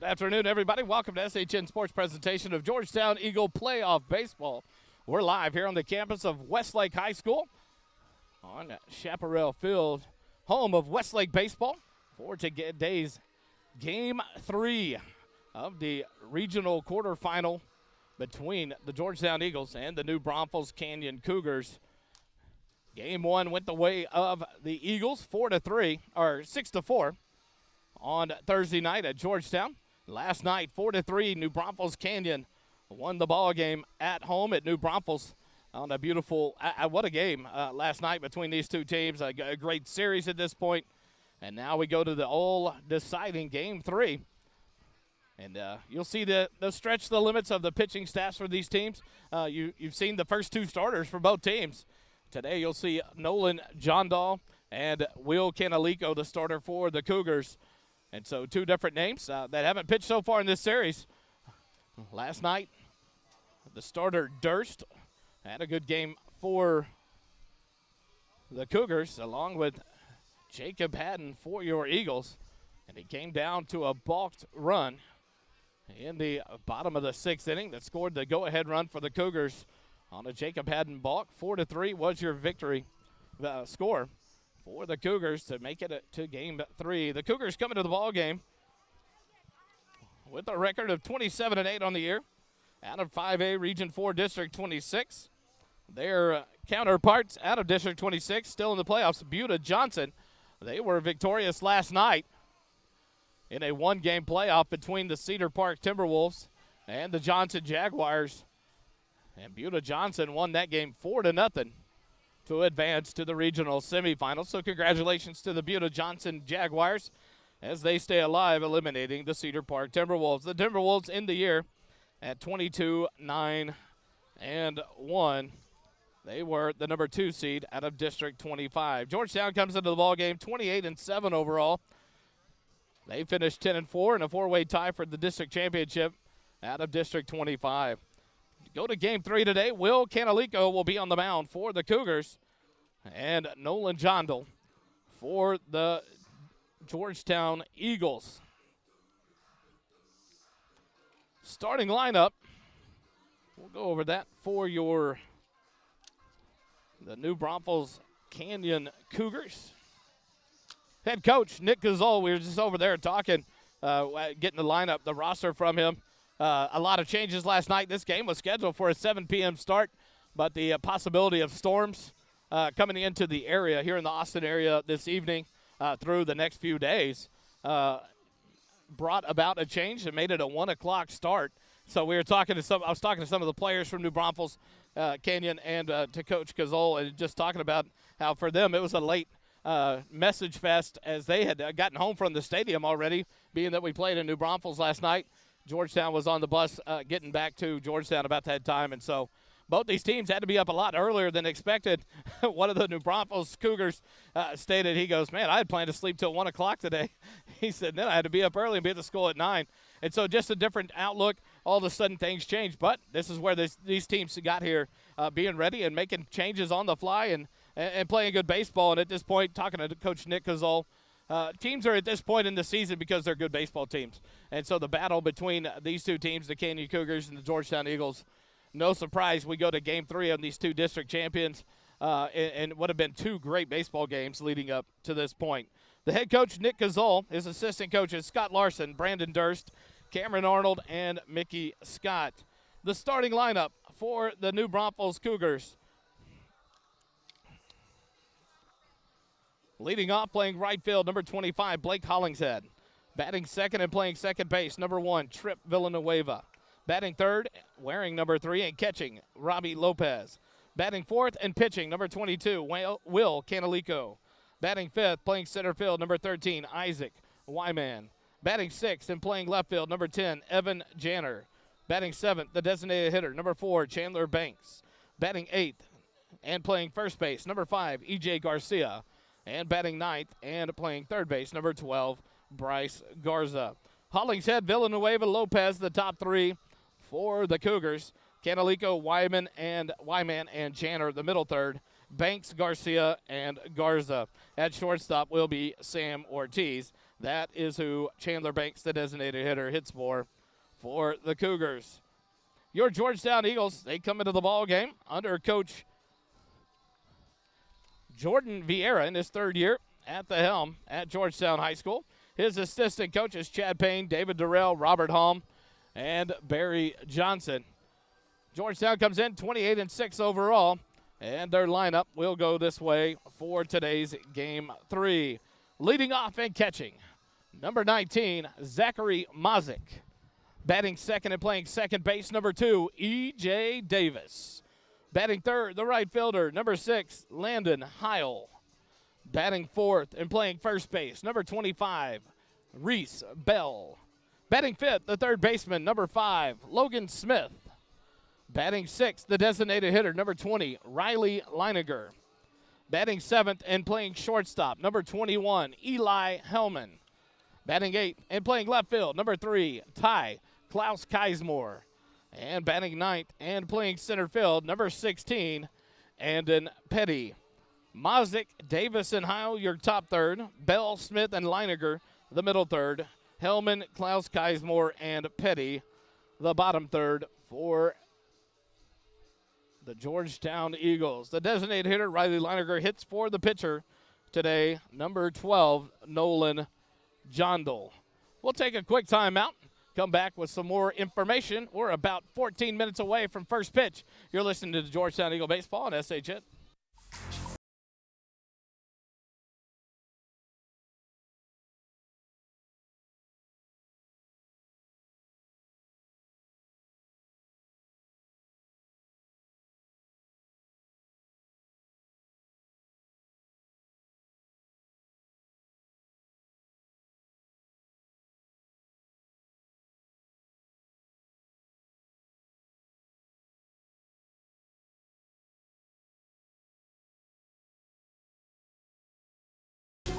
Afternoon, everybody. Welcome to SHN Sports presentation of Georgetown Eagle Playoff Baseball. We're live here on the campus of Westlake High School on Chaparral Field, home of Westlake Baseball, for today's Game 3 of the regional quarterfinal between the Georgetown Eagles and the New Braunfels Canyon Cougars. Game 1 went the way of the Eagles, 6-4 on Thursday night at Georgetown. Last night, 4-3, New Braunfels Canyon won the ball game at home at New Braunfels on a beautiful, what a game last night between these two teams. A great series at this point. And now we go to the all-deciding Game 3. And you'll see the stretch the limits of the pitching staffs for these teams. You've seen the first two starters for both teams. Today you'll see Nolan Jondahl and Will Canalico, the starter for the Cougars. And so two different names that haven't pitched so far in this series. Last night, the starter Durst had a good game for the Cougars, along with Jacob Haddon for your Eagles. And he came down to a balked run in the bottom of the sixth inning that scored the go-ahead run for the Cougars on a Jacob Haddon balk. 4-3 was your victory score for the Cougars to make it to Game 3. The Cougars coming to the ball game with a record of 27-8 on the year out of 5A Region 4 District 26. Their counterparts out of District 26 still in the playoffs, Buda Johnson. They were victorious last night in a one-game playoff between the Cedar Park Timberwolves and the Johnson Jaguars. And Buda Johnson won that game 4-0 to advance to the regional semifinals. So congratulations to the Buda Johnson Jaguars as they stay alive, eliminating the Cedar Park Timberwolves. The Timberwolves end the year at 22-9-1. They were the number 2 seed out of District 25. Georgetown comes into the ballgame 28-7 overall. They finished 10-4 in a four-way tie for the district championship out of District 25. Go to Game 3 today. Will Canalico will be on the mound for the Cougars, and Nolan Jondahl for the Georgetown Eagles. Starting lineup, we'll go over that for the New Braunfels Canyon Cougars. Head coach Nick Gazol, we were just over there talking, getting the lineup, the roster from him. A lot of changes last night. This game was scheduled for a 7 p.m. start, but the possibility of storms coming into the area here in the Austin area this evening through the next few days brought about a change and made it a 1 o'clock start. So we were talking to I was talking to some of the players from New Braunfels Canyon and to Coach Gazol, and just talking about how for them it was a late message fest as they had gotten home from the stadium already, being that we played in New Braunfels last night. Georgetown was on the bus getting back to Georgetown about that time, and so both these teams had to be up a lot earlier than expected. One of the New Braunfels Cougars stated, he goes, man, I had planned to sleep till 1 o'clock today. He said, then I had to be up early and be at the school at 9. And so just a different outlook. All of a sudden things changed, but this is where these teams got here, being ready and making changes on the fly and playing good baseball. And at this point, talking to Coach Nick Gazol, teams are at this point in the season because they're good baseball teams. And so the battle between these two teams, the Canyon Cougars and the Georgetown Eagles, no surprise we go to Game 3 of these two district champions and what have been two great baseball games leading up to this point. The head coach, Nick Gazol, his assistant coaches, Scott Larson, Brandon Durst, Cameron Arnold, and Mickey Scott. The starting lineup for the New Braunfels Cougars. Leading off, playing right field, number 25, Blake Hollingshead. Batting second and playing second base, number 1, Trip Villanueva. Batting third, wearing number 3, and catching, Robbie Lopez. Batting fourth and pitching, number 22, Will Canalico. Batting fifth, playing center field, number 13, Isaac Wyman. Batting sixth and playing left field, number 10, Evan Janner. Batting seventh, the designated hitter, number 4, Chandler Banks. Batting eighth and playing first base, number 5, E.J. Garcia. And batting ninth and playing third base, number 12, Bryce Garza. Hollingshead, Villanueva, Lopez, the top three for the Cougars. Canalico, Wyman, and Janner, the middle third. Banks, Garcia, and Garza. At shortstop will be Sam Ortiz. That is who Chandler Banks, the designated hitter, hits for the Cougars. Your Georgetown Eagles, they come into the ball game under Coach Jordan Vieira in his third year at the helm at Georgetown High School. His assistant coaches, Chad Payne, David Durrell, Robert Halm, and Barry Johnson. Georgetown comes in 28-6 overall, and their lineup will go this way for today's Game 3. Leading off and catching, number 19, Zachary Mazik. Batting second and playing second base, number 2, E.J. Davis. Batting third, the right fielder, number 6, Landon Heil. Batting fourth and playing first base, number 25, Reese Bell. Batting fifth, the third baseman, number 5, Logan Smith. Batting sixth, the designated hitter, number 20, Riley Leiniger. Batting seventh and playing shortstop, number 21, Eli Hellman. Batting eighth and playing left field, number 3, Ty Klaus Keismore. And batting ninth and playing center field, number 16, Andon Petty. Mazik, Davis, and Heil, your top third. Bell, Smith, and Leiniger, the middle third. Hellman, Klaus Keismore, and Petty, the bottom third for the Georgetown Eagles. The designated hitter, Riley Leiniger, hits for the pitcher today, number 12, Nolan Jondal. We'll take a quick timeout. Come back with some more information. We're about 14 minutes away from first pitch. You're listening to the Georgetown Eagle Baseball on SHN.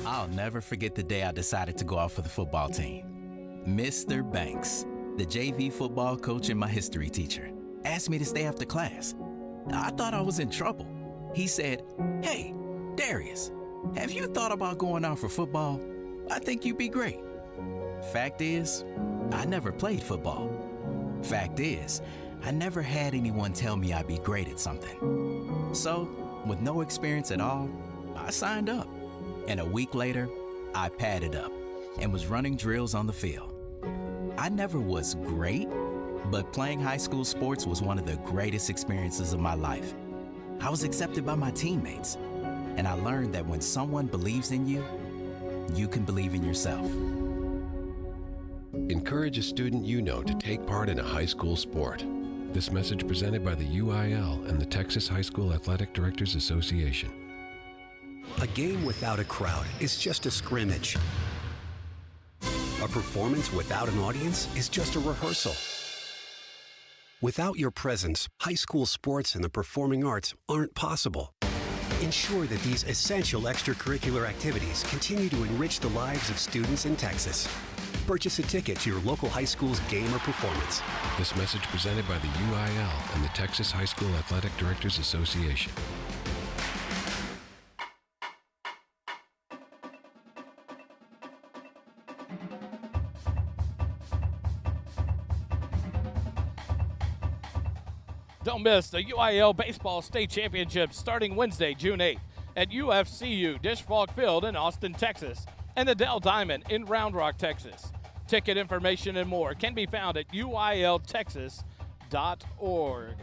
I'll never forget the day I decided to go out for the football team. Mr. Banks, the JV football coach and my history teacher, asked me to stay after class. I thought I was in trouble. He said, "Hey, Darius, have you thought about going out for football? I think you'd be great." Fact is, I never played football. Fact is, I never had anyone tell me I'd be great at something. So, with no experience at all, I signed up. And a week later, I padded up and was running drills on the field. I never was great, but playing high school sports was one of the greatest experiences of my life. I was accepted by my teammates, and I learned that when someone believes in you, you can believe in yourself. Encourage a student you know to take part in a high school sport. This message presented by the UIL and the Texas High School Athletic Directors Association. A game without a crowd is just a scrimmage. A performance without an audience is just a rehearsal. Without your presence, high school sports and the performing arts aren't possible. Ensure that these essential extracurricular activities continue to enrich the lives of students in Texas. Purchase a ticket to your local high school's game or performance. This message presented by the UIL and the Texas High School Athletic Directors Association. Don't miss the UIL Baseball State Championship starting Wednesday, June 8th at UFCU Disch-Falk Field in Austin, Texas, and the Dell Diamond in Round Rock, Texas. Ticket information and more can be found at uiltexas.org.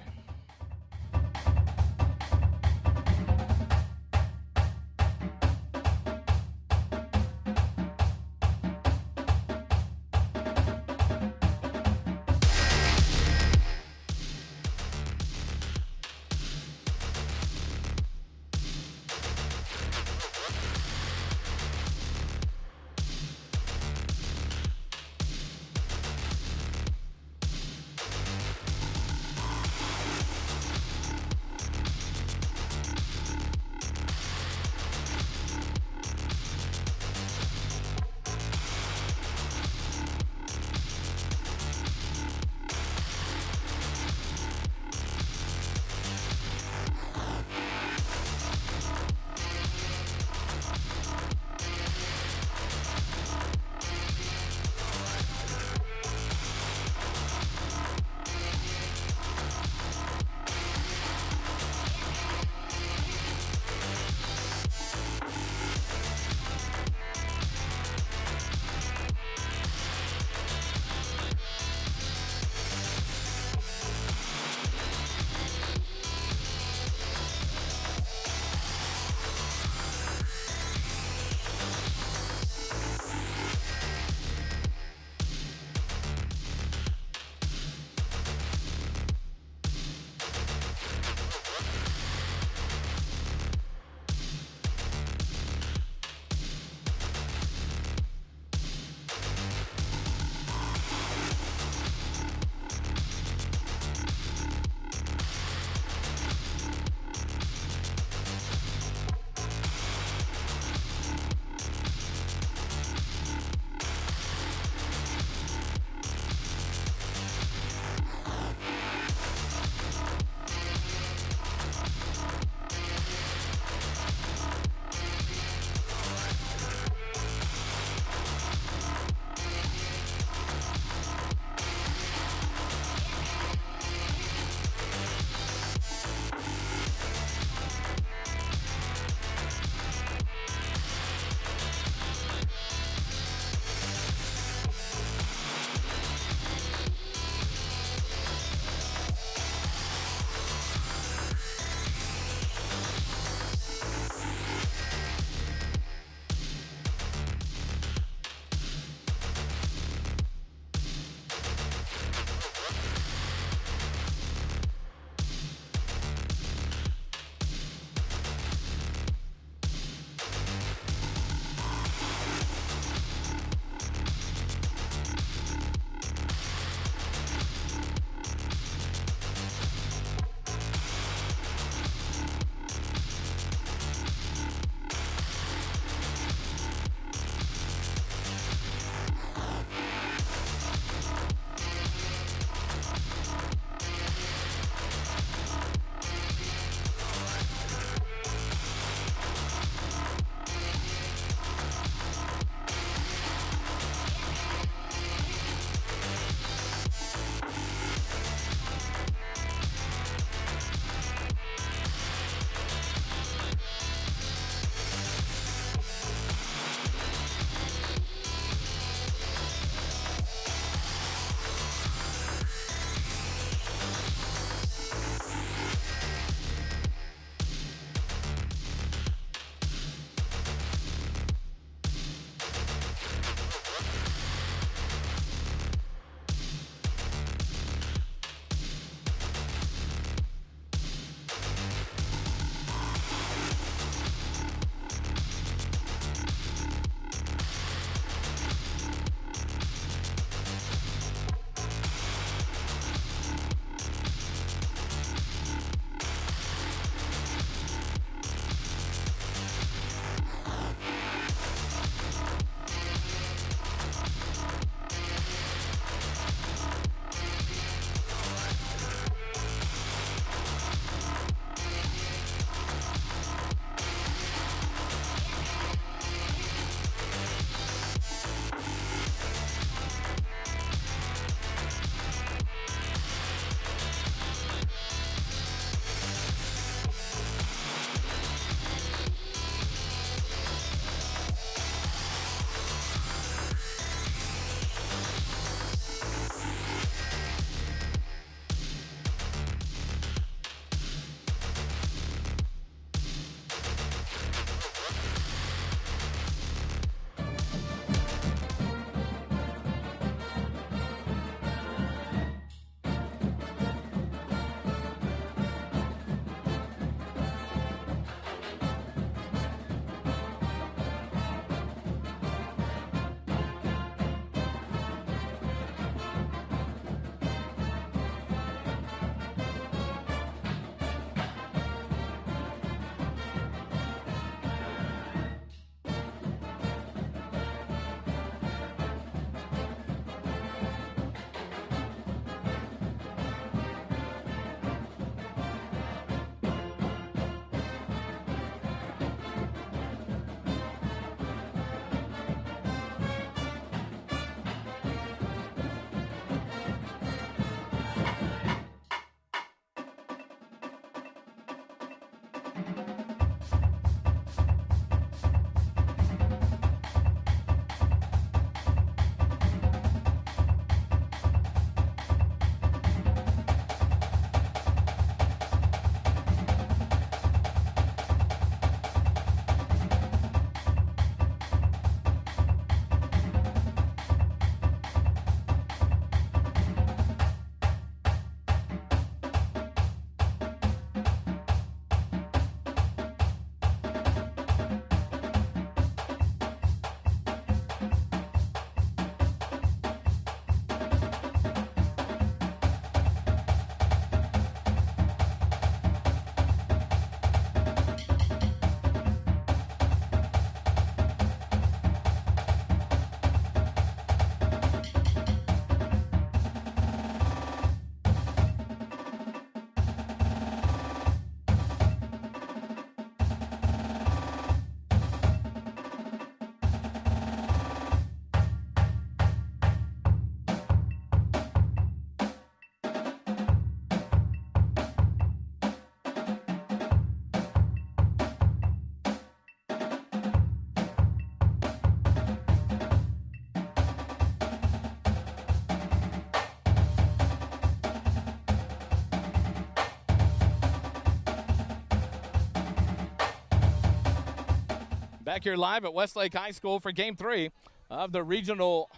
Back here live at Westlake High School for Game 3 of the regional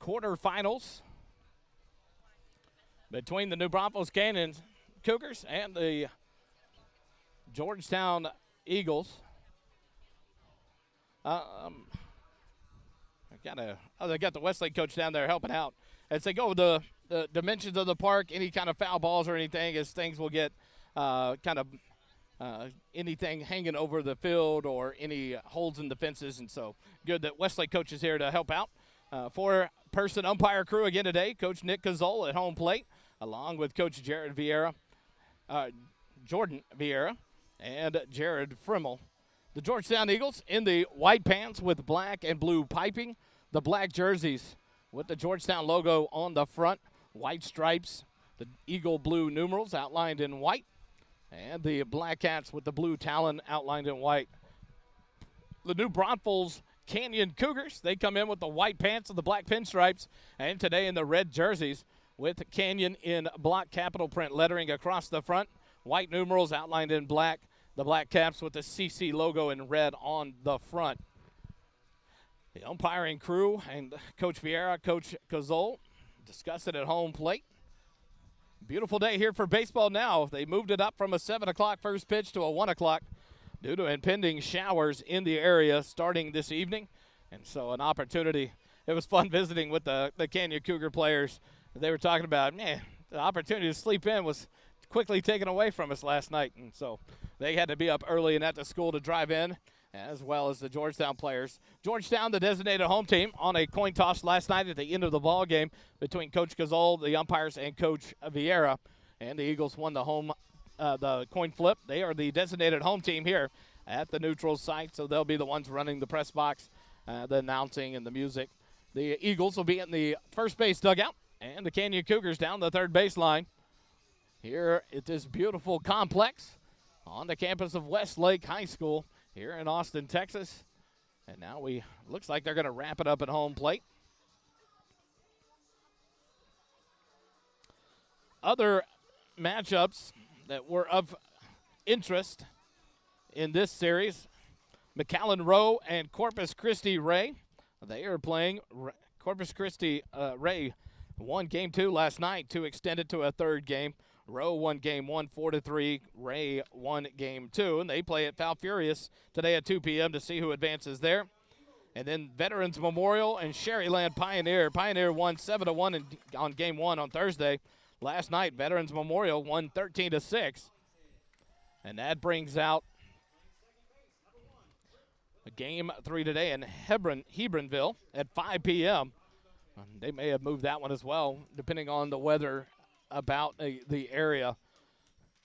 quarterfinals between the New Braunfels Canyon Cougars and the Georgetown Eagles. They got the Westlake coach down there helping out as they go with the dimensions of the park. Any kind of foul balls or anything, as things will get anything hanging over the field or any holes in the fences. And so good that Westlake coach is here to help out. Four-person umpire crew again today. Coach Nick Cazole at home plate, along with Coach Jordan Vieira, and Jared Frimmel. The Georgetown Eagles in the white pants with black and blue piping. The black jerseys with the Georgetown logo on the front. White stripes, the eagle blue numerals outlined in white. And the black hats with the blue talon outlined in white. The New Braunfels Canyon Cougars, they come in with the white pants and the black pinstripes. And today in the red jerseys with Canyon in block capital print lettering across the front. White numerals outlined in black. The black caps with the CC logo in red on the front. The umpiring crew and Coach Vieira, Coach Cazole discuss it at home plate. Beautiful day here for baseball now. They moved it up from a 7 o'clock first pitch to a 1 o'clock due to impending showers in the area starting this evening. And so an opportunity. It was fun visiting with the Canyon Cougar players. They were talking about, the opportunity to sleep in was quickly taken away from us last night. And so they had to be up early and at the school to drive in, as well as the Georgetown players. Georgetown, the designated home team, on a coin toss last night at the end of the ball game between Coach Cazole, the umpires, and Coach Vieira. And the Eagles won the coin flip. They are the designated home team here at the neutral site, so they'll be the ones running the press box, the announcing, and the music. The Eagles will be in the first base dugout, and the Canyon Cougars down the third baseline. Here at this beautiful complex on the campus of Westlake High School here in Austin, Texas. And now looks like they're going to wrap it up at home plate. Other matchups that were of interest in this series, McAllen Rowe and Corpus Christi Ray. They are playing. Corpus Christi Ray won game 2 last night to extend it to a third game. Rowe won game 1 4-3. Ray won game 2, and they play at Foul Furious today at 2 p.m. to see who advances there. And then Veterans Memorial and Sherryland Pioneer. Pioneer won 7-1 on game 1 on Thursday. Last night, Veterans Memorial won 13-6. And that brings out a game 3 today in Hebronville at 5 p.m. They may have moved that one as well, depending on the weather about the area.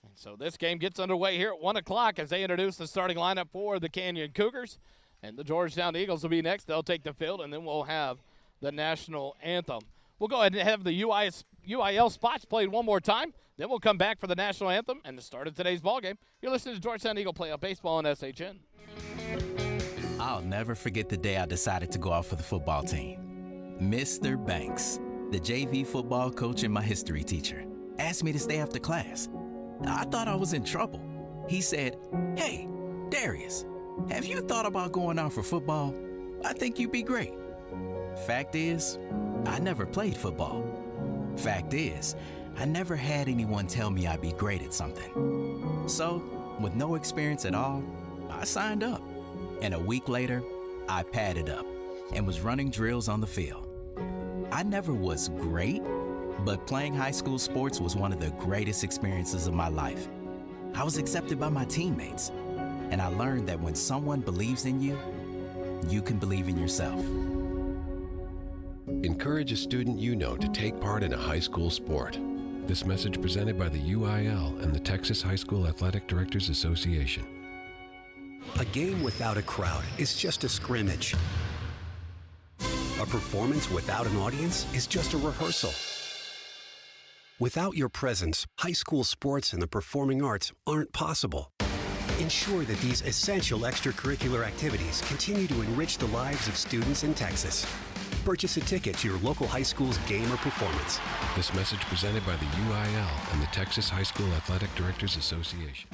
And so this game gets underway here at 1 o'clock as they introduce the starting lineup for the Canyon Cougars. And the Georgetown Eagles will be next. They'll take the field, and then we'll have the national anthem. We'll go ahead and have the UIL spots played one more time. Then we'll come back for the national anthem and the start of today's ballgame. You're listening to Georgetown Eagle Playoff Baseball on SHN. I'll never forget the day I decided to go out for the football team. Mr. Banks, the JV football coach and my history teacher, asked me to stay after class. I thought I was in trouble. He said, "Hey, Darius, have you thought about going out for football? I think you'd be great." Fact is, I never played football. Fact is, I never had anyone tell me I'd be great at something. So, with no experience at all, I signed up. And a week later, I padded up and was running drills on the field. I never was great, but playing high school sports was one of the greatest experiences of my life. I was accepted by my teammates, and I learned that when someone believes in you, you can believe in yourself. Encourage a student you know to take part in a high school sport. This message presented by the UIL and the Texas High School Athletic Directors Association. A game without a crowd is just a scrimmage. A performance without an audience is just a rehearsal. Without your presence, high school sports and the performing arts aren't possible. Ensure that these essential extracurricular activities continue to enrich the lives of students in Texas. Purchase a ticket to your local high school's game or performance. This message presented by the UIL and the Texas High School Athletic Directors Association.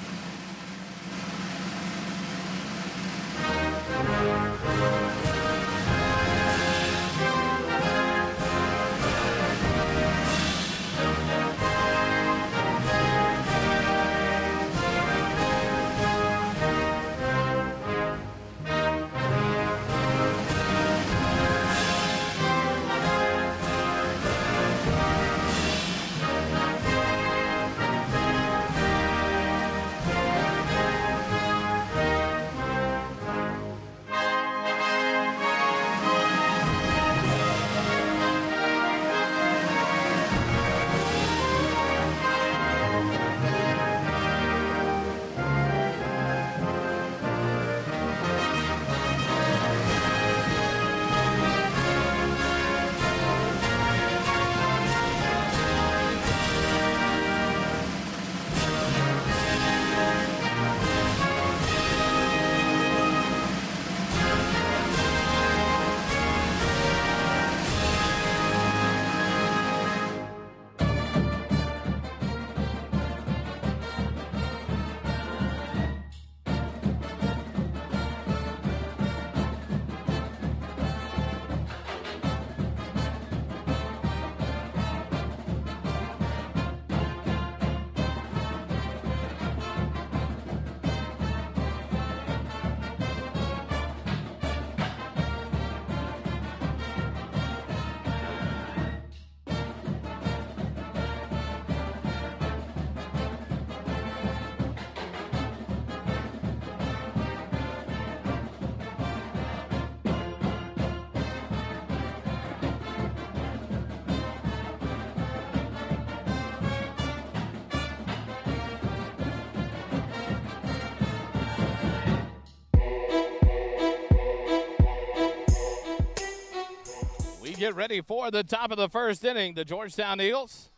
get ready for the top of the first inning. The Georgetown Eagles,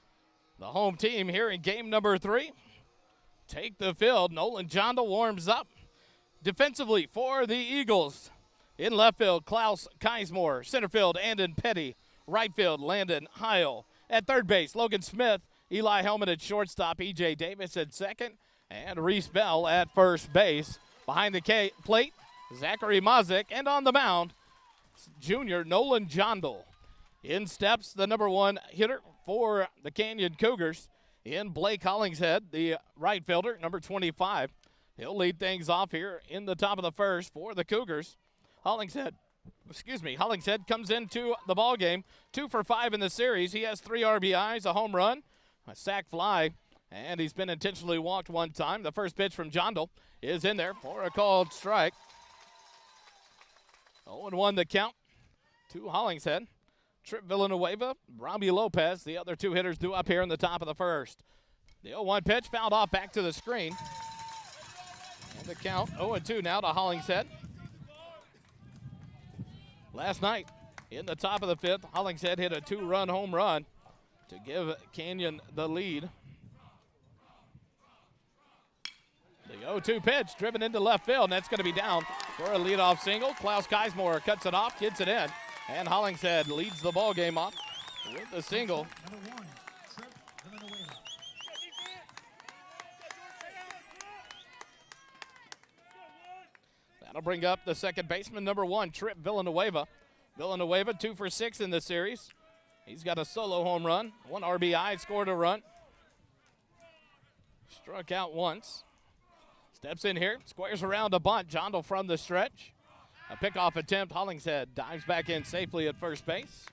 the home team here in game number 3, take the field. Nolan Jondal warms up. Defensively for the Eagles, in left field, Klaus Keismore. Center field, Andon Petty. Right field, Landon Heil. At third base, Logan Smith. Eli Hellman at shortstop. E.J. Davis at second. And Reese Bell at first base. Behind the plate, Zachary Mazik. And on the mound, junior Nolan Jondal. In steps the number 1 hitter for the Canyon Cougars in Blake Hollingshead, the right fielder, number 25. He'll lead things off here in the top of the first for the Cougars. Hollingshead comes into the ball game 2 for 5 in the series. He has 3 RBIs, a home run, a sac fly, and he's been intentionally walked 1 time. The first pitch from Jondal is in there for a called strike. 0-1 the count to Hollingshead. Trip Villanueva, Robbie Lopez, the other 2 hitters due up here in the top of the first. The 0-1 pitch fouled off back to the screen. And the count 0-2 now to Hollingshead. Last night, in the top of the 5th, Hollingshead hit a 2-run home run to give Canyon the lead. The 0-2 pitch driven into left field, and that's going to be down for a leadoff single. Klaus Keismore cuts it off, gets it in, and Hollingshead leads the ball game off with a single. That'll bring up the second baseman, number 1, Trip Villanueva. Villanueva 2 for 6 in the series. He's got a solo home run, 1 RBI, scored a run. Struck out once. Steps in here, squares around a bunt. Jondal from the stretch. A pickoff attempt. Hollingshead dives back in safely at first base.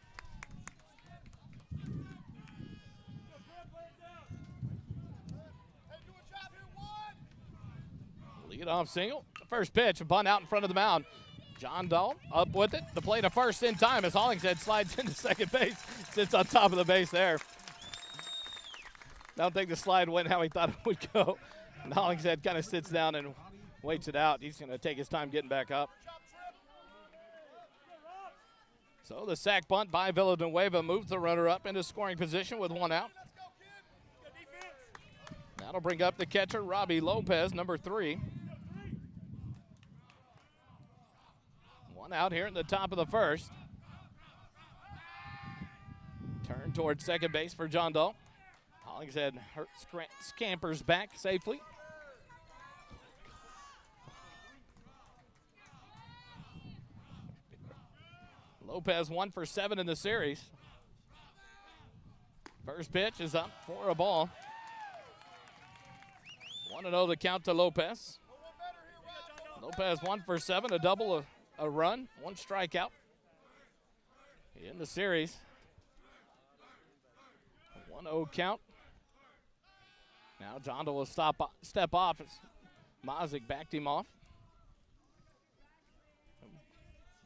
Leadoff single. First pitch, a bunt out in front of the mound. Jondal up with it. The play to first in time as Hollingshead slides into second base. Sits on top of the base there. Don't think the slide went how he thought it would go. And Hollingshead kind of sits down and waits it out. He's going to take his time getting back up. So the sac bunt by Villanueva moves the runner up into scoring position with 1 out. That'll bring up the catcher, Robbie Lopez, number 3. 1 out here in the top of the first. Turn towards second base for Jondal. Hollingshead scampers back safely. Lopez 1 for 7 in the series. First pitch is up for a ball. 1-0 the count to Lopez. Lopez 1 for 7, a double, a run, 1 strikeout in the series. 1-0 count. Now Jondal will step off as Mazik backed him off.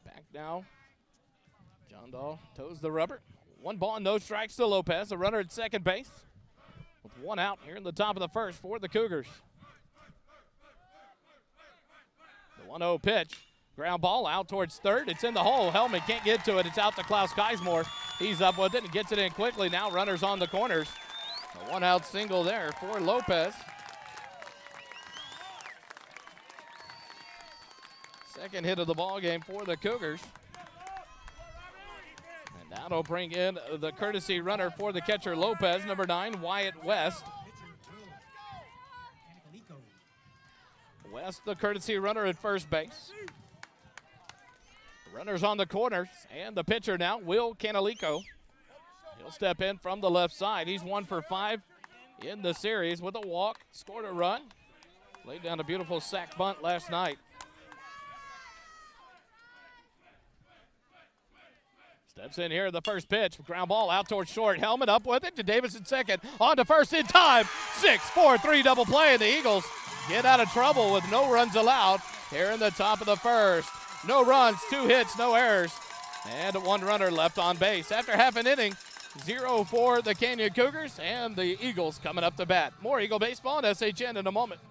Back now. Jondal toes the rubber. 1 ball and no strikes to Lopez, a runner at second base. With 1 out here in the top of the first for the Cougars. The 1-0 pitch. Ground ball out towards third. It's in the hole. Hellman can't get to it. It's out to Klaus Keismore. He's up with it and gets it in quickly. Now runners on the corners. A 1-out single there for Lopez. Second hit of the ball game for the Cougars. And that'll bring in the courtesy runner for the catcher Lopez, number 9, Wyatt West. West, the courtesy runner at first base. Runners on the corners, and the pitcher now, Will Canalico. He'll step in from the left side. He's 1 for 5 in the series with a walk, scored a run. Laid down a beautiful sac bunt last night. Steps in here, the first pitch, ground ball out towards short. Hellman up with it to Davis at second. On to first in time. 6-4-3 double play, and the Eagles get out of trouble with no runs allowed here in the top of the first. No runs, 2 hits, no errors, and 1 runner left on base. After half an inning, 0 for the Canyon Cougars, and the Eagles coming up to bat. More Eagle baseball and SHN in a moment.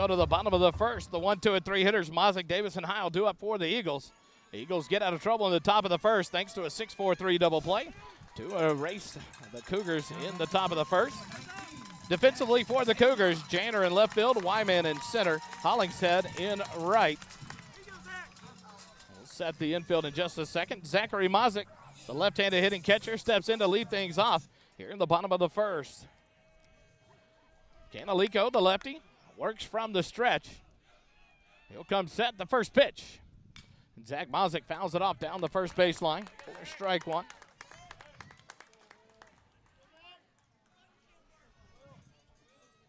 go to the bottom of the first. The 1, 2, and 3 hitters, Mazick, Davis, and Heil do up for the Eagles. The Eagles get out of trouble in the top of the first thanks to a 6-4-3 double play to erase the Cougars in the top of the first. Defensively for the Cougars, Janner in left field, Wyman in center, Hollingshead in right. We'll set the infield in just a second. Zachary Mazick, the left-handed hitting catcher, steps in to lead things off here in the bottom of the first. Canalico, the lefty, works from the stretch. He'll come set the first pitch. And Zach Mazick fouls it off down the first baseline for strike one.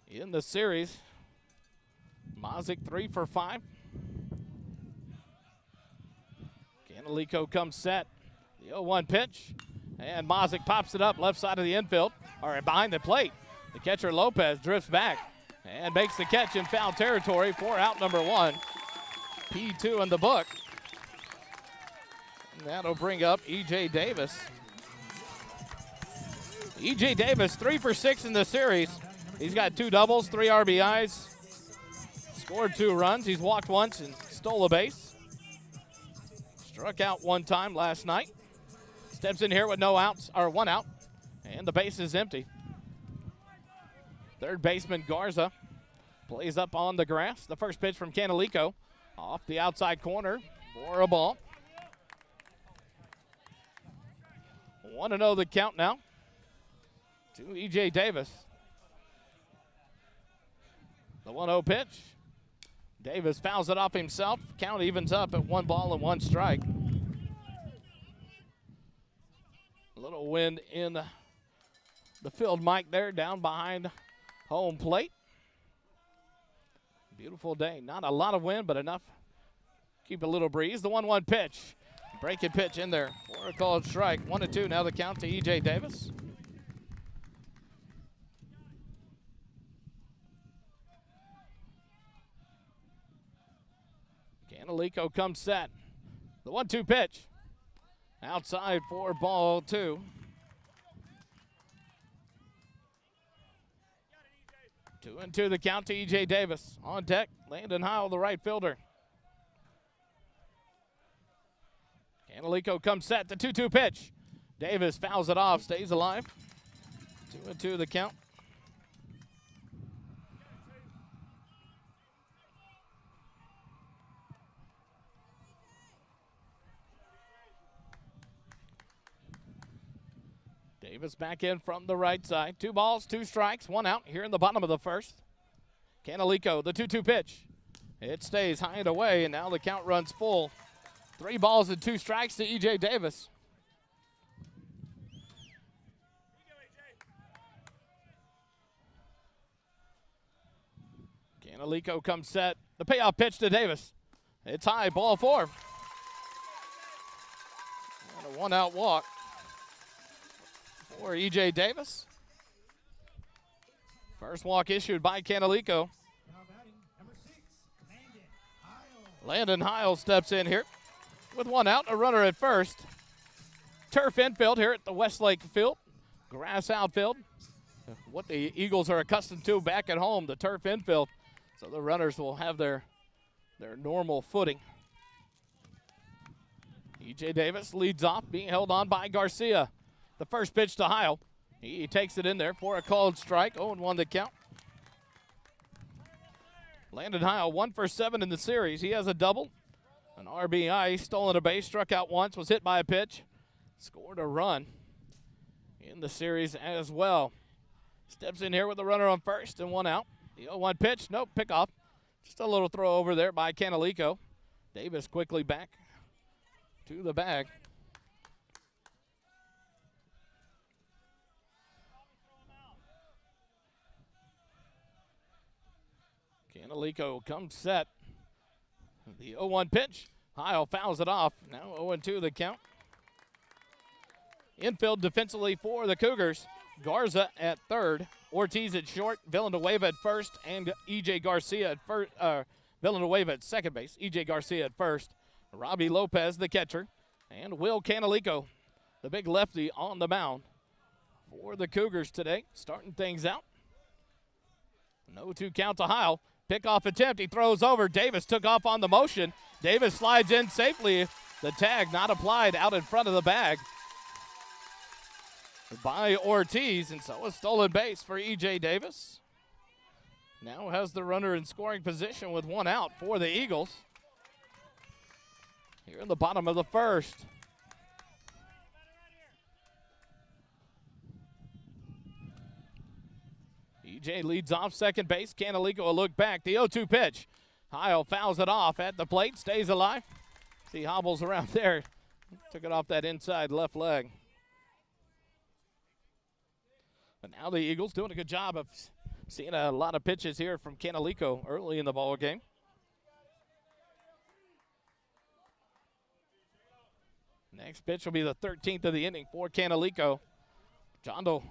In the series, Mazick 3 for 5. Canalico comes set. The 0-1 pitch. And Mazick pops it up left side of the infield, or behind the plate. The catcher Lopez drifts back and makes the catch in foul territory for out number 1. P2 in the book. And that'll bring up E.J. Davis. E.J. Davis 3 for 6 in the series. He's got 2 doubles, 3 RBIs, scored 2 runs. He's walked once and stole a base. Struck out 1 time last night. Steps in here with no outs, or 1 out, and the base is empty. Third baseman Garza plays up on the grass. The first pitch from Canalico off the outside corner for a ball. 1-0 the count now to E.J. Davis. The 1-0 pitch. Davis fouls it off himself. Count evens up at 1 ball and 1 strike. A little wind in the field mic there down behind home plate. Beautiful day. Not a lot of wind, but enough. Keep a little breeze. The 1-1 pitch. Breaking pitch in there for a called strike. 1-2 now the count to E.J. Davis. Canalico comes set. The 1-2 pitch. Outside for ball 2. Two and two the count to E.J. Davis. On deck, Landon Heil, the right fielder. Canalico comes set. The 2-2 pitch. Davis fouls it off, stays alive. 2-2 the count. Davis back in from the right side. 2 balls, 2 strikes, 1 out here in the bottom of the first. Canalico, the 2-2 pitch. It stays high and away, and now the count runs full. 3 balls and 2 strikes to E.J. Davis. Canalico comes set. The payoff pitch to Davis. It's high, ball 4. And a 1-out walk for E.J. Davis. First walk issued by Canalico. Landon Heil steps in here with 1 out, a runner at first. Turf infield here at the Westlake field. Grass outfield. What the Eagles are accustomed to back at home, the turf infield. So the runners will have their normal footing. E.J. Davis leads off, being held on by Garcia. The first pitch to Heil. He takes it in there for a called strike. 0-1 the count. Landon Heil 1 for 7 in the series. He has a double, an RBI, stolen a base, struck out once, was hit by a pitch, scored a run in the series as well. Steps in here with a runner on first and 1 out. The 0-1 pitch, nope, pick off. Just a little throw over there by Canalico. Davis quickly back to the bag. Canalico comes set. The 0-1 pitch. Heil fouls it off. Now 0-2 the count. Infield defensively for the Cougars. Garza at third. Ortiz at short. Villanueva at first. And E.J. Garcia at first. Villanueva at second base. E.J. Garcia at first. Robbie Lopez, the catcher. And Will Canalico, the big lefty, on the mound for the Cougars today. Starting things out. 0-2 count to Heil. Pickoff attempt, he throws over. Davis took off on the motion. Davis slides in safely. The tag not applied out in front of the bag by Ortiz, and so a stolen base for E.J. Davis. Now has the runner in scoring position with one out for the Eagles. Here in the bottom of the first. E.J. leads off second base. Canalico a look back. The 0-2 pitch. Heil fouls it off at the plate, stays alive. See, hobbles around there. Took it off that inside left leg. But now the Eagles doing a good job of seeing a lot of pitches here from Canalico early in the ball game. Next pitch will be the 13th of the inning for Canalico. Jondo,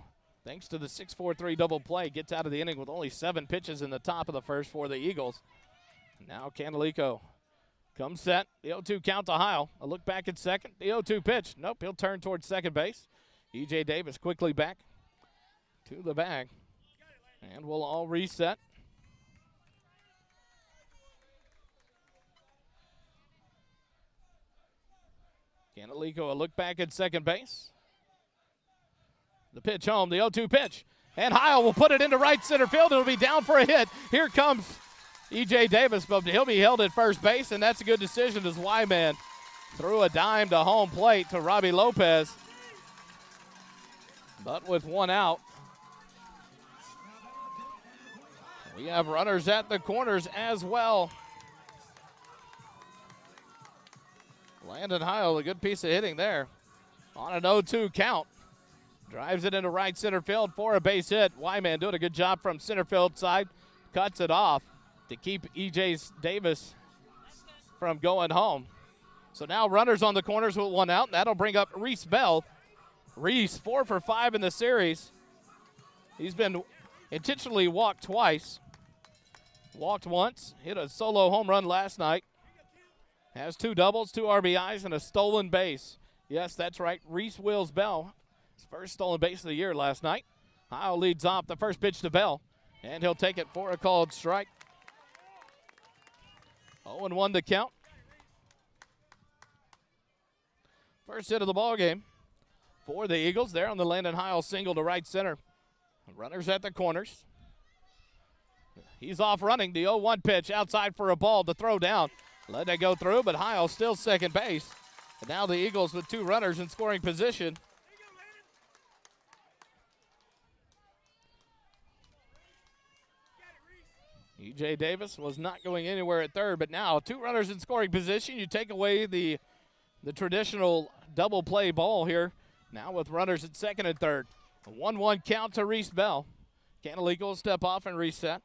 thanks to the 6-4-3 double play, gets out of the inning with only 7 pitches in the top of the first for the Eagles. Now Canalico comes set. The 0-2 count to Heil. A look back at second. The 0-2 pitch. Nope, he'll turn towards second base. E.J. Davis quickly back to the bag. And we'll all reset. Canalico a look back at second base. The pitch home, the 0-2 pitch. And Heil will put it into right center field. It'll be down for a hit. Here comes E.J. Davis, but he'll be held at first base, and that's a good decision as Wyman threw a dime to home plate to Robbie Lopez. But with one out, we have runners at the corners as well. Landon Heil, a good piece of hitting there on an 0-2 count. Drives it into right center field for a base hit. Wyman doing a good job from center field side. Cuts it off to keep E.J. Davis from going home. So now runners on the corners with one out, and that'll bring up Reese Bell. Reese, 4 for 5 in the series. He's been intentionally walked twice. Walked once, hit a solo home run last night. Has 2 doubles, 2 RBIs, and a stolen base. Yes, that's right, Reese Wills Bell. His first stolen base of the year last night. Heil leads off the first pitch to Bell, and he'll take it for a called strike. 0-1 the count. First hit of the ball game for the Eagles. There on the Landon Heil single to right center. Runners at the corners. He's off running. The 0-1 pitch outside for a ball to throw down. Let that go through, but Heil still second base. And now the Eagles with 2 runners in scoring position. E.J. Davis was not going anywhere at third, but now 2 runners in scoring position. You take away the traditional double play ball here. Now with runners at second and third. A 1-1 count to Reese Bell. Canalico will step off and reset.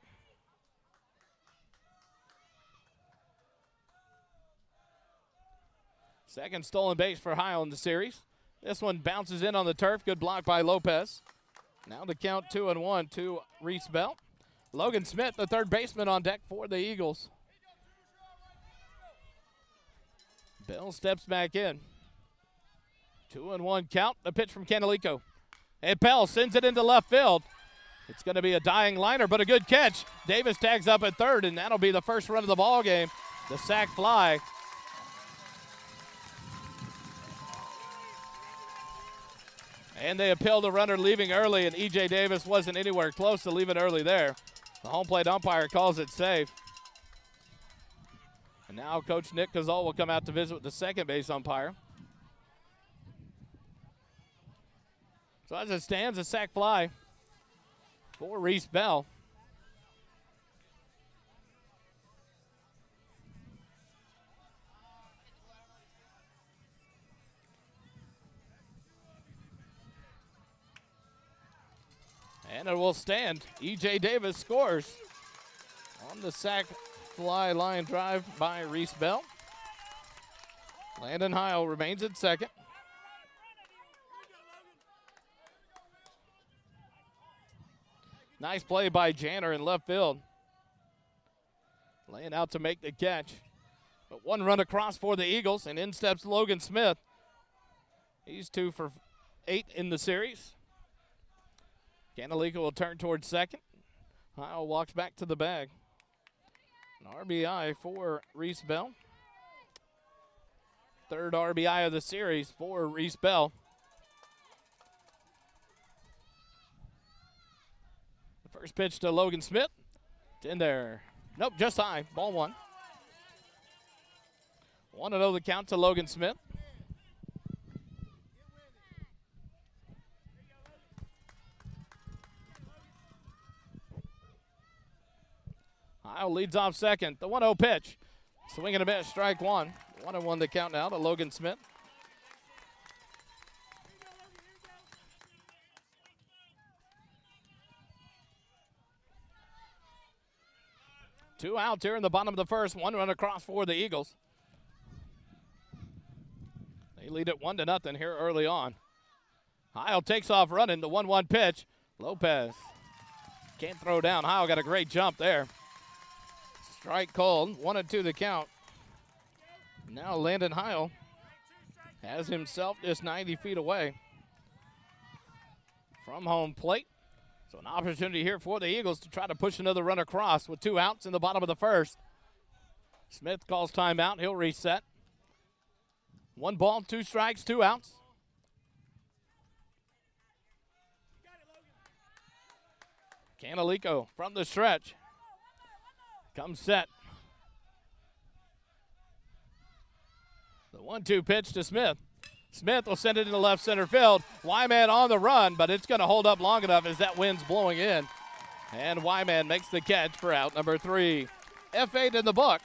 Second stolen base for Heil in the series. This one bounces in on the turf. Good block by Lopez. Now the count 2-1 to Reese Bell. Logan Smith, the third baseman, on deck for the Eagles. Bell steps back in. 2-1 count. The pitch from Canalico. And Bell sends it into left field. It's going to be a dying liner, but a good catch. Davis tags up at third, and that'll be the first run of the ball game. The sac fly. And they appeal the runner leaving early, and E.J. Davis wasn't anywhere close to leaving early there. The home plate umpire calls it safe. And now Coach Nick Cazal will come out to visit with the second base umpire. So as it stands, a sac fly for Reese Bell. And it will stand. E.J. Davis scores on the sac fly line drive by Reese Bell. Landon Heil remains at second. Nice play by Janner in left field. Laying out to make the catch. But 1 run across for the Eagles, and in steps Logan Smith. He's 2 for 8 in the series. Canalico will turn towards second. Heil walks back to the bag. An RBI for Reese Bell. Third RBI of the series for Reese Bell. The first pitch to Logan Smith. It's in there. Nope, just high. Ball one. 1-0 the count to Logan Smith. Heil leads off second. The 1-0 pitch. Swing and a miss, strike one. 1-1 the count now to Logan Smith. Two outs here in the bottom of the first. One run across for the Eagles. They lead it 1-0 here early on. Heil takes off running. The 1-1 pitch. Lopez can't throw down. Heil got a great jump there. Strike called. 1-2 the count. Now Landon Heil has himself just 90 feet away from home plate. So an opportunity here for the Eagles to try to push another run across with two outs in the bottom of the first. Smith calls timeout. He'll reset. 1 ball, 2 strikes, 2 outs. Canalico from the stretch. Comes set. The 1-2 pitch to Smith. Smith will send it into left center field. Wyman on the run, but it's going to hold up long enough as that wind's blowing in. And Wyman makes the catch for out number 3. F8 in the book.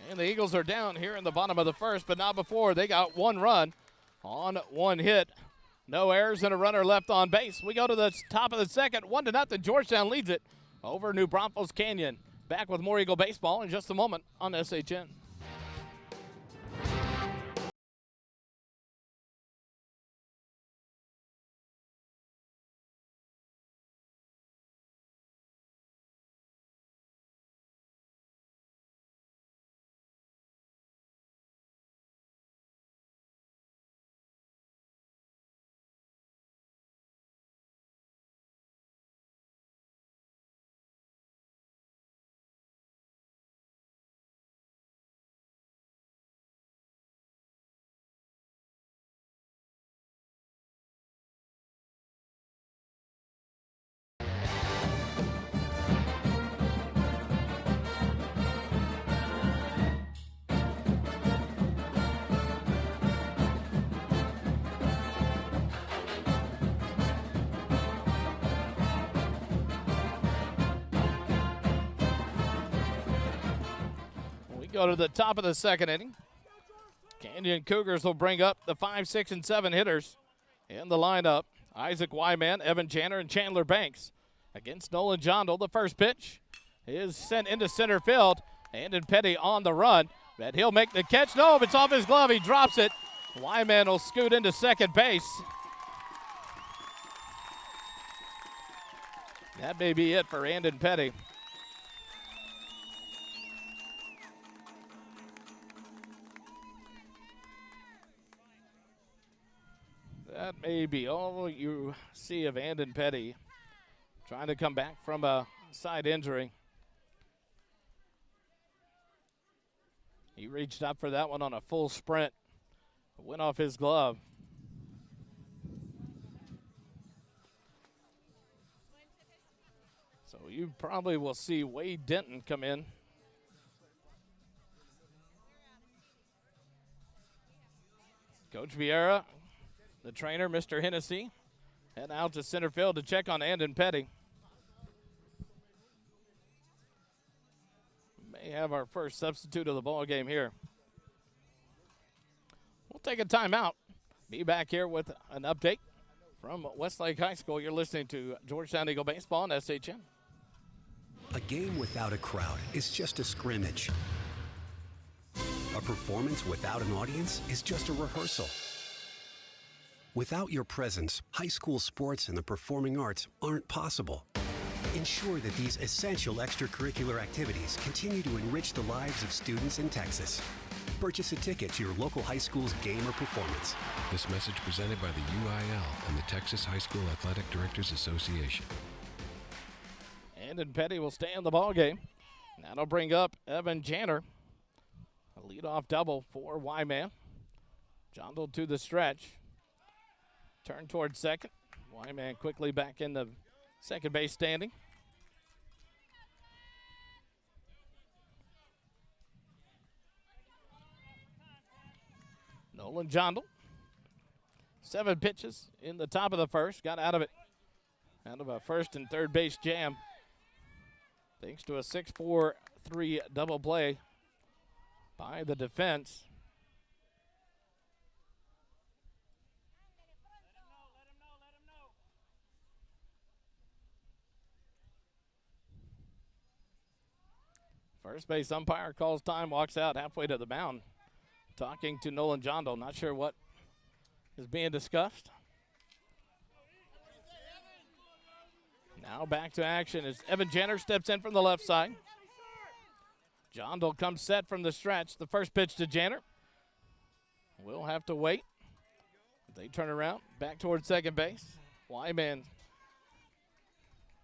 And the Eagles are down here in the bottom of the first, but not before. They got 1 run on 1 hit. No errors and a runner left on base. We go to the top of the second. 1-0. Georgetown leads it over New Braunfels Canyon. Back with more Eagle baseball in just a moment on SHN. Go to the top of the second inning. Canyon Cougars will bring up the 5, 6, and 7 hitters in the lineup. Isaac Wyman, Evan Janner, and Chandler Banks against Nolan Jondal. The first pitch is sent into center field. Andon Petty on the run. But he'll make the catch. No, it's off his glove. He drops it. Wyman will scoot into second base. That may be it for Andon Petty. That may be all you see of Andon Petty trying to come back from a side injury. He reached up for that one on a full sprint. Went off his glove. So you probably will see Wade Denton come in. Coach Vieira, the trainer, Mr. Hennessy, head out to center field to check on Andon Petty. May have our first substitute of the ball game here. We'll take a timeout. Be back here with an update from Westlake High School. You're listening to Georgetown Eagle Baseball on SHN. A game without a crowd is just a scrimmage. A performance without an audience is just a rehearsal. Without your presence, high school sports and the performing arts aren't possible. Ensure that these essential extracurricular activities continue to enrich the lives of students in Texas. Purchase a ticket to your local high school's game or performance. This message presented by the UIL and the Texas High School Athletic Directors Association. Andon Petty will stay in the ball game. That'll bring up Evan Janner. A leadoff double for Wyman. Jondal to the stretch. Turn towards second. Wyman quickly back in the second base standing. Nolan Jondal. 7 pitches in the top of the first. Got out of it. Out of a first and third base jam. Thanks to a 6-4-3 double play by the defense. First base umpire calls time, walks out halfway to the mound. Talking to Nolan Jondal. Not sure what is being discussed. Now back to action as Evan Janner steps in from the left side. Jondal comes set from the stretch. The first pitch to Janner. We'll have to wait. They turn around, back towards second base. Wyman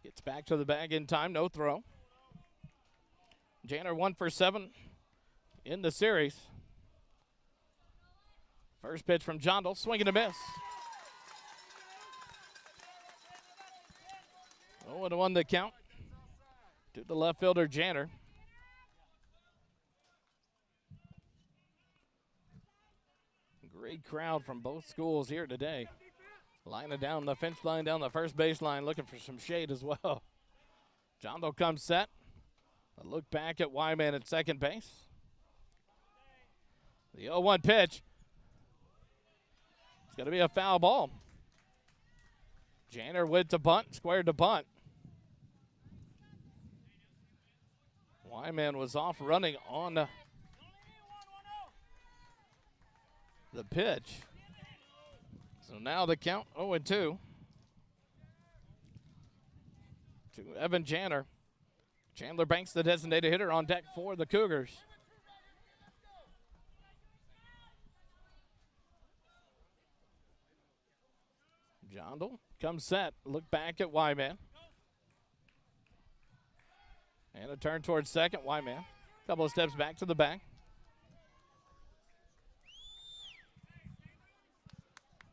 gets back to the bag in time, no throw. Janner 1 for 7 in the series. First pitch from Jondal, swing and a miss. 0-1 the count to the left fielder, Janner. Great crowd from both schools here today. Lining down the fence line, down the first baseline, looking for some shade as well. Jondal comes set. A look back at Wyman at second base. The 0-1 pitch. It's going to be a foul ball. Janner with to bunt, squared to bunt. Wyman was off running on the pitch. So now the count 0-2 to Evan Janner. Chandler Banks, the designated hitter, on deck for the Cougars. Jondal comes set. Look back at Wyman. And a turn towards second. Wyman. Couple of steps back to the bag.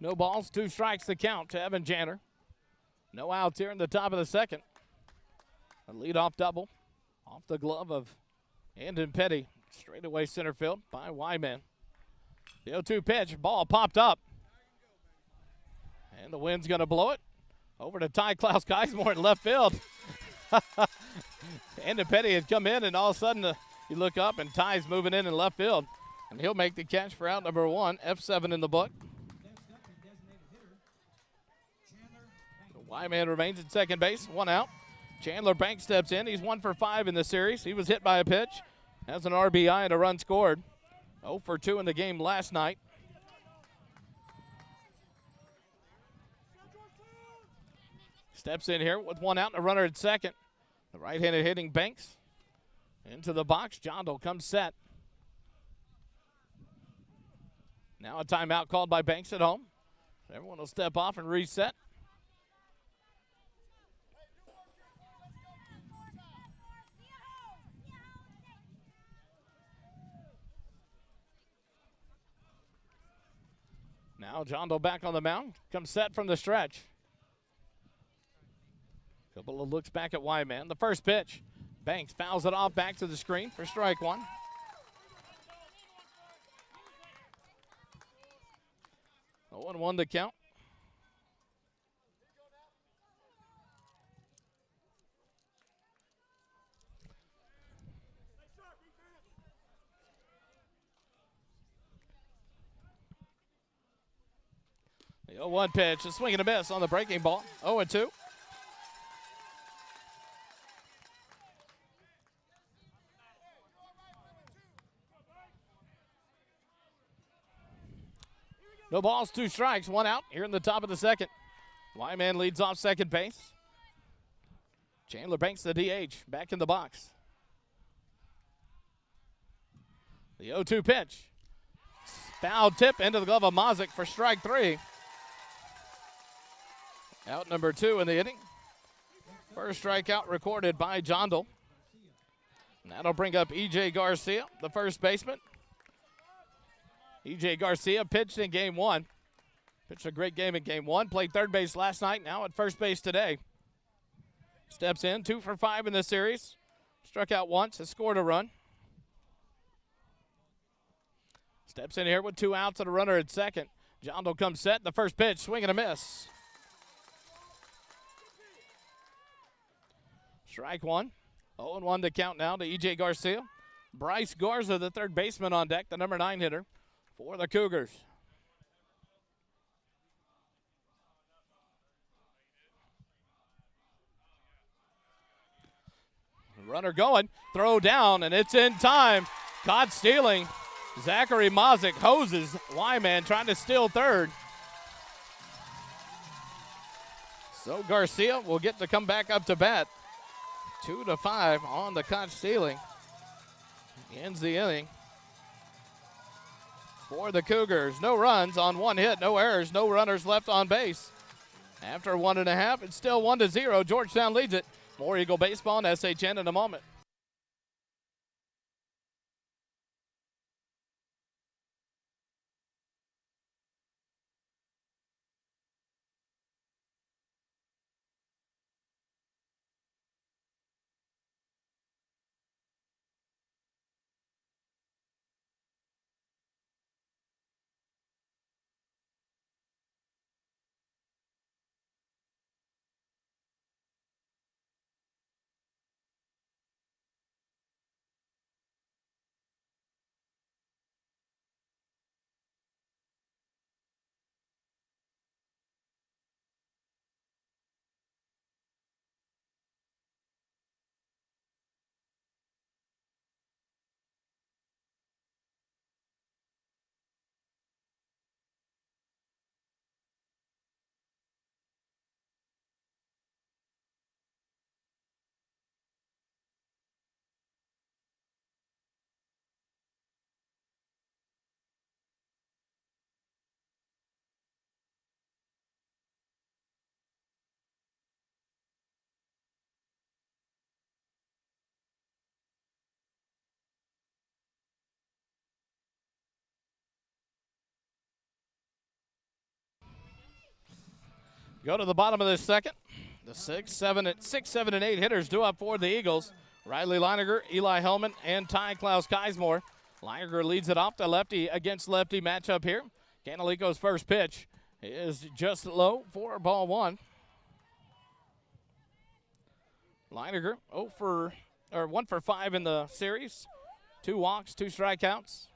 No balls, 2 strikes the count to Evan Janner. No outs here in the top of the second. A leadoff double off the glove of Andon Petty. Straightaway center field by Wyman. The 0-2 pitch, ball popped up. And the wind's going to blow it over to Ty Klaus Geismore in left field. Andon Petty had come in, and all of a sudden you look up, and Ty's moving in left field. And he'll make the catch for out number 1, F7 in the book. So Wyman remains at second base, 1 out. Chandler Banks steps in. He's 1 for 5 in the series. He was hit by a pitch, has an RBI and a run scored. 0 for 2 in the game last night. Steps in here with 1 out and a runner at second. The right-handed hitting Banks into the box. Jondal comes set. Now a timeout called by Banks at home. Everyone will step off and reset. Now Jondal back on the mound. Comes set from the stretch. Couple of looks back at Wyman. The first pitch. Banks fouls it off back to the screen for strike 1. Oh, 0-1 the count. The 0-1 pitch, a swing and a miss on the breaking ball. 0-2. No balls, 2 strikes, 1 out here in the top of the second. Wyman leads off second base. Chandler Banks, the DH, back in the box. The 0-2 pitch. Foul tip into the glove of Mazik for strike 3. Out number 2 in the inning. First strikeout recorded by Jondal. And that'll bring up E.J. Garcia, the first baseman. E.J. Garcia pitched in game one. Pitched a great game in game one. Played third base last night, now at first base today. Steps in, 2 for 5 in this series. Struck out once, has scored a run. Steps in here with 2 outs and a runner at second. John will come set. The first pitch, swing and a miss. Strike one. 0-1 to count now to E.J. Garcia. Bryce Garza, the third baseman on deck, the number 9 hitter for the Cougars. Runner going, throw down, and it's in time. Caught stealing. Zachary Mazik hoses Wyman trying to steal third. So Garcia will get to come back up to bat. 2-5 on the caught stealing. Ends the inning for the Cougars. No runs on 1 hit, no errors, no runners left on base. After 1.5, it's still 1-0. Georgetown leads it. More Eagle baseball and SHN in a moment. Go to the bottom of this second. The 6, 7, and 8 hitters due up for the Eagles. Riley Leininger, Eli Hellman, and Ty Klaus Keismore. Leininger leads it off. The lefty against lefty matchup here. Canalico's first pitch is just low for ball 1. Leininger 1 for 5 in the series. 2 walks, 2 strikeouts.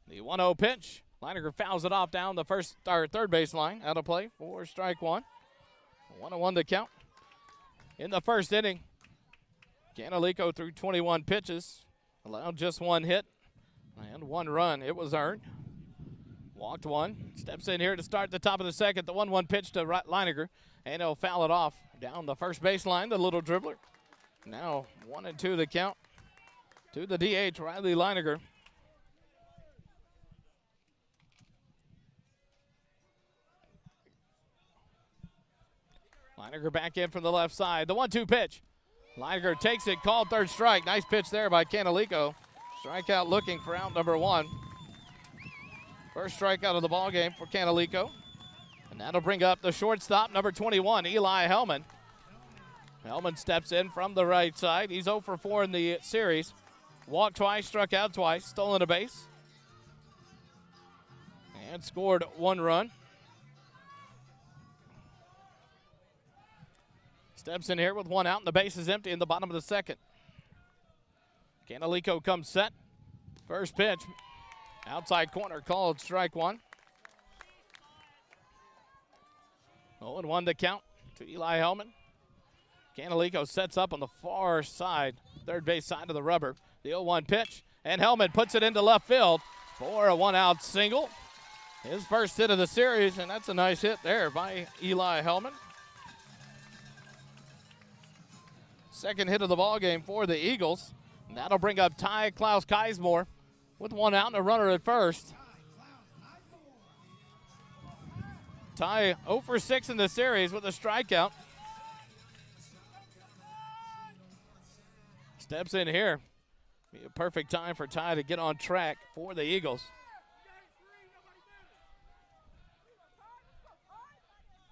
The 1-0 pitch. Leininger fouls it off down the third base line. Out of play for strike 1. 1-1 to count. In the first inning, Canalico threw 21 pitches, allowed just 1 hit and 1 run. It was earned. Walked 1. Steps in here to start the top of the second. The 1-1 pitch to Leininger, and he'll foul it off down the first base line, the little dribbler. Now 1-2 to count to the DH, Riley Leininger. Leininger back in from the left side. The 1-2 pitch. Leininger takes it, called third strike. Nice pitch there by Canalico. Strikeout looking for out number 1. First strikeout of the ball game for Canalico. And that'll bring up the shortstop, number 21, Eli Hellman. Hellman steps in from the right side. He's 0 for 4 in the series. Walked twice, struck out twice, stolen a base. And scored 1 run. Steps in here with 1 out, and the base is empty in the bottom of the second. Canalico comes set. First pitch, outside corner, called strike 1. 0-1 to count to Eli Hellman. Canalico sets up on the far side, third base side of the rubber. The 0-1 pitch, and Hellman puts it into left field for a 1-out single. His first hit of the series, and that's a nice hit there by Eli Hellman. Second hit of the ball game for the Eagles. And that'll bring up Ty Klaus Keismore with 1 out and a runner at first. Ty 0 for 6 in the series with a strikeout. steps in here. Be a perfect time for Ty to get on track for the Eagles.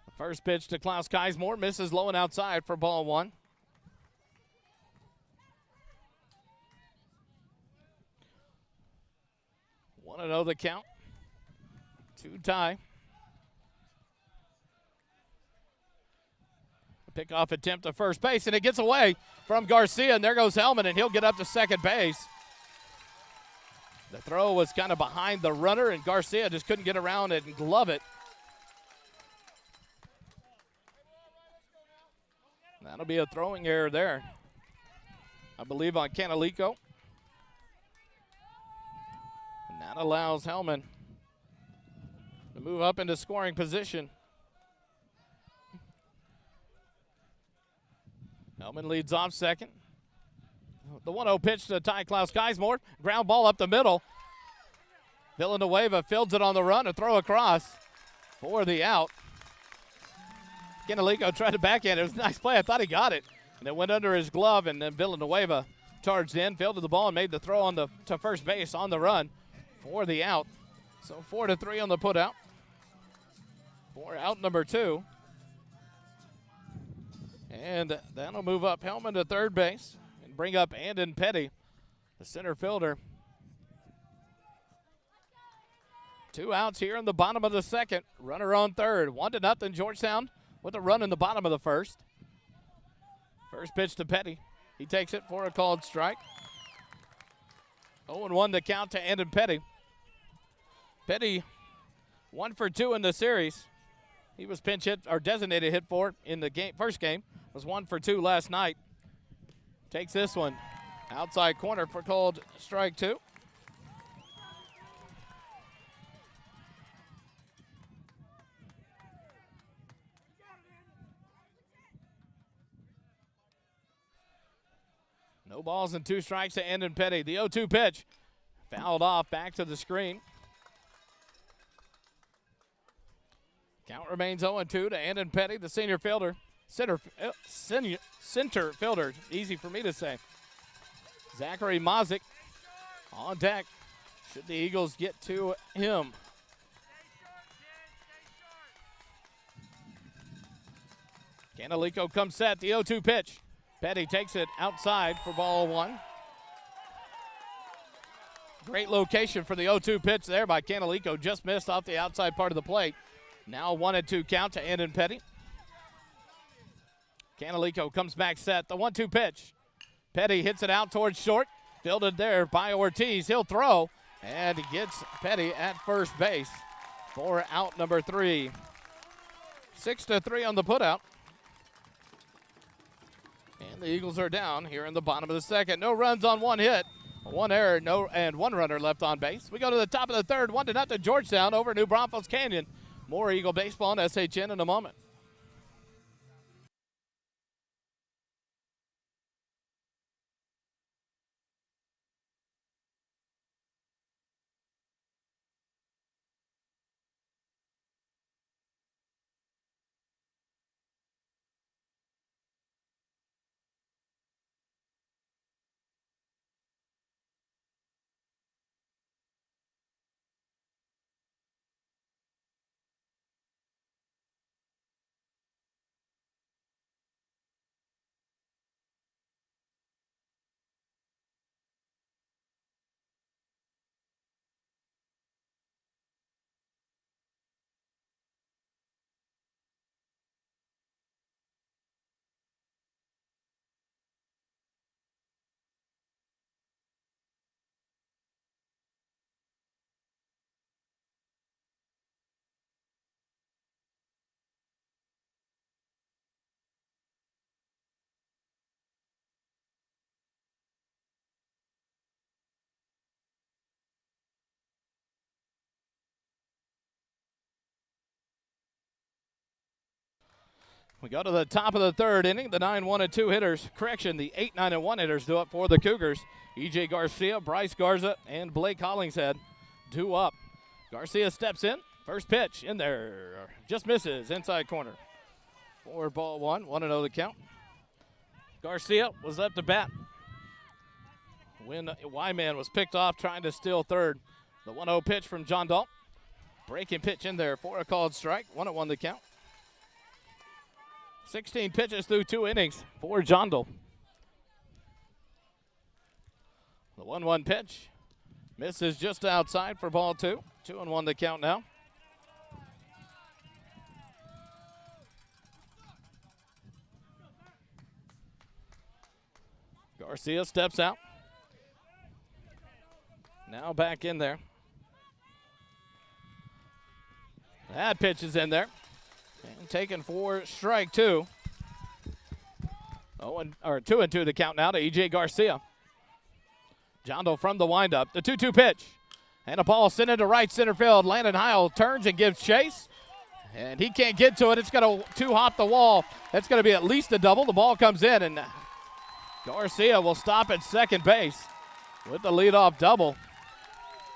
The first pitch to Klaus Keismore misses low and outside for ball one. Want to know the count? 2 Ty. Pickoff attempt to first base, and it gets away from Garcia, and there goes Hellman, and he'll get up to second base. The throw was kind of behind the runner, and Garcia just couldn't get around it and glove it. That'll be a throwing error there, I believe, on Canalico. And that allows Hellman to move up into scoring position. Hellman leads off second. The 1-0 pitch to Ty Klaus Keismore. Ground ball up the middle. Villanueva fields it on the run. A throw across for the out. Canalico tried to backhand it. It was a nice play. I thought he got it. And it went under his glove, and then Villanueva charged in, fielded the ball, and made the throw on to first base on the run for the out. So 4-3 on the putout. For out number 2. And that'll move up Hellman to third base and bring up Andon Petty, the center fielder. 2 outs here in the bottom of the second. Runner on third. 1-0 Georgetown with a run in the bottom of the first. First pitch to Petty. He takes it for a called strike. 0-1 the count to Andon Petty. Petty 1 for 2 in the series. He was pinch hit or designated hit for in the first game. Was 1 for 2 last night. Takes this one outside corner for called strike 2. No balls and 2 strikes to Andon Petty. The 0-2 pitch fouled off back to the screen. Count remains 0-2 to Andon Petty, the senior fielder. Center fielder, easy for me to say. Zachary Mazik on deck. Should the Eagles get to him? Canalico comes set, the 0-2 pitch. Petty takes it outside for ball 1. Great location for the 0-2 pitch there by Canalico. Just missed off the outside part of the plate. Now 1-2 count to Andon Petty. Canalico comes back set. The 1-2 pitch. Petty hits it out towards short. Fielded there by Ortiz. He'll throw. And he gets Petty at first base for out number 3. 6-3 on the putout. And the Eagles are down here in the bottom of the second. No runs on 1 hit. 1 error, and 1 runner left on base. We go to the top of the third. 1-0 Georgetown over New Braunfels Canyon. More Eagle baseball on SHN in a moment. We go to the top of the third inning. The 9-1-2 hitters, the 8-9-1 hitters do it for the Cougars. E.J. Garcia, Bryce Garza, and Blake Hollingshead do up. Garcia steps in. First pitch in there. Just misses inside corner. For ball 1. 1-0 the count. Garcia was up to bat when Wyman was picked off trying to steal third. The 1-0 pitch from John Dahl. Breaking pitch in there for a called strike. 1-1 the count. 16 pitches through 2 innings for John Dahl. The 1-1 pitch misses just outside for ball 2. 2-1 the count now. Garcia steps out. Now back in there. That pitch is in there. And taken for strike 2. 2-2 the count now to E.J. Garcia. John Doe from the windup. The 2-2 pitch. And a ball sent into right center field. Landon Heil turns and gives chase. And he can't get to it. It's going to two-hop the wall. That's going to be at least a double. The ball comes in, and Garcia will stop at second base with the leadoff double.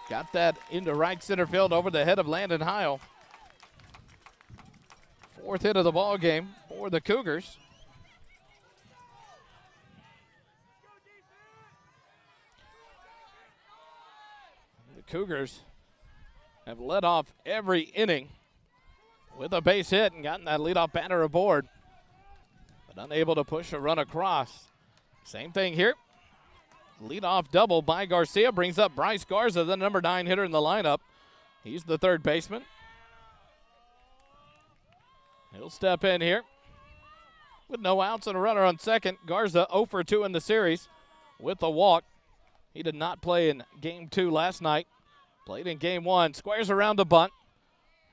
Got that into right center field over the head of Landon Heil. 4th hit of the ball game for the Cougars. The Cougars have led off every inning with a base hit and gotten that leadoff batter aboard, but unable to push a run across. Same thing here. Leadoff double by Garcia brings up Bryce Garza, the number 9 hitter in the lineup. He's the third baseman. He'll step in here with no outs and a runner on second. Garza 0 for 2 in the series with a walk. He did not play in Game 2 last night. Played in Game 1. Squares around the bunt.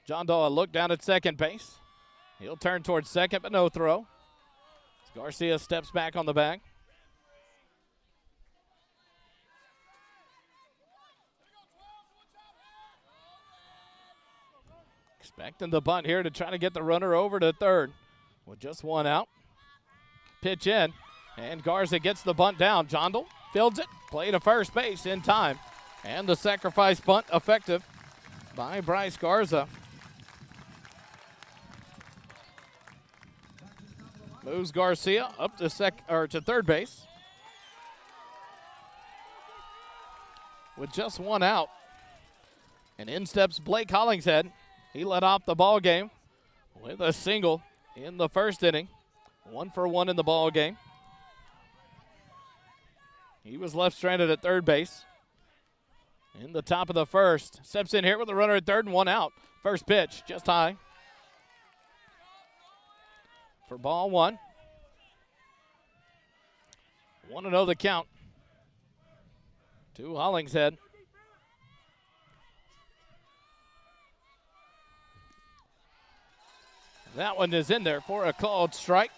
John Doe a look down at second base. He'll turn towards second, but no throw. Garcia steps back on the bag. Expecting the bunt here to try to get the runner over to third with just 1 out. Pitch in, and Garza gets the bunt down. Jondal fields it, play to first base in time, and the sacrifice bunt effective by Bryce Garza. Moves Garcia up to third base with just 1 out. And in steps Blake Hollingshead. He led off the ball game with a single in the first inning. 1 for 1 in the ball game. He was left stranded at third base in the top of the first. Steps in here with a runner at third and 1 out. First pitch just high for ball 1. 1-0 the count to Hollingshead. That one is in there for a called strike.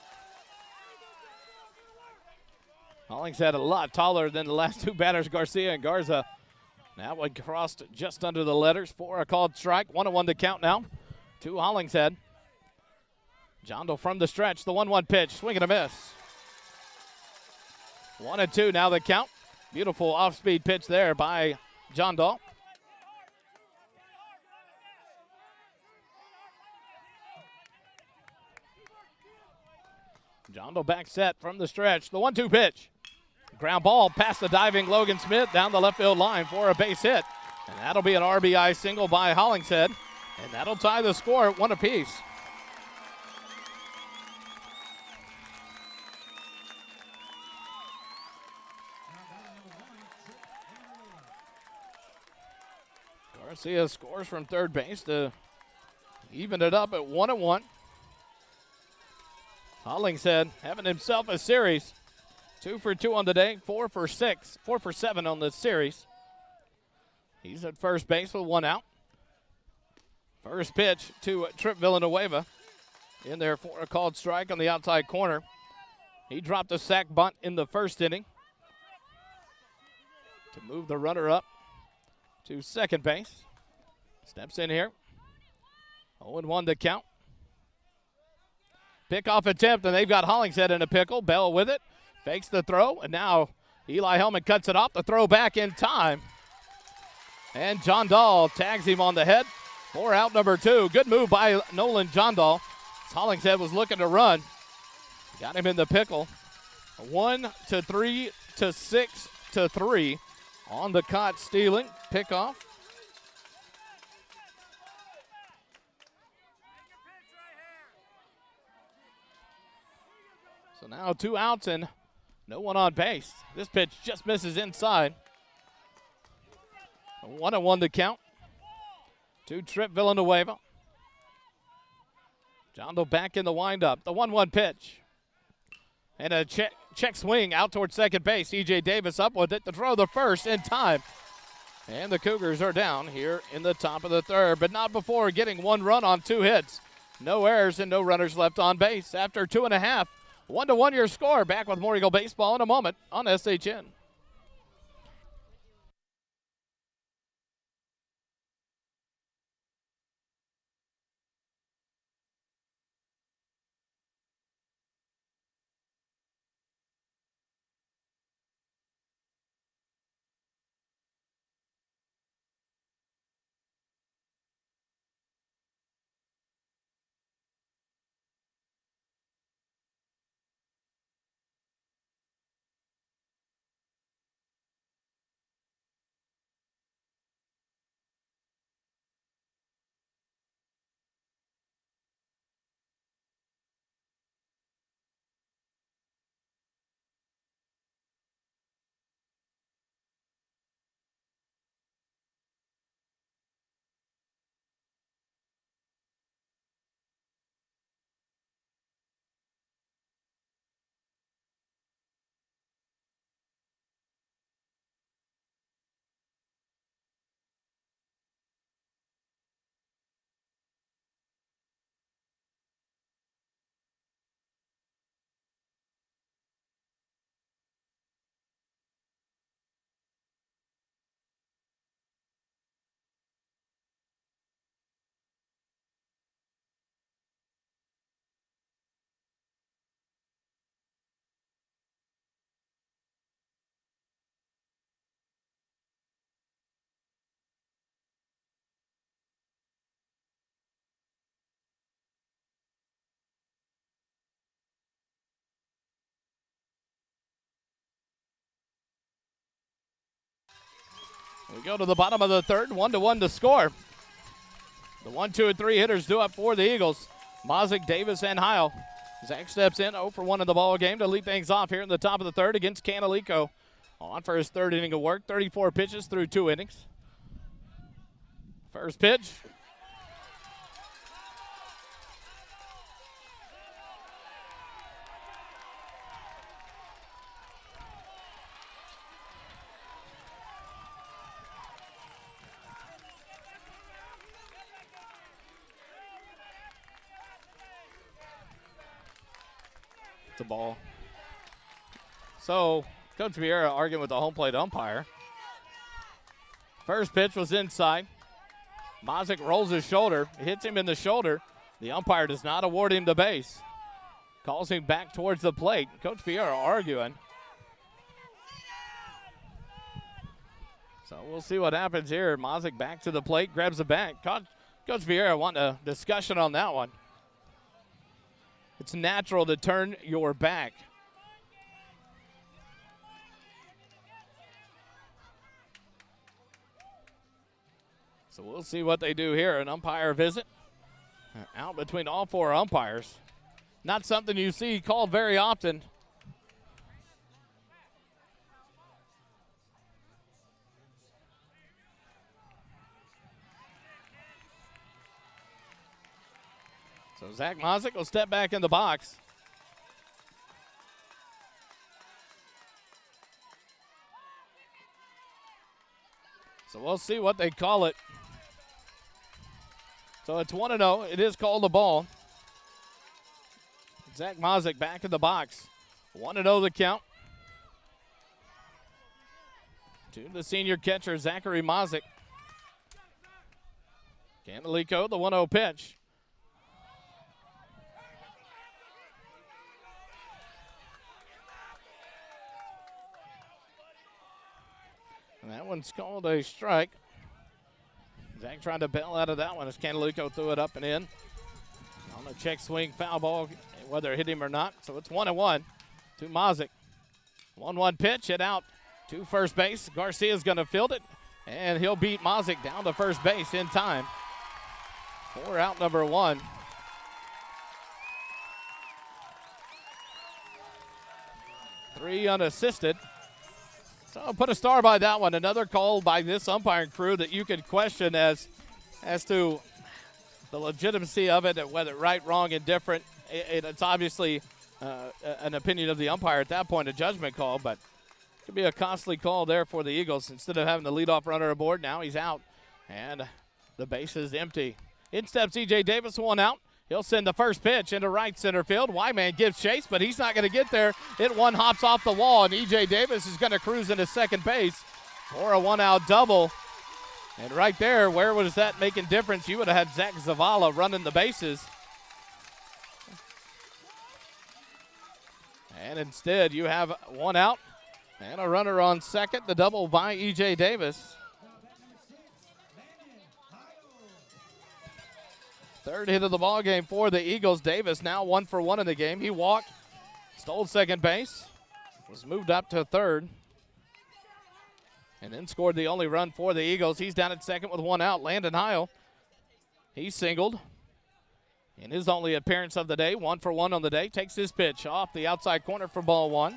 Hollingshead a lot taller than the last 2 batters, Garcia and Garza. That one crossed just under the letters for a called strike. 1-1 the count now to Hollingshead. John Doe from the stretch, the 1-1 pitch, swing and a miss. 1-2 now the count. Beautiful off-speed pitch there by John Doe. John Doe back set from the stretch. The 1-2 pitch. Ground ball past the diving Logan Smith down the left field line for a base hit. And that'll be an RBI single by Hollingshead. And that'll tie the score at 1 apiece. Garcia scores from third base to even it up at 1-1. Hollingshead having himself a series. 2 for 2 on the day, 4 for 7 on the series. He's at first base with 1 out. First pitch to Trip Villanueva in there for a called strike on the outside corner. He dropped a sac bunt in the first inning to move the runner up to second base. Steps in here. 0-1 the count. Pickoff attempt, and they've got Hollingshead in a pickle. Bell with it. Fakes the throw, and now Eli Hellman cuts it off. The throw back in time. And John Dahl tags him on the head for out number 2. Good move by Nolan John Dahl. Hollingshead was looking to run. Got him in the pickle. 1-3-6 to 3 on the caught stealing pickoff. So now 2 outs and no one on base. This pitch just misses inside. 1-1 the count. 2-trip Villanueva. John Doe back in the windup. The 1-1 pitch. And a check swing out towards second base. E.J. Davis up with it to throw the first in time. And the Cougars are down here in the top of the third, but not before getting 1 run on 2 hits. No errors and no runners left on base. After 2.5, 1-1 your score. Back with more Eagle baseball in a moment on SHN. We go to the bottom of the third, 1-1 to score. The 1, 2, and 3 hitters do up for the Eagles. Mazick, Davis, and Heil. Zach steps in 0 for 1 in the ball game to lead things off here in the top of the third against Canalico. On for his third inning of work, 34 pitches through 2 innings. First pitch. The ball. So, Coach Vieira arguing with the home plate umpire. First pitch was inside. Mazick rolls his shoulder, hits him in the shoulder. The umpire does not award him the base. Calls him back towards the plate. Coach Vieira arguing. So we'll see what happens here. Mazick back to the plate, grabs the bat. Coach Vieira wanting a discussion on that one. It's natural to turn your back. So we'll see what they do here. An umpire visit out between all 4 umpires. Not something you see called very often. So Zach Mazick will step back in the box. So we'll see what they call it. So it's 1-0. It is called a ball. Zach Mazick back in the box. 1-0 the count. To the senior catcher, Zachary Mazick. Canalico, the 1-0 pitch. And that one's called a strike. Zach trying to bail out of that one as Canalico threw it up and in. On a check swing foul ball, whether it hit him or not. So it's 1-1 to Mazick. 1-1 pitch, hit out to first base. Garcia's going to field it, and he'll beat Mazik down to first base in time for out number 1. Three unassisted. So I'll put a star by that one. Another call by this umpiring crew that you could question as to the legitimacy of it, whether right, wrong, indifferent. It's obviously an opinion of the umpire at that point, a judgment call, but it could be a costly call there for the Eagles. Instead of having the leadoff runner aboard, now he's out, and the base is empty. In steps E.J. Davis, one out. He'll send the first pitch into right center field. Wyman gives chase, but he's not going to get there. It one hops off the wall, and E.J. Davis is going to cruise into second base for a one-out double. And right there, where was that making difference? You would have had Zach Zavala running the bases. And instead, you have one out and a runner on second. The double by E.J. Davis. Third hit of the ball game for the Eagles. Davis now 1 for 1 in the game. He walked, stole second base, was moved up to third, and then scored the only run for the Eagles. He's down at second with one out. Landon Heil, he singled in his only appearance of the day. 1 for 1 on the day. Takes his pitch off the outside corner for ball 1.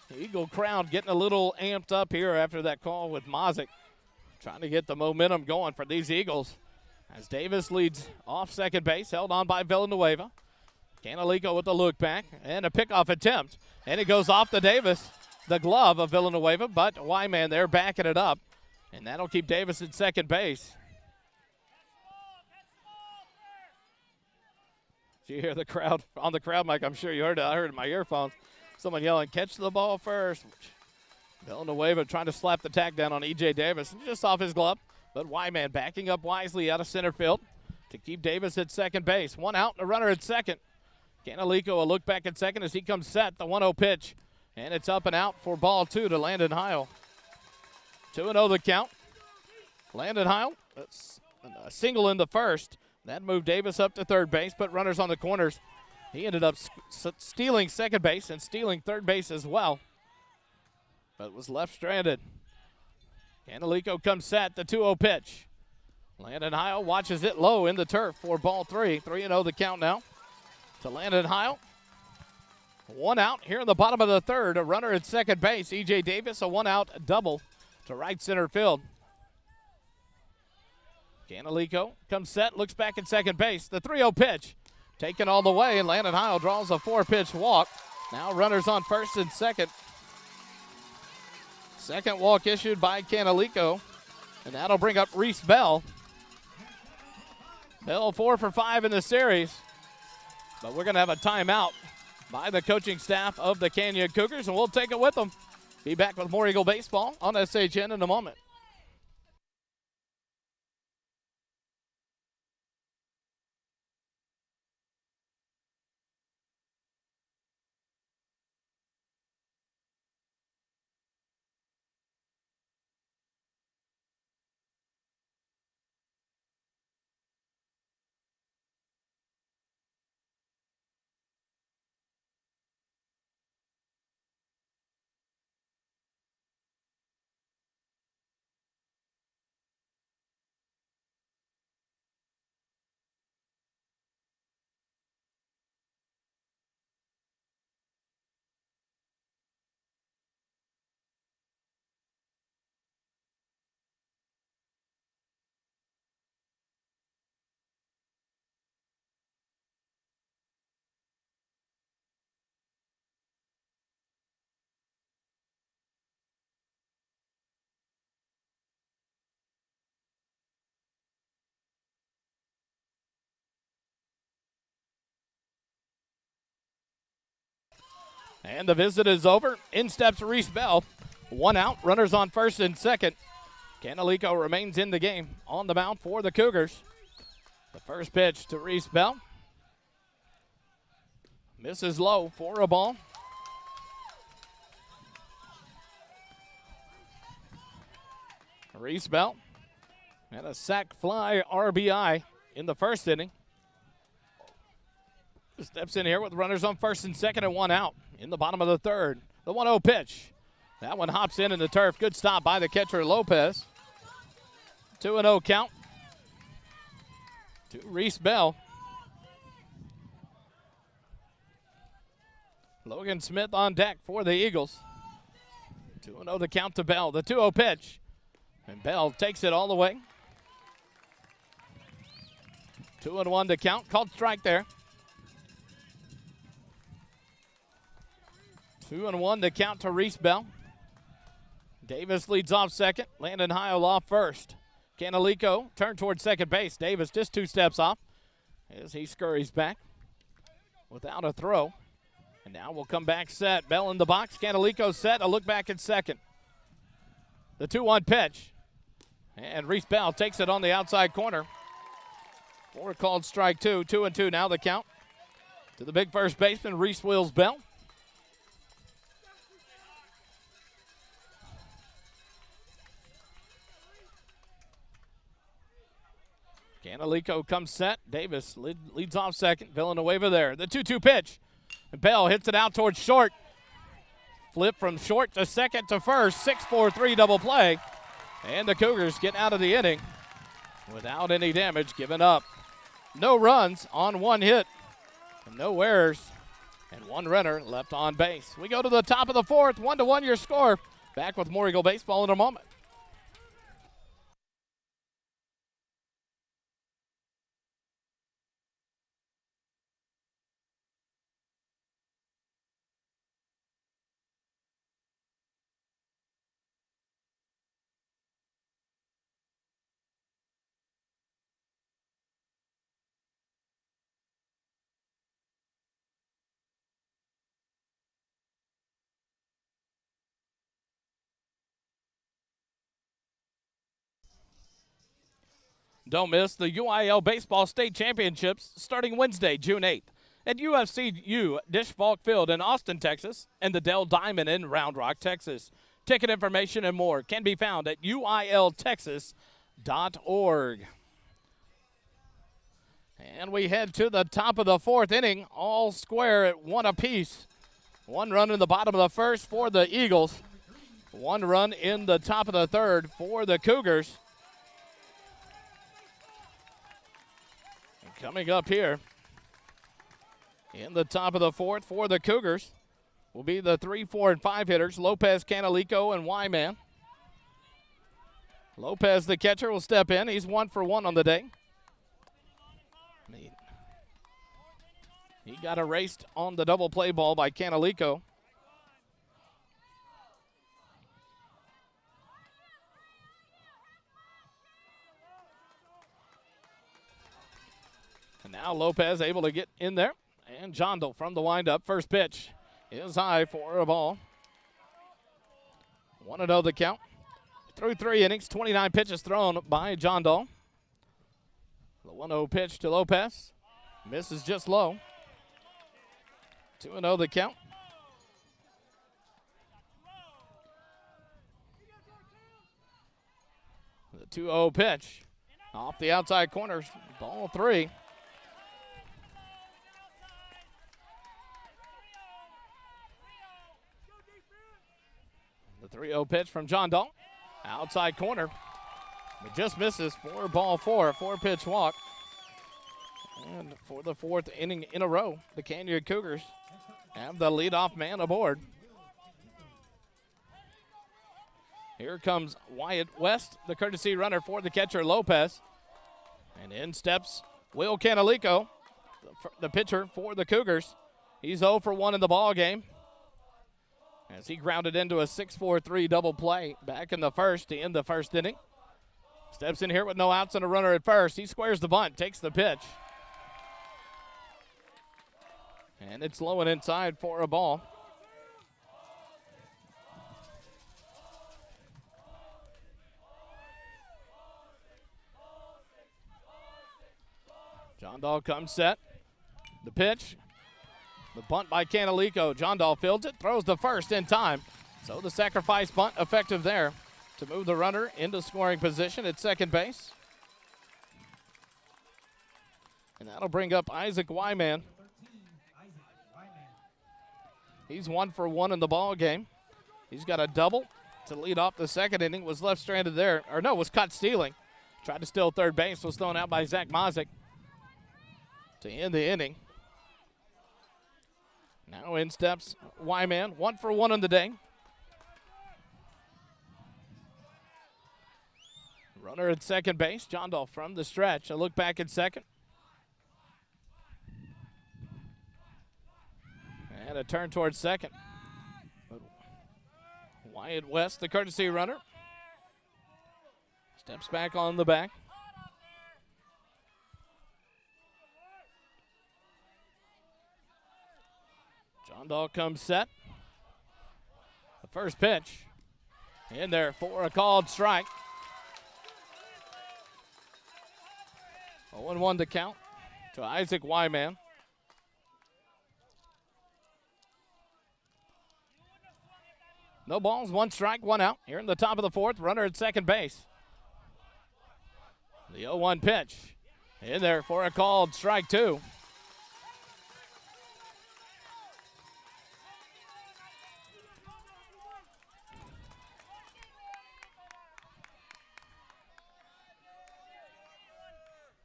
The Eagle crowd getting a little amped up here after that call with Mazik. Trying to get the momentum going for these Eagles as Davis leads off second base, held on by Villanueva. Canalico with the look back and a pickoff attempt. And it goes off to Davis, the glove of Villanueva, but Wyman there backing it up. And that'll keep Davis at second base. Did you hear the crowd on the crowd mic? I'm sure you heard it. I heard it in my earphones. Someone yelling, catch the ball first. Villanueva trying to slap the tack down on E.J. Davis, just off his glove. But Wyman backing up wisely out of center field to keep Davis at second base. One out and a runner at second. Canalico a look back at second as he comes set. The 1-0 pitch. And it's up and out for ball 2 to Landon Heil. 2-0 the count. Landon Heil, a single in the first. That moved Davis up to third base, but runners on the corners. He ended up stealing second base and stealing third base as well, but was left stranded. Canalico comes set, the 2-0 pitch. Landon Heil watches it low in the turf for ball 3. 3-0 the count now to Landon Heil. One out here in the bottom of the third. A runner at second base. E.J. Davis, a one-out double to right center field. Canalico comes set, looks back at second base. The 3-0 pitch taken all the way, and Landon Heil draws a 4-pitch walk. Now runners on first and second. Second walk issued by Canalico, and that'll bring up Reese Bell. Bell 4 for 5 in the series, but we're going to have a timeout by the coaching staff of the Canyon Cougars, and we'll take it with them. Be back with more Eagle baseball on SHN in a moment. And the visit is over. In steps Reese Bell. One out, runners on first and second. Canalico remains in the game on the mound for the Cougars. The first pitch to Reese Bell. Misses low for a ball. Reese Bell had a sac fly RBI in the first inning. Steps in here with runners on first and second and one out in the bottom of the third. The 1-0 pitch. That one hops in the turf. Good stop by the catcher, Lopez. 2-0 count to Reese Bell. Logan Smith on deck for the Eagles. 2-0 the count to Bell. The 2-0 pitch. And Bell takes it all the way. 2-1 to count. Called strike there. 2-1 to count to Reese Bell. Davis leads off second. Landon Heil off first. Canalico turned towards second base. Davis just 2 steps off as he scurries back without a throw. And now we'll come back set. Bell in the box. Canalico set. A look back at second. The 2-1 pitch. And Reese Bell takes it on the outside corner. For a called strike 2. 2-2 now the count. To the big first baseman, Reese Wills Bell. Canalico comes set. Davis leads off second. Villanueva there. The 2-2 pitch. And Bell hits it out towards short. Flip from short to second to first. 6-4-3 double play. And the Cougars get out of the inning without any damage given up. No runs on 1 hit. And no errors. And 1 runner left on base. We go to the top of the 4th. 1-1 your score. Back with more Eagle baseball in a moment. Don't miss the UIL Baseball State Championships starting Wednesday, June 8th at UFCU Dish Falk Field in Austin, Texas, and the Dell Diamond in Round Rock, Texas. Ticket information and more can be found at uiltexas.org. And we head to the top of the 4th inning, all square at 1 apiece. 1 run in the bottom of the first for the Eagles. 1 run in the top of the 3rd for the Cougars. Coming up here in the top of the 4th for the Cougars will be the 3, 4, and 5 hitters, Lopez, Canalico, and Wyman. Lopez, the catcher, will step in. He's 1 for 1 on the day. He got erased on the double play ball by Canalico. Now Lopez able to get in there. And Jondal from the windup. First pitch is high for a ball. 1-0 the count. Through 3 innings, 29 pitches thrown by Jondal. The 1-0 pitch to Lopez. Misses just low. 2-0 the count. The 2-0 pitch. Off the outside corner. Ball 3. The 3-0 pitch from Jondal. Outside corner. It just misses for ball 4. 4-pitch walk. And for the 4th inning in a row, the Canyon Cougars have the leadoff man aboard. Here comes Wyatt West, the courtesy runner for the catcher Lopez. And in steps Will Canalico, the pitcher for the Cougars. He's 0 for 1 in the ball game, as he grounded into a 6-4-3 double play back in the first to end the first inning. Steps in here with no outs and a runner at first. He squares the bunt, takes the pitch. And it's low and inside for a ball. Jondal comes set. The pitch. The bunt by Canalico. Jondal fields it, throws the first in time. So the sacrifice bunt effective there to move the runner into scoring position at second base. And that'll bring up Isaac Wyman He's 1 for 1 in the ball game. He's got a double to lead off the second inning. Was left stranded there, or no, was caught stealing. Tried to steal third base, was thrown out by Zach Mazik to end the inning. Now in steps Wyman, 1 for 1 on the day. Runner at second base, John Dahl from the stretch. A look back at second. And a turn towards second. Wyatt West, the courtesy runner. Steps back on the back. John Dahl comes set. The first pitch in there for a called strike. 0-1 to count to Isaac Wyman. No balls, 1 strike, 1 out. Here in the top of the fourth, runner at second base. The 0-1 pitch in there for a called strike 2.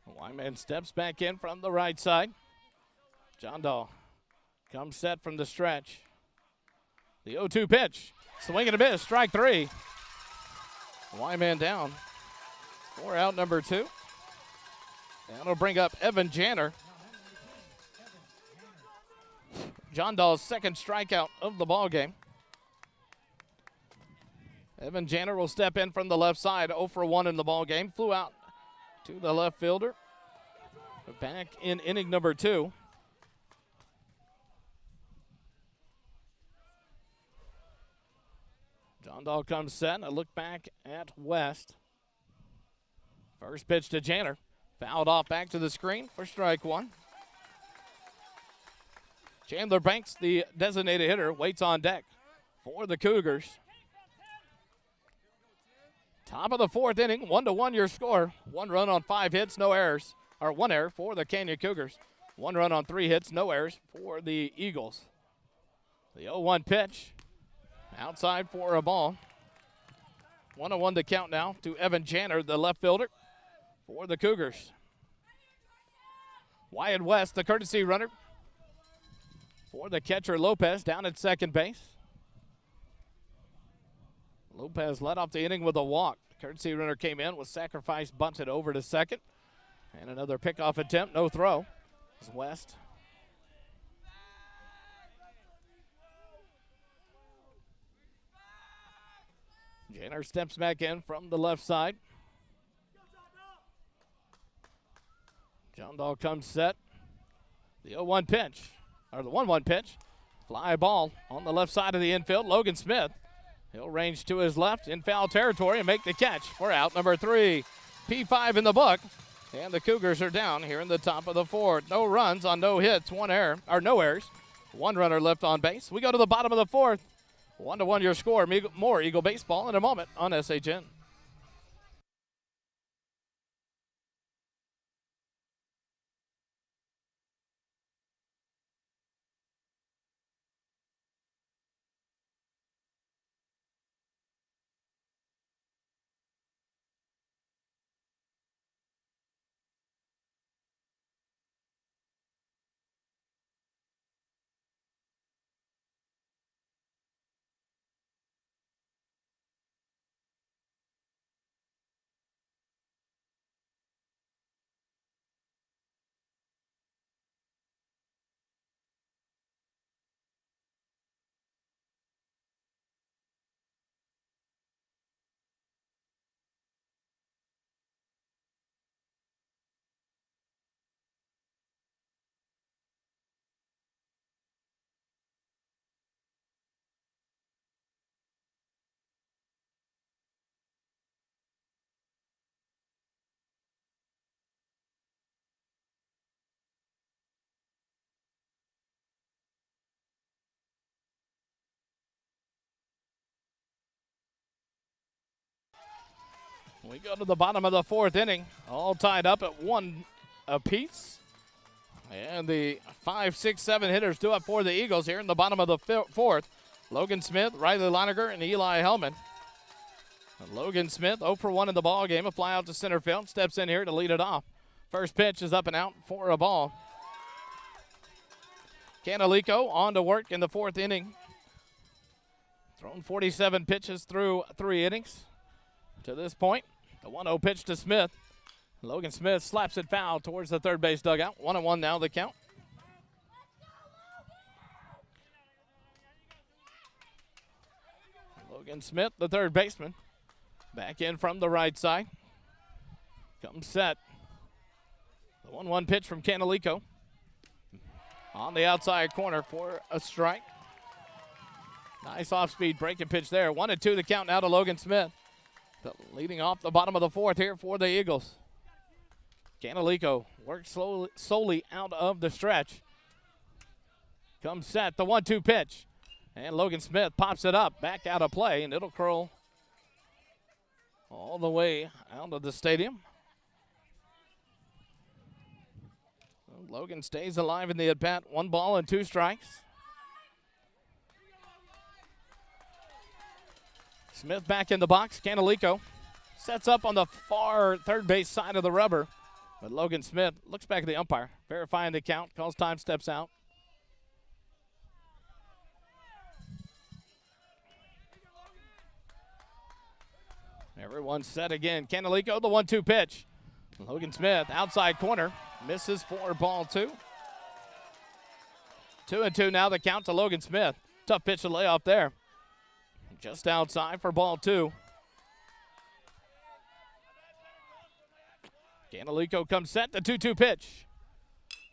Wyman steps back in from the right side. John Dahl comes set from the stretch. The 0-2 pitch. Swing and a miss, strike 3. Wyman down. 4 out, number 2. That'll bring up Evan Janner. John Dahl's second strikeout of the ball game. Evan Janner will step in from the left side, 0 for 1 in the ball game. Flew out to the left fielder. Back in inning number 2. John Dahl comes set. A look back at West. First pitch to Janner. Fouled off back to the screen for strike 1. Chandler Banks, the designated hitter, waits on deck for the Cougars. Top of the fourth inning, 1-1 your score. 1 run on 5 hits, no errors. Or 1 error for the Canyon Cougars. 1 run on 3 hits, no errors for the Eagles. The 0-1 pitch. Outside for a ball. 1-1 to count now to Evan Janner, the left fielder for the Cougars. Wyatt West, the courtesy runner for the catcher Lopez down at second base. Lopez led off the inning with a walk. The courtesy runner came in, was sacrificed, bunted over to second. And another pickoff attempt, no throw. It's West. Janner steps back in from the left side. John Dahl comes set. The 0-1 pitch, or the 1-1 pitch. Fly ball on the left side of the infield. Logan Smith, he'll range to his left in foul territory and make the catch for out number 3. P5 in the book. And the Cougars are down here in the top of the fourth. No runs on no hits, 1 error, or no errors. 1 runner left on base. We go to the bottom of the fourth. 1-1 your score. More Eagle baseball in a moment on SHN. We go to the bottom of the fourth inning, all tied up at 1 apiece. And the 5, 6, 7 hitters due up for the Eagles here in the bottom of the fourth. Logan Smith, Riley Leininger, and Eli Hellman. And Logan Smith, 0 for 1 in the ball game. A fly out to center field. Steps in here to lead it off. First pitch is up and out for a ball. Canalico on to work in the fourth inning. Thrown 47 pitches through 3 innings to this point. The 1-0 pitch to Smith. Logan Smith slaps it foul towards the third base dugout. 1-1 now the count. Logan Smith, the third baseman, back in from the right side. Comes set. The 1-1 pitch from Canalico. On the outside corner for a strike. Nice off-speed breaking pitch there. 1-2 the count now to Logan Smith. Leading off the bottom of the fourth here for the Eagles. Canalico works solely out of the stretch. Comes set, the 1-2 pitch. And Logan Smith pops it up, back out of play, and it'll curl all the way out of the stadium. Logan stays alive in the at-bat. 1 ball and 2 strikes. Smith back in the box. Canalico sets up on the far third base side of the rubber. But Logan Smith looks back at the umpire, verifying the count, calls time, steps out. Everyone's set again. Canalico, the 1-2 pitch. Logan Smith, outside corner, misses for ball 2. 2-2 now the count to Logan Smith. Tough pitch to lay off there. Just outside for ball 2. Canalico comes set, the 2-2 pitch.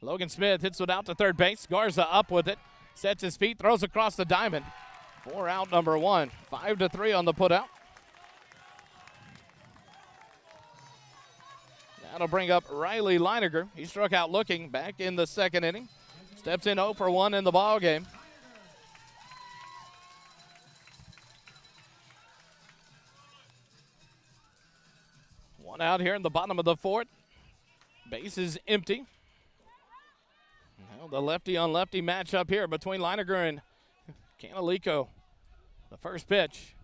Logan Smith hits it out to third base. Garza up with it, sets his feet, throws across the diamond. 4 out number 1. 5-3 on the putout. That'll bring up Riley Leininger. He struck out looking back in the second inning. Steps in 0 for 1 in the ball game. One out here in the bottom of the fourth. Base is empty. Now the lefty on lefty matchup here between Leininger and Canalico. The first pitch.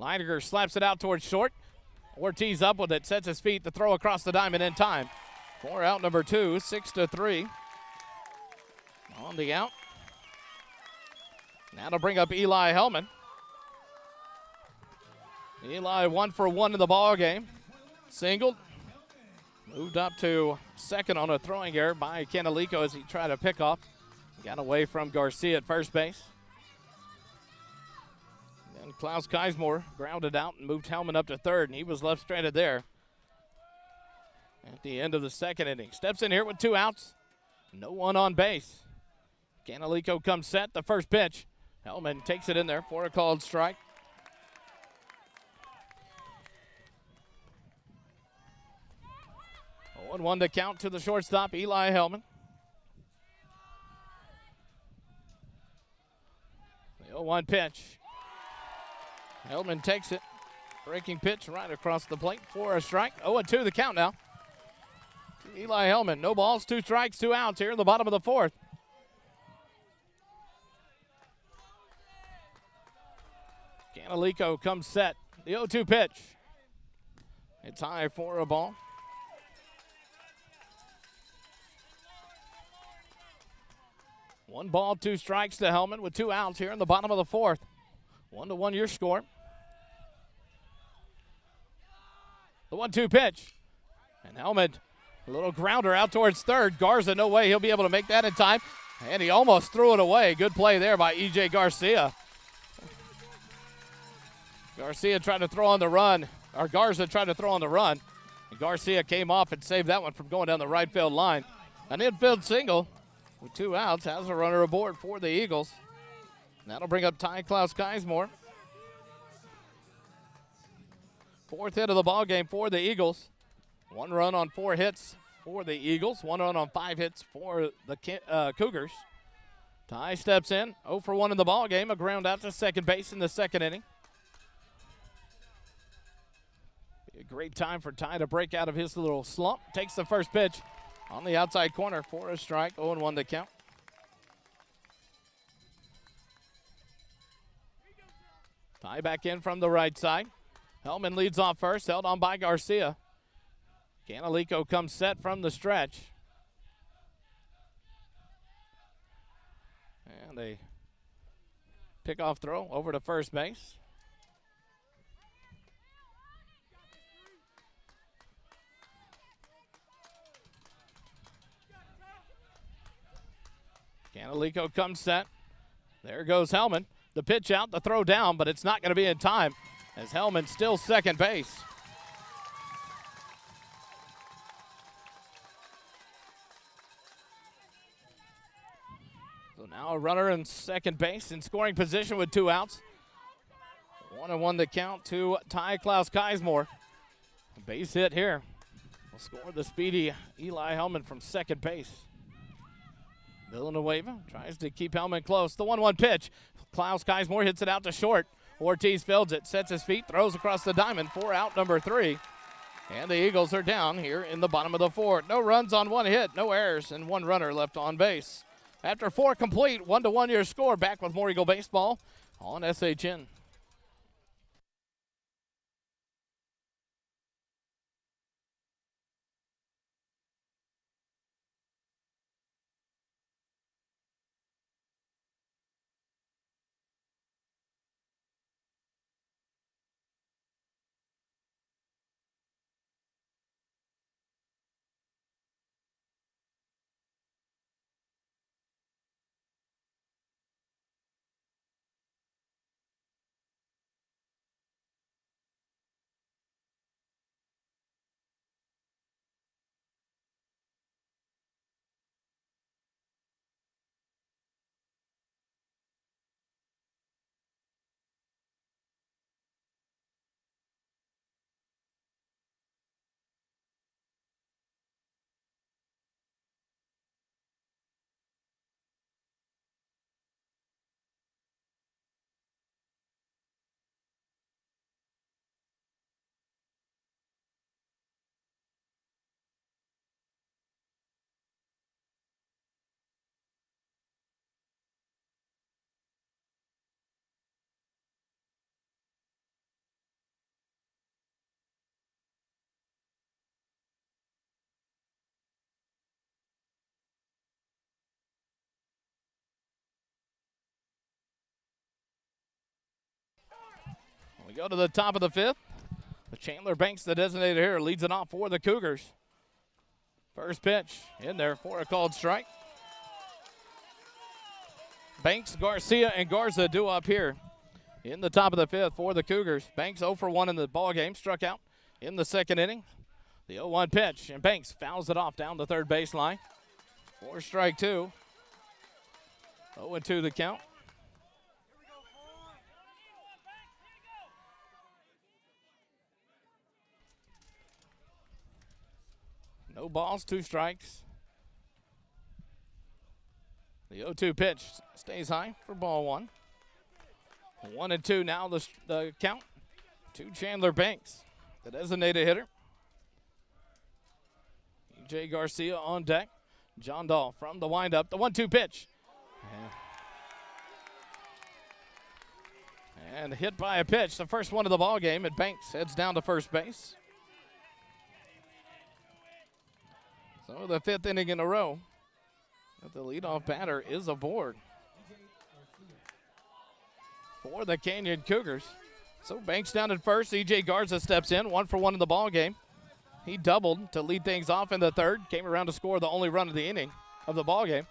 Leininger slaps it out towards short. Ortiz up with it, sets his feet to throw across the diamond in time. 4 out number 2, 6-3. On the out. That'll bring up Eli Hellman. Eli 1 for 1 in the ball game. Singled. Moved up to second on a throwing error by Canalico as he tried to pick off. Got away from Garcia at first base. Then Klaus Keismore grounded out and moved Hellman up to third, and he was left stranded there at the end of the second inning. Steps in here with 2 outs. No one on base. Canalico comes set, the first pitch. Hellman takes it in there for a called strike. 0-1 to count to the shortstop, Eli Hellman. The 0-1 pitch. Hellman takes it. Breaking pitch right across the plate for a strike. 0-2 the count now. Eli Hellman, no balls, 2 strikes, 2 outs here in the bottom of the fourth. Canalico comes set. The 0-2 pitch. It's high for a ball. One ball, 2 strikes to Hellman with 2 outs here in the bottom of the fourth. 1-1 your score. The 1-2 pitch. And Hellman, a little grounder out towards third. Garza, no way he'll be able to make that in time. And he almost threw it away. Good play there by E.J. Garcia. Garcia tried to throw on the run, or Garza tried to throw on the run. And Garcia came off and saved that one from going down the right field line. An infield single with 2 outs has a runner aboard for the Eagles. And that'll bring up Ty Klaus Keismore. 4th hit of the ball game for the Eagles. 1 run on 4 hits for the Eagles. 1 run on 5 hits for the Cougars. Ty steps in, 0 for 1 in the ball game. A ground out to second base in the second inning. A great time for Ty to break out of his little slump. Takes the first pitch. on the outside corner for a strike. 0-1 the count. Tie back in from the right side. Hellman leads off first, held on by Garcia. Canalico comes set from the stretch. And a pickoff throw over to first base. Canalico comes set. There goes Hellman. The pitch out, the throw down, but it's not going to be in time as Hellman still second base. So now a runner in second base in scoring position with 2 outs. 1-1 the count to Ty Klaus Keismore. A base hit here will score the speedy Eli Hellman from second base. Villanueva tries to keep Hellman close. The 1-1 pitch. Klaus Keismore hits it out to short. Ortiz fields it, sets his feet, throws across the diamond for out number 3. And the Eagles are down here in the bottom of the 4th. No runs on 1 hit, no errors, and 1 runner left on base. After 4 complete, 1-1 your score. Back with more Eagle baseball on SHN. We go to the top of the 5th. The Chandler Banks, the designated hitter, leads it off for the Cougars. First pitch in there for a called strike. Banks, Garcia, and Garza due up here in the top of the 5th for the Cougars. Banks 0 for 1 in the ball game, struck out in the 2nd inning. The 0-1 pitch, and Banks fouls it off down the 3rd baseline for strike 2. 0-2 the count. No balls, 2 strikes. The 0-2 pitch stays high for ball 1. 1-2 now the count to Chandler Banks, the designated hitter. E.J. Garcia on deck. John Dahl from the windup. The 1-2 pitch. And hit by a pitch, the first one of the ball game, and Banks heads down to first base. So the 5th inning in a row, but the leadoff batter is aboard for the Canyon Cougars. So Banks down at first. E.J. Garza steps in, 1 for 1 in the ball game. He doubled to lead things off in the 3rd. Came around to score the only run of the inning of the ball game.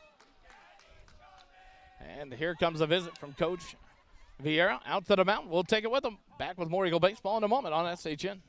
And here comes a visit from Coach Vieira out to the mountain. We'll take it with him. Back with more Eagle baseball in a moment on SHN.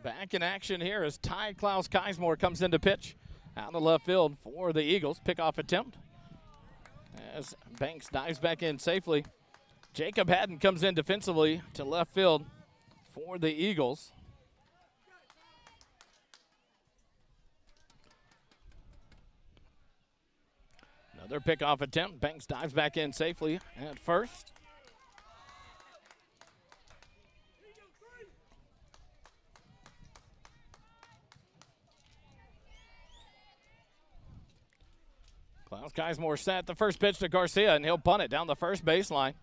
Back in action here as Ty Klaus Keismore comes into pitch out of left field for the Eagles. Pickoff attempt as Banks dives back in safely. Jacob Haddon comes in defensively to left field for the Eagles. Another pickoff attempt. Banks dives back in safely at first. Klaus Keismore set the first pitch to Garcia, and he'll bunt it down the first baseline.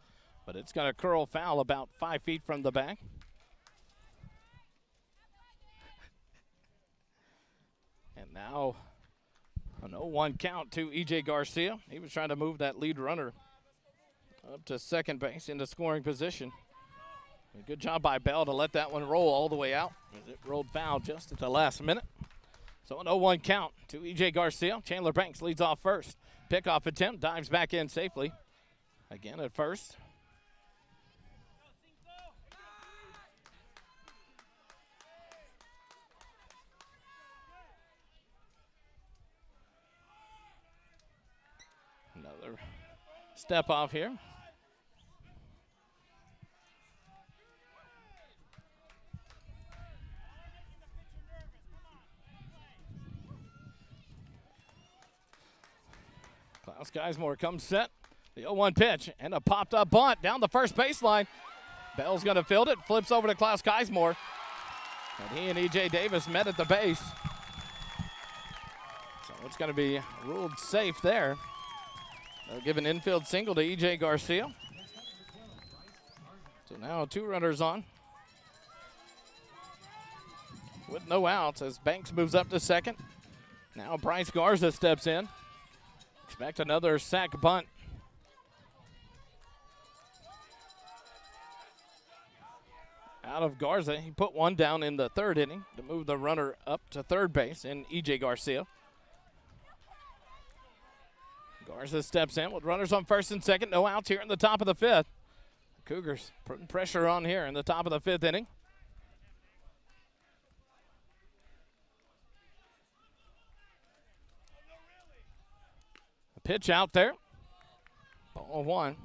But it's going to curl foul about 5 feet from the bag. And now an 0-1 count to E.J. Garcia. He was trying to move that lead runner up to second base into scoring position. A good job by Bell to let that one roll all the way out. It rolled foul just at the last minute. So an 0-1 count to E.J. Garcia. Chandler Banks leads off first. Pickoff attempt, dives back in safely. Again at first. Another step off here. Klaus Keismore comes set. The 0-1 pitch and a popped up bunt down the first baseline. Bell's going to field it. Flips over to Klaus Keismore. And he and E.J. Davis met at the base. So it's going to be ruled safe there. They'll give an infield single to E.J. Garcia. So now 2 runners on with no outs as Banks moves up to second. Now Bryce Garza steps in. Expect another sac bunt. Out of Garza. He put one down in the third inning to move the runner up to third base in E.J. Garcia. Garza steps in with runners on first and second. No outs here in the top of the fifth. The Cougars putting pressure on here in the top of the fifth inning. A pitch out there. Ball 1.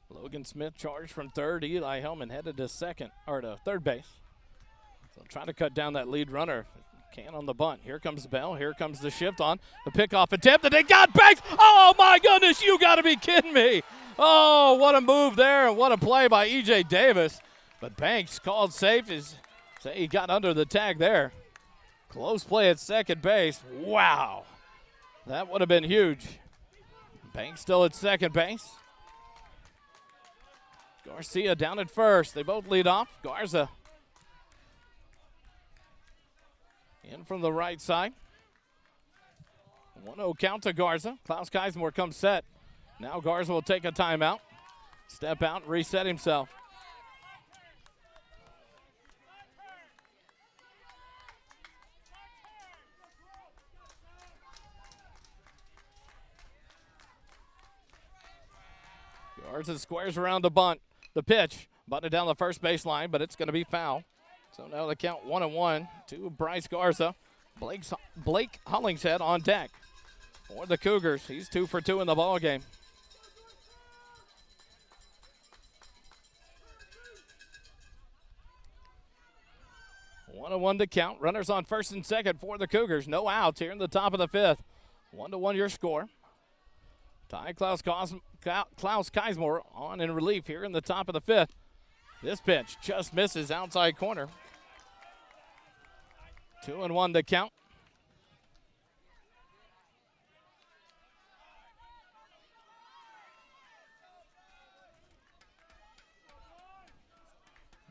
Logan Smith charged from third. Eli Hellman headed to second, or to third base. So trying to cut down that lead runner. Can on the bunt. Here comes Bell. Here comes the shift on. The pickoff attempt, and they got Banks. Oh, my goodness, you got to be kidding me. Oh, what a move there, and what a play by E.J. Davis. But Banks called safe. Say he got under the tag there. Close play at second base. Wow. That would have been huge. Banks still at second base. Garcia down at first. They both lead off. Garza in from the right side. 1-0 count to Garza. Klaus Keismore comes set. Now Garza will take a timeout. Step out and reset himself. Garza squares around the bunt. The pitch, bunted down the first baseline, but it's going to be foul. So now the count 1-1 to Bryce Garza. Blake Hollingshead on deck for the Cougars. He's 2 for 2 in the ball game. One and 1 to count. Runners on first and second for the Cougars. No outs here in the top of the fifth. 1-1 your score. Ty Klaus Keismore on in relief here in the top of the fifth. This pitch just misses outside corner. 2-1 to count.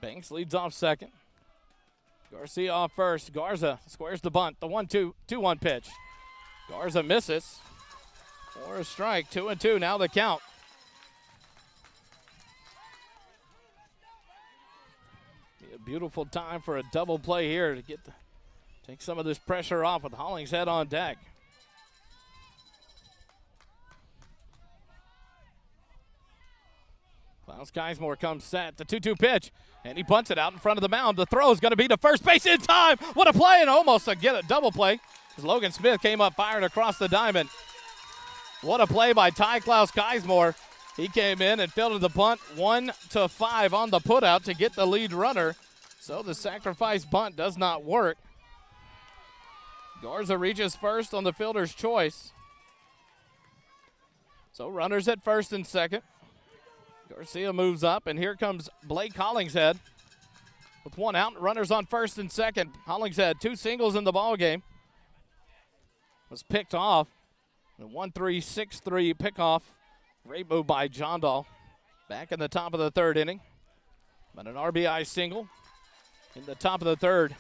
Banks leads off second. Garcia off first. Garza squares the bunt. The 1-2-1 pitch. Garza misses. For a strike, 2-2, now the count. Be a beautiful time for a double play here to take some of this pressure off with Hollingshead on deck. Klaus Geismore comes set. The 2-2 pitch, and he bunts it out in front of the mound. The throw is going to be to first base in time. What a play, and almost a double play. As Logan Smith came up firing across the diamond. What a play by Ty Klaus Geismore. He came in and fielded the bunt 1-5 on the putout to get the lead runner. So the sacrifice bunt does not work. Garza reaches first on the fielder's choice. So runners at first and second. Garcia moves up, and here comes Blake Hollingshead with one out. Runners on first and second. Hollingshead, 2 singles in the ball game. Was picked off. A 1-3-6-3 pickoff. Great move by John Dahl. Back in the top of the third inning. But an RBI single in the top of the third.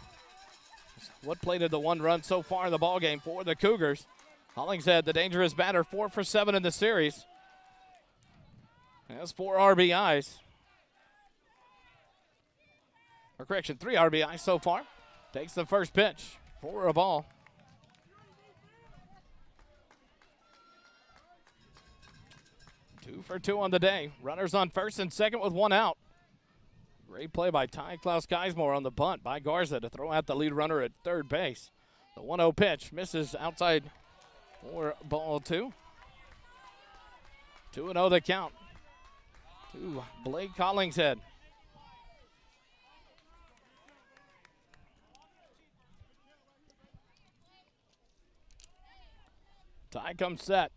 What plated the 1 run so far in the ball game for the Cougars. Hollingshead, the dangerous batter, 4 for 7 in the series. Has 4 RBIs. Or correction, 3 RBIs so far. Takes the first pitch for a ball. Two for 2 on the day. Runners on first and second with 1 out. Great play by Ty Klaus Geismore on the bunt by Garza to throw out the lead runner at third base. The 1-0 pitch misses outside for ball 2. 2-0 the count to Blake Hollingshead. Ty comes set.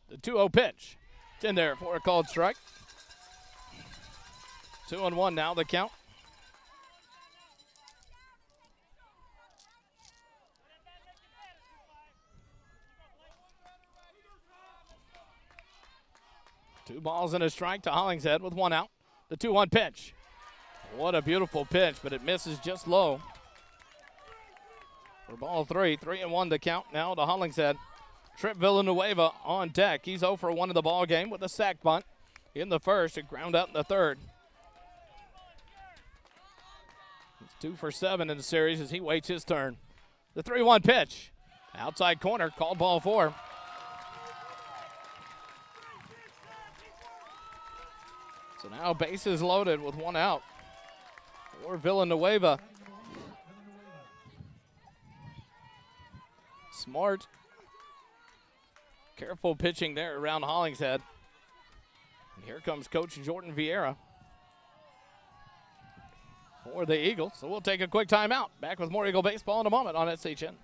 The 2-0 pitch. It's in there for a called strike. 2-1 now the count. Two balls and a strike to Hollingshead with 1 out. The 2-1 pitch. What a beautiful pitch, but it misses just low. For ball 3, 3-1 the count now to Hollingshead. Trip Villanueva on deck. He's 0 for 1 in the ball game with a sac bunt in the first and ground out in the third. He's 2 for 7 in the series as he waits his turn. The 3-1 pitch. Outside corner, called ball 4. So now bases loaded with 1 out for Villanueva. Smart, careful pitching there around Hollingshead. And here comes Coach Jordan Vieira for the Eagles. So we'll take a quick timeout. Back with more Eagle baseball in a moment on SHN.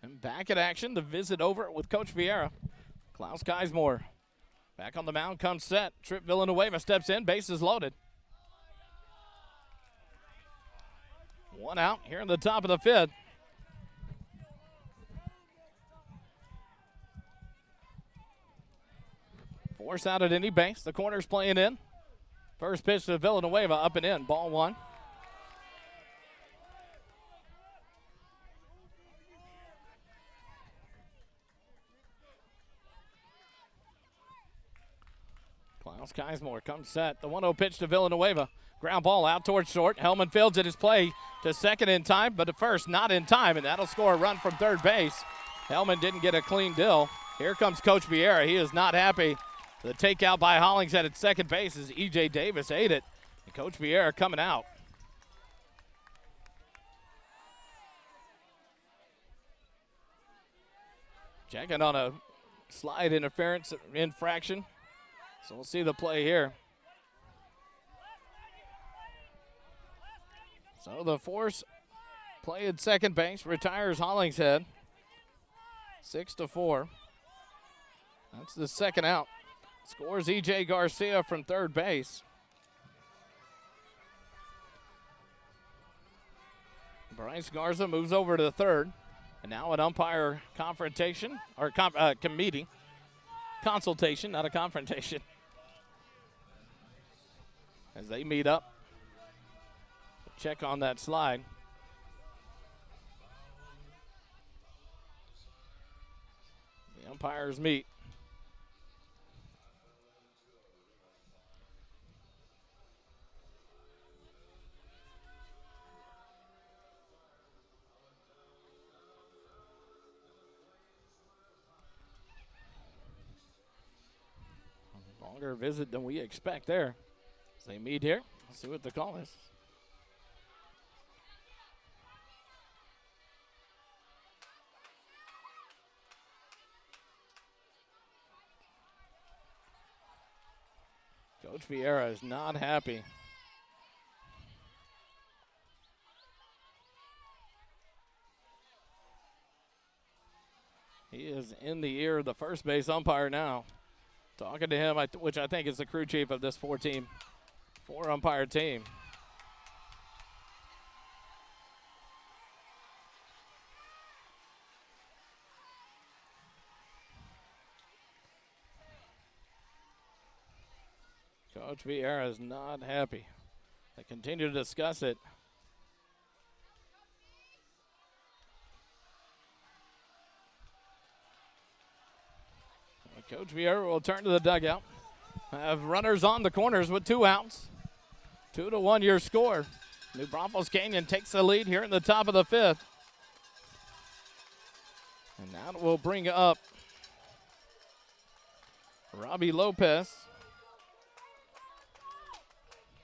And back at action, the visit over with Coach Vieira. Klaus Geismore back on the mound, comes set. Trip Villanueva steps in, bases loaded. 1 out here in the top of the 5th. Force out at any base. The corner's playing in. First pitch to Villanueva, up and in, ball 1. Klaus Geismore comes set. The 1-0 pitch to Villanueva. Ground ball out towards short. Hellman fields it his play to second in time, but to first not in time, and that'll score a run from third base. Hellman didn't get a clean deal. Here comes Coach Vieira. He is not happy. The takeout by Hollingshead at second base as E.J. Davis ate it. And Coach Vieira coming out. Checking on a slide interference infraction. So we'll see the play here. So the force play at second base retires Hollingshead. 6-4. That's the second out. Scores E.J. Garcia from third base. Bryce Garza moves over to the third. And now an umpire confrontation, or meeting. Consultation, not a confrontation. As they meet up. Check on that slide. The umpires meet. Longer visit than we expect there. As they meet here, let's see what the call is. Coach Vieira is not happy. He is in the ear of the first base umpire now. Talking to him, which I think is the crew chief of this four umpire team. Coach Vieira is not happy. They continue to discuss it. Coach Vieira will turn to the dugout. Have runners on the corners with 2 outs. 2-1 your score. New Braunfels Canyon takes the lead here in the top of the 5th. And that will bring up Robbie Lopez.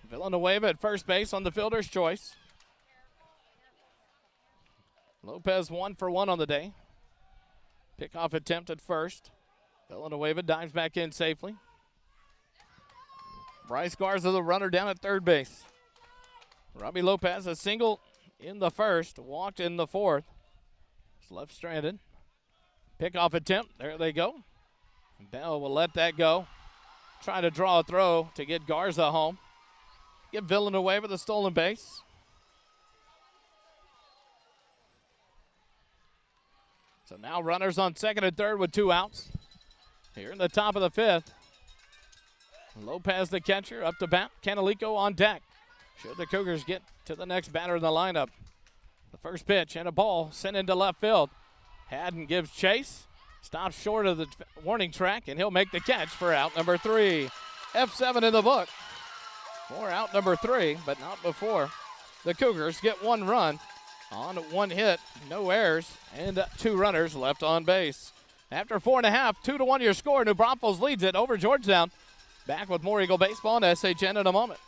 Villanueva at first base on the fielder's choice. Lopez 1 for 1 on the day. Pickoff attempt at first. Villanueva dives back in safely. Bryce Garza, the runner, down at third base. Robbie Lopez, a single in the first, walked in the fourth. He's left stranded. Pickoff attempt. There they go. Bell will let that go. Trying to draw a throw to get Garza home. Get Villanueva the stolen base. So now runners on second and third with 2 outs. Here in the top of the 5th. Lopez, the catcher, up to bat. Canalico on deck. Should the Cougars get to the next batter in the lineup. The first pitch and a ball sent into left field. Haddon gives chase. Stops short of the warning track, and he'll make the catch for out number 3. F7 in the book for out number 3, but not before the Cougars get 1 run on 1 hit. No errors and 2 runners left on base. After 4.5, 2-1 your score. New Braunfels leads it over Georgetown. Back with more Eagle Baseball and SHN in a moment.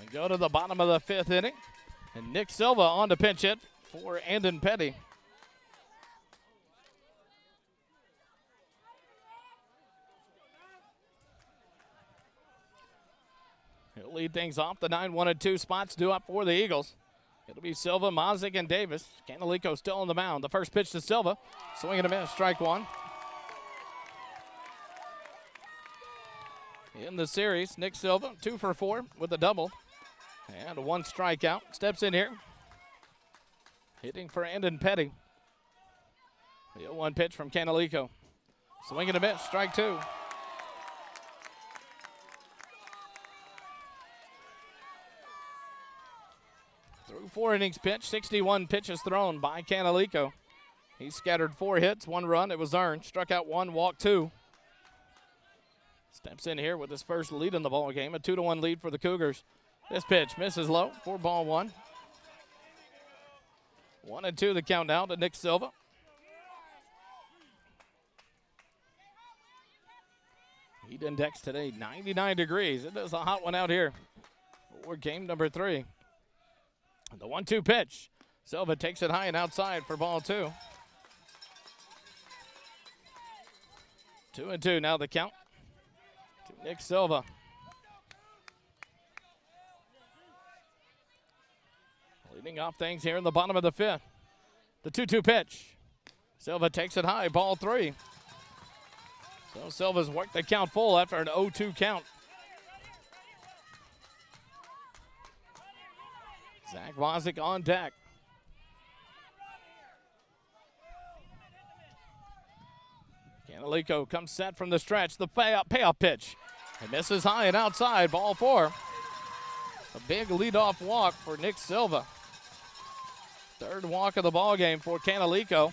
We go to the bottom of the 5th inning. And Nick Silva on to pinch hit for Andon Petty. He'll lead things off. The 9, 1, and 2 spots due up for the Eagles. It'll be Silva, Mazick, and Davis. Canalico still on the mound. The first pitch to Silva. Swing and a miss, strike one. In the series, Nick Silva, 2 for 4 with a double. And 1 strikeout. Steps in here. Hitting for Andon Petty. The 0-1 pitch from Canalico. Swing and a miss, strike 2. Through 4 innings pitched, 61 pitches thrown by Canalico. He scattered 4 hits, 1 run. It was earned. Struck out 1, walked 2. Steps in here with his first lead in the ball game. A 2-1 lead for the Cougars. This pitch misses low. 4-1. 1-2 the count now to Nick Silva. Heat index today 99 degrees. It is a hot one out here for game number 3. The 1-2 pitch. Silva takes it high and outside for ball 2. 2-2 now the count to Nick Silva. Leading off things here in the bottom of the 5th. The 2-2 pitch. Silva takes it high, ball 3. So Silva's worked the count full after an 0-2 count. Zach Mazick on deck. Canalico comes set from the stretch. The payoff pitch. It misses high and outside, ball 4. A big leadoff walk for Nick Silva. 3rd walk of the ball game for Canalico.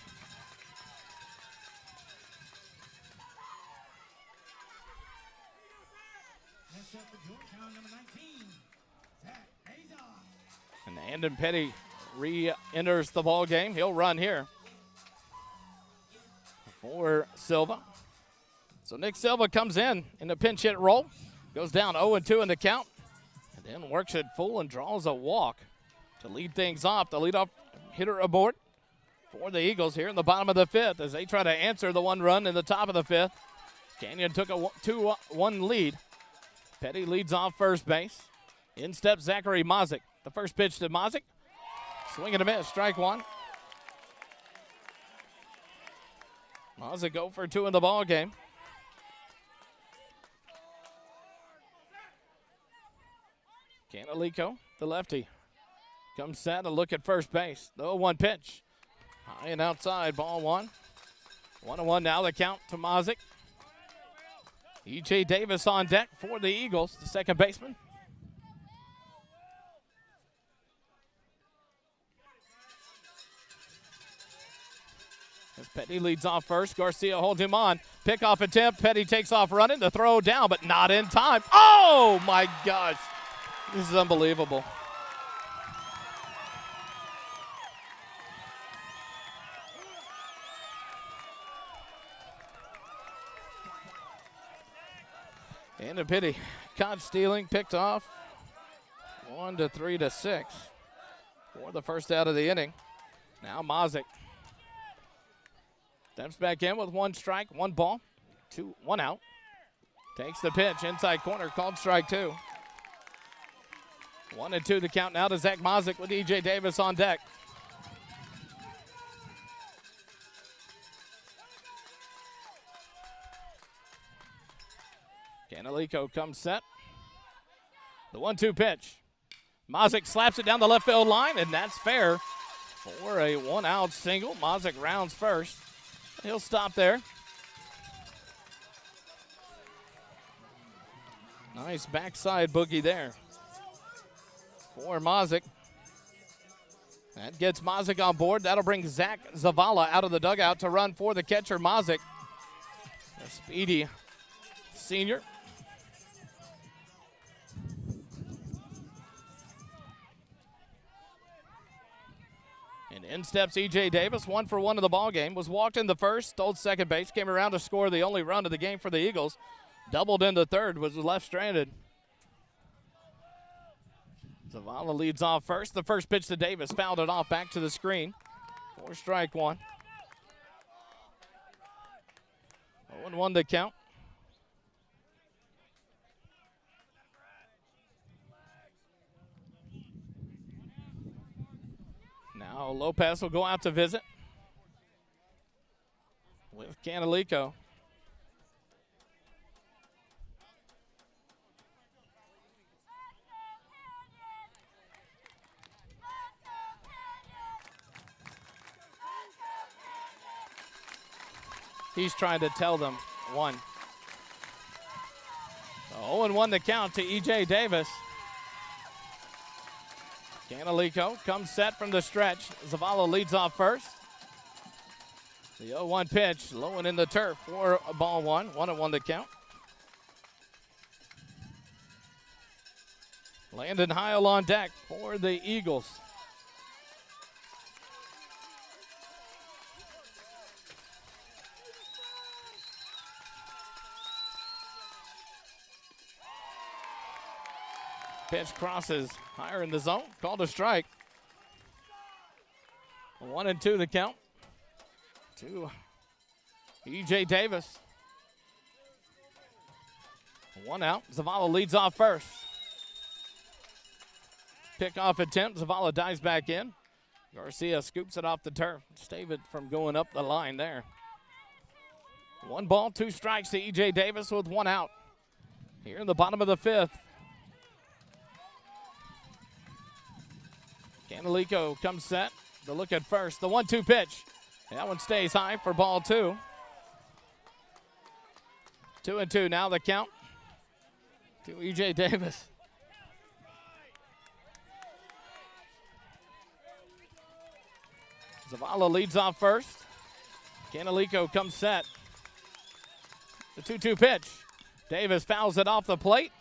And Andon Petty re-enters the ball game. He'll run here for Silva. So Nick Silva comes in a pinch hit role. Goes down 0-2 in the count. And then works it full and draws a walk to lead things off. The leadoff hitter aboard for the Eagles here in the bottom of the 5th as they try to answer the 1 run in the top of the 5th. Canyon took a 2-1 lead. Petty leads off first base. In steps Zachary Mazick. The first pitch to Mazick. Swing and a miss, strike 1. Mazick 0 for 2 in the ball game. Canalico, the lefty, comes set to look at first base. The 0-1 pitch. High and outside, ball 1. 1-1 now the count to Mazick. E.J. Davis on deck for the Eagles, the second baseman. As Petty leads off first, Garcia holds him on. Pickoff attempt, Petty takes off running. The throw down, but not in time. Oh, my gosh. This is unbelievable. And a pity. Caught stealing, picked off. 1-3-6 for the first out of the inning. Now Mazick steps back in with 1 strike, 1 ball, 1 out. Takes the pitch, inside corner, called strike 2. 1-2 the count now to Zach Mazick with E.J. Davis on deck. Canalico comes set. The 1-2 pitch. Mazick slaps it down the left field line, and that's fair for a 1-out single. Mazick rounds first. He'll stop there. Nice backside boogie there for Mazick. That gets Mazick on board. That'll bring Zach Zavala out of the dugout to run for the catcher, Mazick. A speedy senior. And in steps E.J. Davis, 1 for 1 of the ball game. Was walked in the first, stole second base, came around to score the only run of the game for the Eagles. Doubled in the third, was left stranded. Zavala leads off first. The first pitch to Davis, fouled it off back to the screen. 4 strike 1. 0-1 the count. Now Lopez will go out to visit with Canalico. He's trying to tell them 1. 0-1 the count to E.J. Davis. Canalico comes set from the stretch. Zavala leads off first. The 0-1 pitch, low and in the turf for ball 1. 1-1 the count. Landon Heil on deck for the Eagles. Pitch crosses higher in the zone. Called a strike. 1-2 the count to E.J. Davis. 1 out. Zavala leads off first. Pickoff attempt. Zavala dives back in. Garcia scoops it off the turf. Stave it from going up the line there. 1 ball, 2 strikes to E.J. Davis with 1 out. Here in the bottom of the 5th. Canalico comes set. The look at first. The 1-2 pitch. That one stays high for ball 2. 2-2 now the count to E.J. Davis. Zavala leads off first. Canalico comes set. The 2-2 pitch. Davis fouls it off the plate.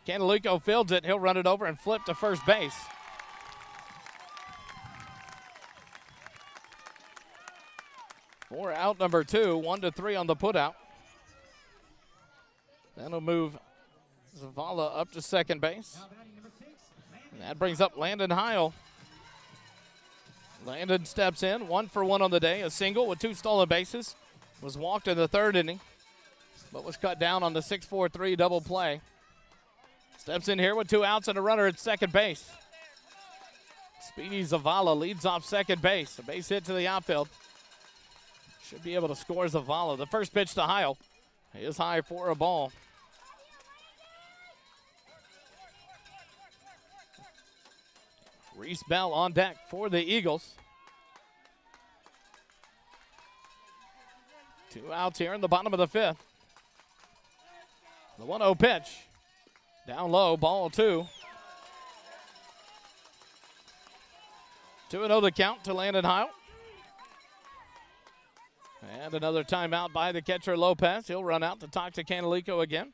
Canalico fields it. He'll run it over and flip to first base. For out number 2, 1-3 on the putout. That'll move Zavala up to second base. And that brings up Landon Heil. Landon steps in, 1 for 1 on the day, a single with 2 stolen bases. Was walked in the 3rd inning, but was cut down on the 6-4-3 double play. Steps in here with 2 outs and a runner at second base. Speedy Zavala leads off second base. A base hit to the outfield. Should be able to score Zavala. The first pitch to Heil is high for a ball. Reese Bell on deck for the Eagles. 2 outs here in the bottom of the 5th. The 1-0 pitch. Down low, ball 2. 2-0 the count to Landon Heil. And another timeout by the catcher Lopez. He'll run out to talk to Canalico again.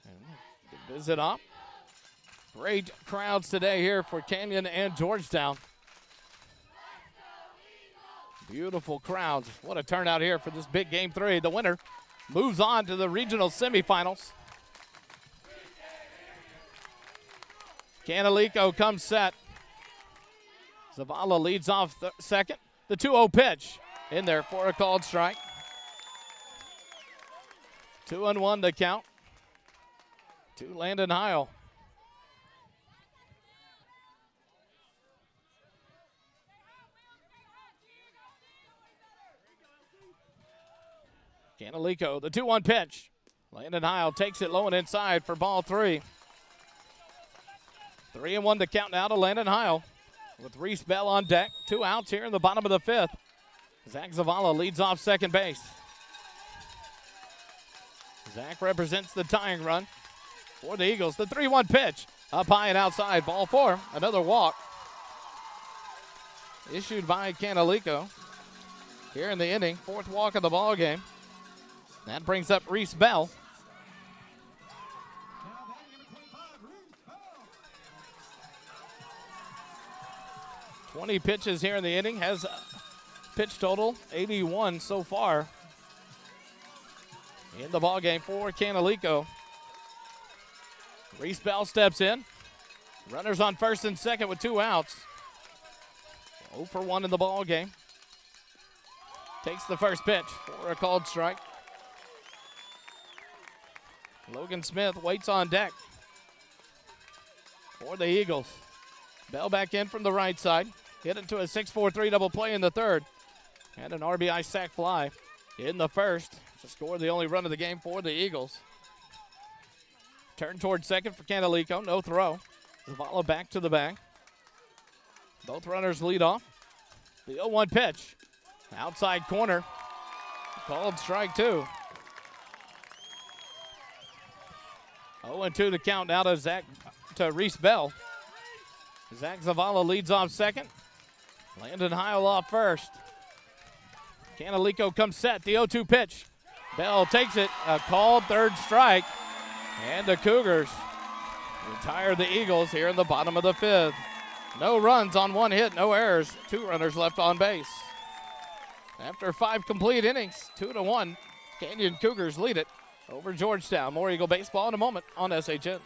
And visit up. Great crowds today here for Canyon and Georgetown. Beautiful crowds. What a turnout here for this big game 3. The winner moves on to the regional semifinals. Canalico comes set. Zavala leads off second. The 2-0 pitch in there for a called strike. 2-1 the count to Landon Heil. Canalico, the 2-1 pitch. Landon Heil takes it low and inside for ball 3. 3-1 the count now to Landon Heil with Reese Bell on deck. 2 outs here in the bottom of the 5th. Zach Zavala leads off second base. Zach represents the tying run for the Eagles. The 3-1 pitch up high and outside. Ball 4. Another walk issued by Canalico here in the inning. 4th walk of the ball game. That brings up Reese Bell. (20 pitches here in the inning, has pitch total 81 so far. in the ballgame for Canalico. Reese Bell steps in. Runners on first and second with 2 outs. 0 for 1 in the ballgame. Takes the first pitch for a called strike. Logan Smith waits on deck for the Eagles. Bell back in from the right side. Hit into a 6-4-3 double play in the third. And an RBI sac fly in the first to score the only run of the game for the Eagles. Turn towards second for Canalico. No throw. Zavala back to the bag. Both runners lead off. The 0-1 pitch. Outside corner. Called strike 2. 0-2 to count now to Reese Bell. Zach Zavala leads off second. Landon Heil off first. Canalico comes set. The 0-2 pitch. Bell takes it. A called third strike. And the Cougars retire the Eagles here in the bottom of the 5th. No runs on 1 hit, no errors. 2 runners left on base. After 5 complete innings, 2-1, Canyon Cougars lead it over Georgetown. More Eagle baseball in a moment on SHN.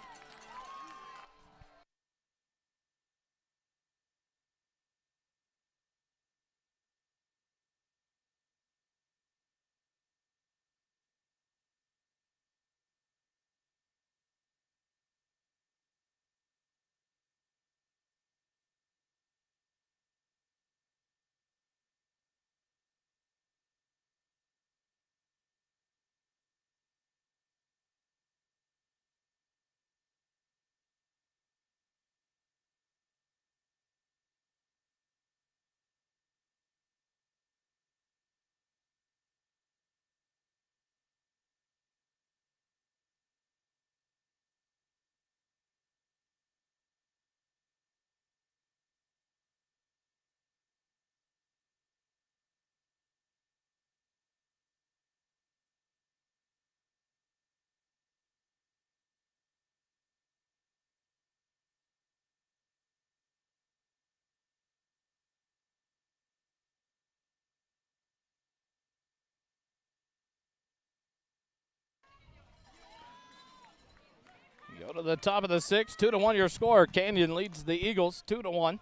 Go to the top of the 6th, 2-1 your score. Canyon leads the Eagles 2-1.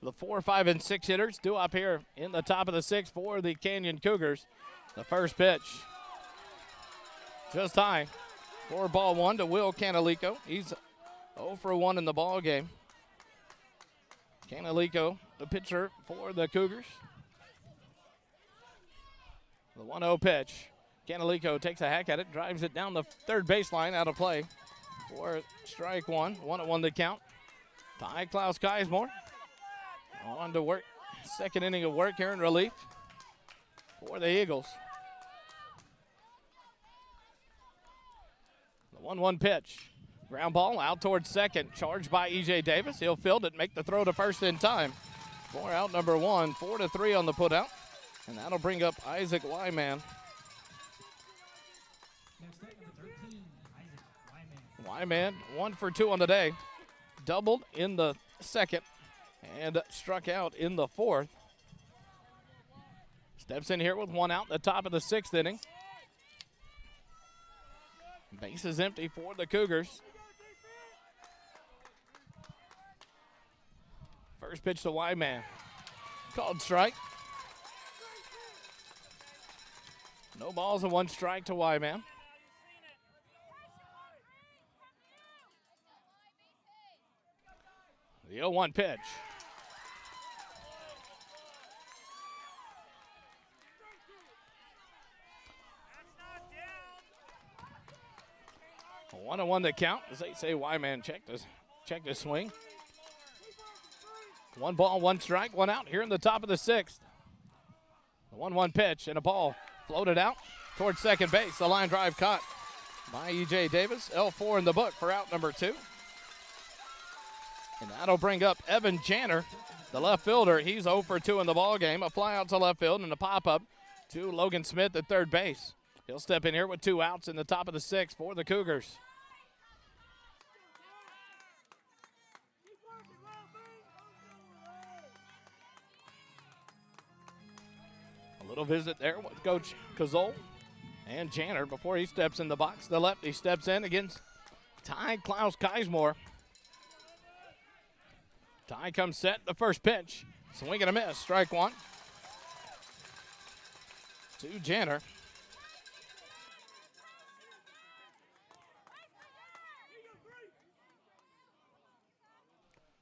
The 4, 5, and 6 hitters due up here in the top of the 6th for the Canyon Cougars. The first pitch, just high. 4-1 to Will Canalico. He's 0 for 1 in the ball game. Canalico, the pitcher for the Cougars. The 1-0 pitch. Canalico takes a hack at it, drives it down the third baseline, out of play. For strike 1, 1-1 the count. Ty Klaus Keismore on to work. Second inning of work here in relief for the Eagles. The 1-1 pitch. Ground ball out towards second. Charged by E.J. Davis. He'll field it, make the throw to first in time. For out number 1, 4-3 on the putout. And that'll bring up Isaac Wyman. Wyman, 1 for 2 on the day. Doubled in the second and struck out in the 4th. Steps in here with 1 out, the top of the 6th inning. Base is empty for the Cougars. First pitch to Wyman. Called strike. No balls and 1 strike to Wyman. The 0-1 pitch. A 1-1 to count, as they say Wyman check this swing. 1 ball, 1 strike, 1 out here in the top of the 6th. The 1-1 pitch and a ball floated out towards second base. The line drive caught by E.J. Davis. L4 in the book for out number 2. And that'll bring up Evan Janner, the left fielder. He's 0 for 2 in the ballgame. A fly out to left field and a pop-up to Logan Smith at third base. He'll step in here with 2 outs in the top of the 6th for the Cougars. A little visit there with Coach Cazole. And Janner, before he steps in the box, the lefty steps in against Ty Klaus Keismore. Ty comes set, the first pitch. Swing and a miss, strike one. To Janner.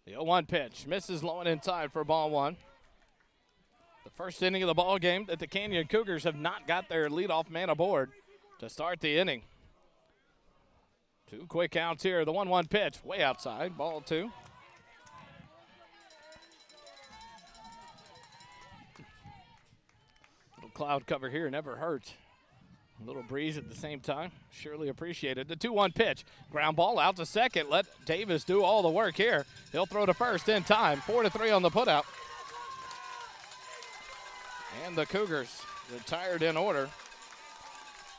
The 0-1 pitch misses low and inside for ball one. The first inning of the ball game that the Canyon Cougars have not got their leadoff man aboard to start the inning. Two quick outs here. The 1-1 pitch way outside, ball two. Little cloud cover here never hurts. A little breeze at the same time, surely appreciated. The 2-1 pitch, ground ball out to second. Let Davis do all the work here. He'll throw to first in time. 4-3 on the putout. And the Cougars retired in order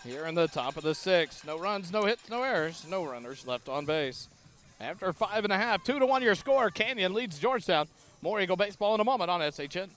here in the top of the sixth. No runs, no hits, no errors, no runners left on base. After 5.5, 2-1 your score. Canyon leads Georgetown. More Eagle baseball in a moment on SHN.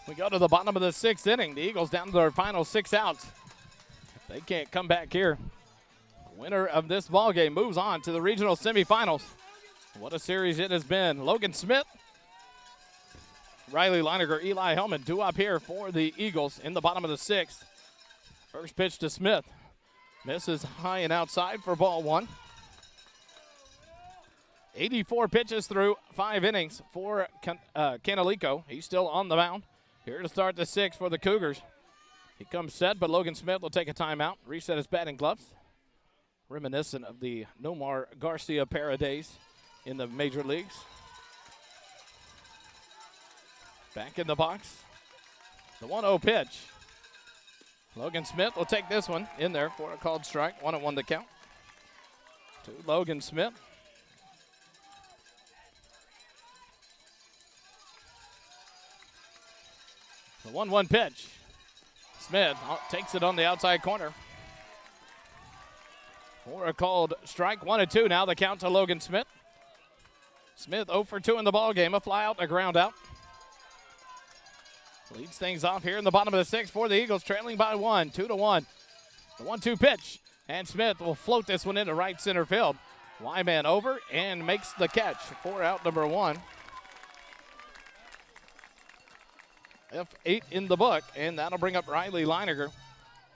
We go to the bottom of the sixth inning. The Eagles down to their final 6 outs. If they can't come back here, the winner of this ball game moves on to the regional semifinals. What a series it has been. Logan Smith, Riley Leininger, Eli Hellman due up here for the Eagles in the bottom of the sixth. First pitch to Smith. Misses high and outside for ball one. 84 pitches through 5 innings for Canalico. He's still on the mound. Here to start the sixth for the Cougars. He comes set, but Logan Smith will take a timeout, reset his batting gloves. Reminiscent of the Nomar Garcia Para days in the major leagues. Back in the box. The 1-0 pitch. Logan Smith will take this one in there for a called strike. 1-1 the count to Logan Smith. The 1-1 pitch. Smith takes it on the outside corner for a called strike. 1-2 now the count to Logan Smith. Smith 0 for 2 in the ball game. A fly out, a ground out. Leads things off here in the bottom of the sixth for the Eagles, trailing by 1, 2-1. The 1-2 pitch, and Smith will float this one into right center field. Wyman over and makes the catch for out number 1. F8 in the book, and that'll bring up Riley Leininger.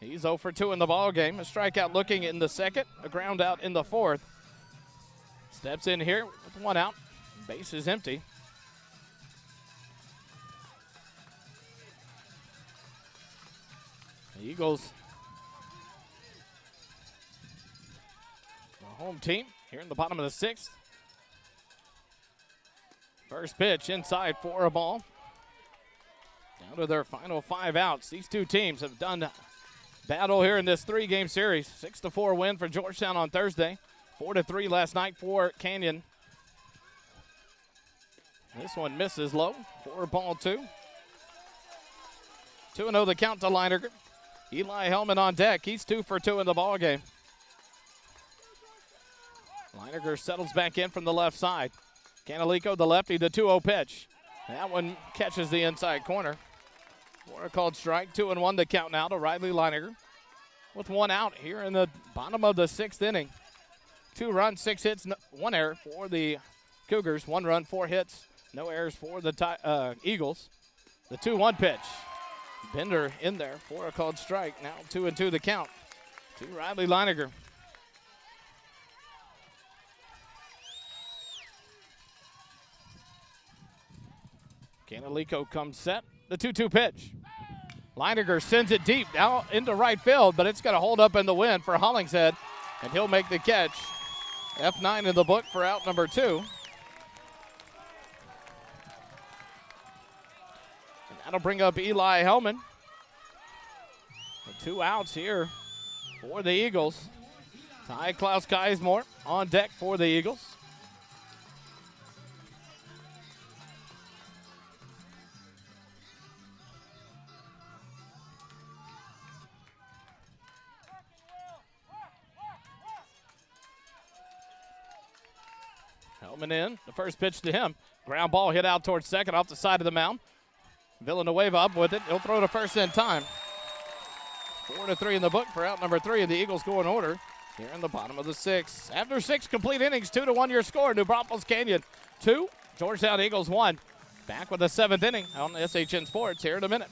He's 0 for 2 in the ball game. A strikeout looking in the second, a ground out in the fourth. Steps in here with 1 out. Base is empty. The Eagles, the home team here in the bottom of the sixth. First pitch inside for a ball. Down to their final 5 outs. These two teams have done battle here in this 3-game series. 6-4 win for Georgetown on Thursday. 4-3 last night for Canyon. This one misses low for ball 2. 2-0 the count to Leininger. Eli Hellman on deck. He's 2 for 2 in the ball game. Leininger settles back in from the left side. Canalico, the lefty, the 2-0 pitch. That one catches the inside corner. For a called strike, 2-1 the count now to Riley Leininger. With one out here in the bottom of the 6th inning. 2 runs, 6 hits, 1 error for the Cougars. 1 run, 4 hits, no errors for the Eagles. The 2-1 pitch. Bender in there for a called strike. Now 2-2 the count to Riley Leininger. Canalico comes set. The 2-2 pitch. Leininger sends it deep now into right field, but it's going to hold up in the wind for Hollingshead, and he'll make the catch. F9 in the book for out number 2. And that'll bring up Eli Hellman. The 2 outs here for the Eagles. Ty Klaus Geismore on deck for the Eagles. Hellman in, the first pitch to him. Ground ball hit out towards second off the side of the mound. Villanueva up with it. He'll throw to first in time. 4-3 in the book for out number 3, and the Eagles go in order here in the bottom of the 6th. After 6 complete innings, 2-1 your score. New Braunfels Canyon 2, Georgetown Eagles 1. Back with the 7th inning on SHN Sports here in a minute.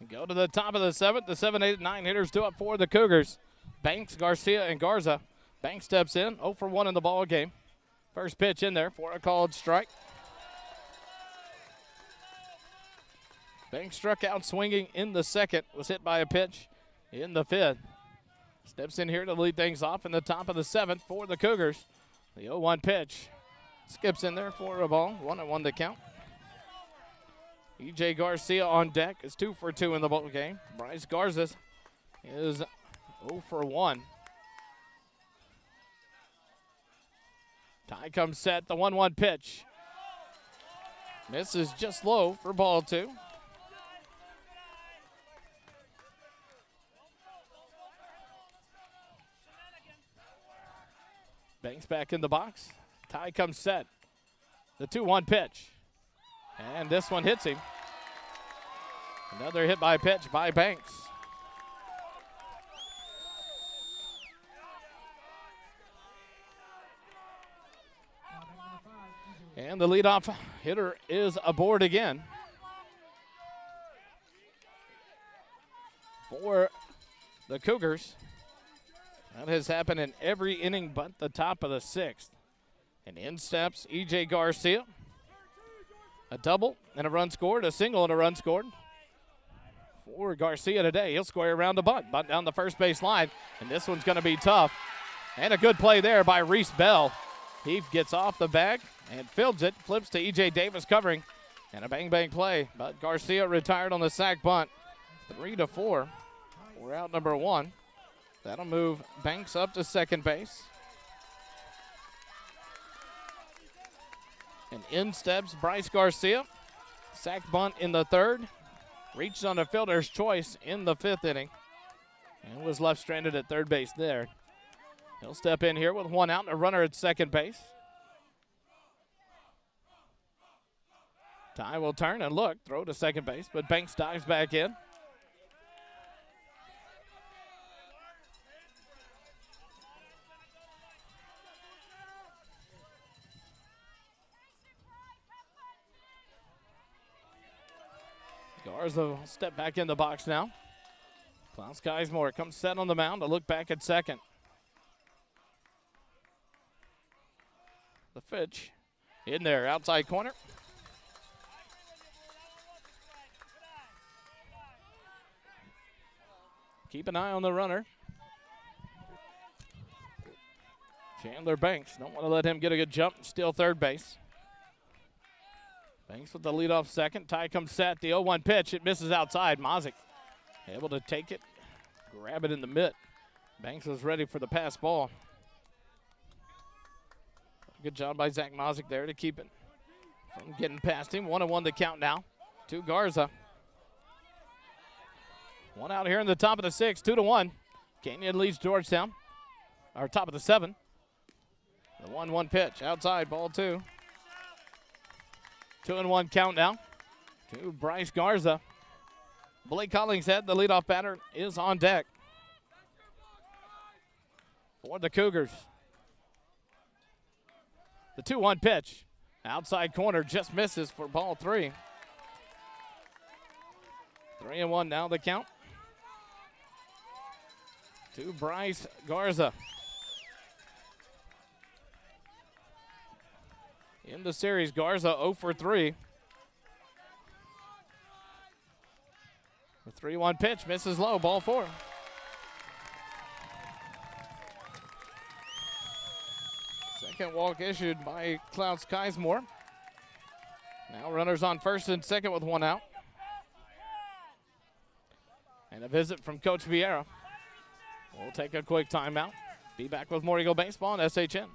Go to the top of the 7th. The 7, 8, 9 hitters due up for the Cougars. Banks, Garcia, and Garza. Banks steps in, 0 for 1 in the ball game. First pitch in there for a called strike. Banks struck out swinging in the 2nd. Was hit by a pitch in the 5th. Steps in here to lead things off in the top of the 7th for the Cougars. The 0-1 pitch. Skips in there for a ball. 1-1 the count. E.J. Garcia on deck is 2 for 2 in the ball game. Bryce Garza is 0 for 1. Ty comes set, the 1-1 pitch. Misses just low for ball 2. Banks back in the box. Ty comes set. The 2-1 pitch. And this one hits him. Another hit by pitch by Banks. And the leadoff hitter is aboard again for the Cougars. That has happened in every inning but the top of the 6th. And in steps E.J. Garcia. A double and a run scored, a single and a run scored. For Garcia today, he'll square around the bunt down the first base line, and this one's going to be tough. And a good play there by Reese Bell. He gets off the bag and fields it, flips to E.J. Davis covering, and a bang-bang play. But Garcia retired on the sac bunt. 3-4. We're out number 1. That'll move Banks up to second base. And in steps Bryce Garcia. Sack bunt in the 3rd. Reached on a fielder's choice in the 5th inning. And was left stranded at third base there. He'll step in here with one out and a runner at second base. Ty will turn and look, throw to second base, but Banks dives back in. Garza will step back in the box now. Klaus Geismore comes set on the mound to look back at second. The pitch in there, outside corner. Keep an eye on the runner. Chandler Banks, don't want to let him get a good jump, steal third base. Banks with the leadoff second. Ty comes set, the 0-1 pitch. It misses outside. Mazik able to take it, grab it in the mitt. Banks was ready for the pass ball. Good job by Zach Mazik there to keep it from getting past him. 1-1 the count now to Garza. One out here in the top of the sixth, 2-1. Canyon leads Georgetown, or top of the seven. The 1-1 pitch, outside, ball two. 2-1 count now to Bryce Garza. Blake Hollingshead, the leadoff batter, is on deck for the Cougars. The 2-1 pitch, outside corner, just misses for ball three. 3-1 now the count to Bryce Garza. In the series, Garza 0 for 3. The 3-1 pitch misses low, ball four. Second walk issued by Klaus Geismore. Now runners on first and second with one out. And a visit from Coach Vieira. We'll take a quick timeout. Be back with more Eagle Baseball on SHN.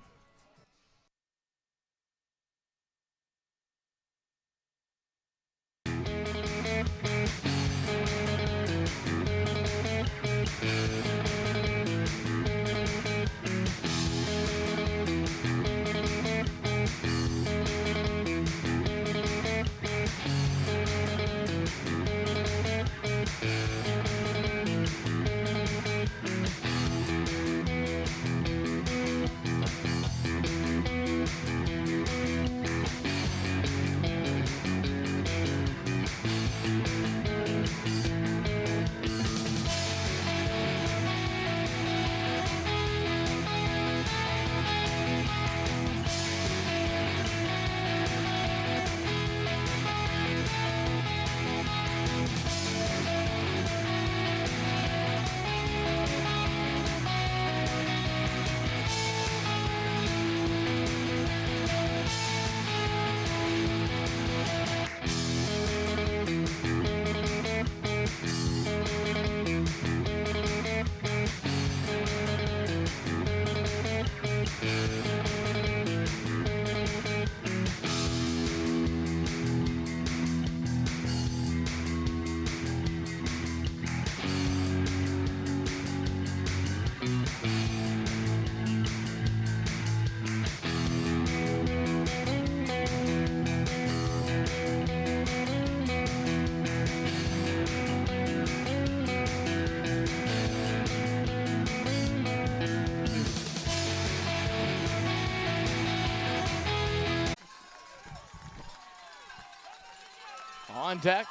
On deck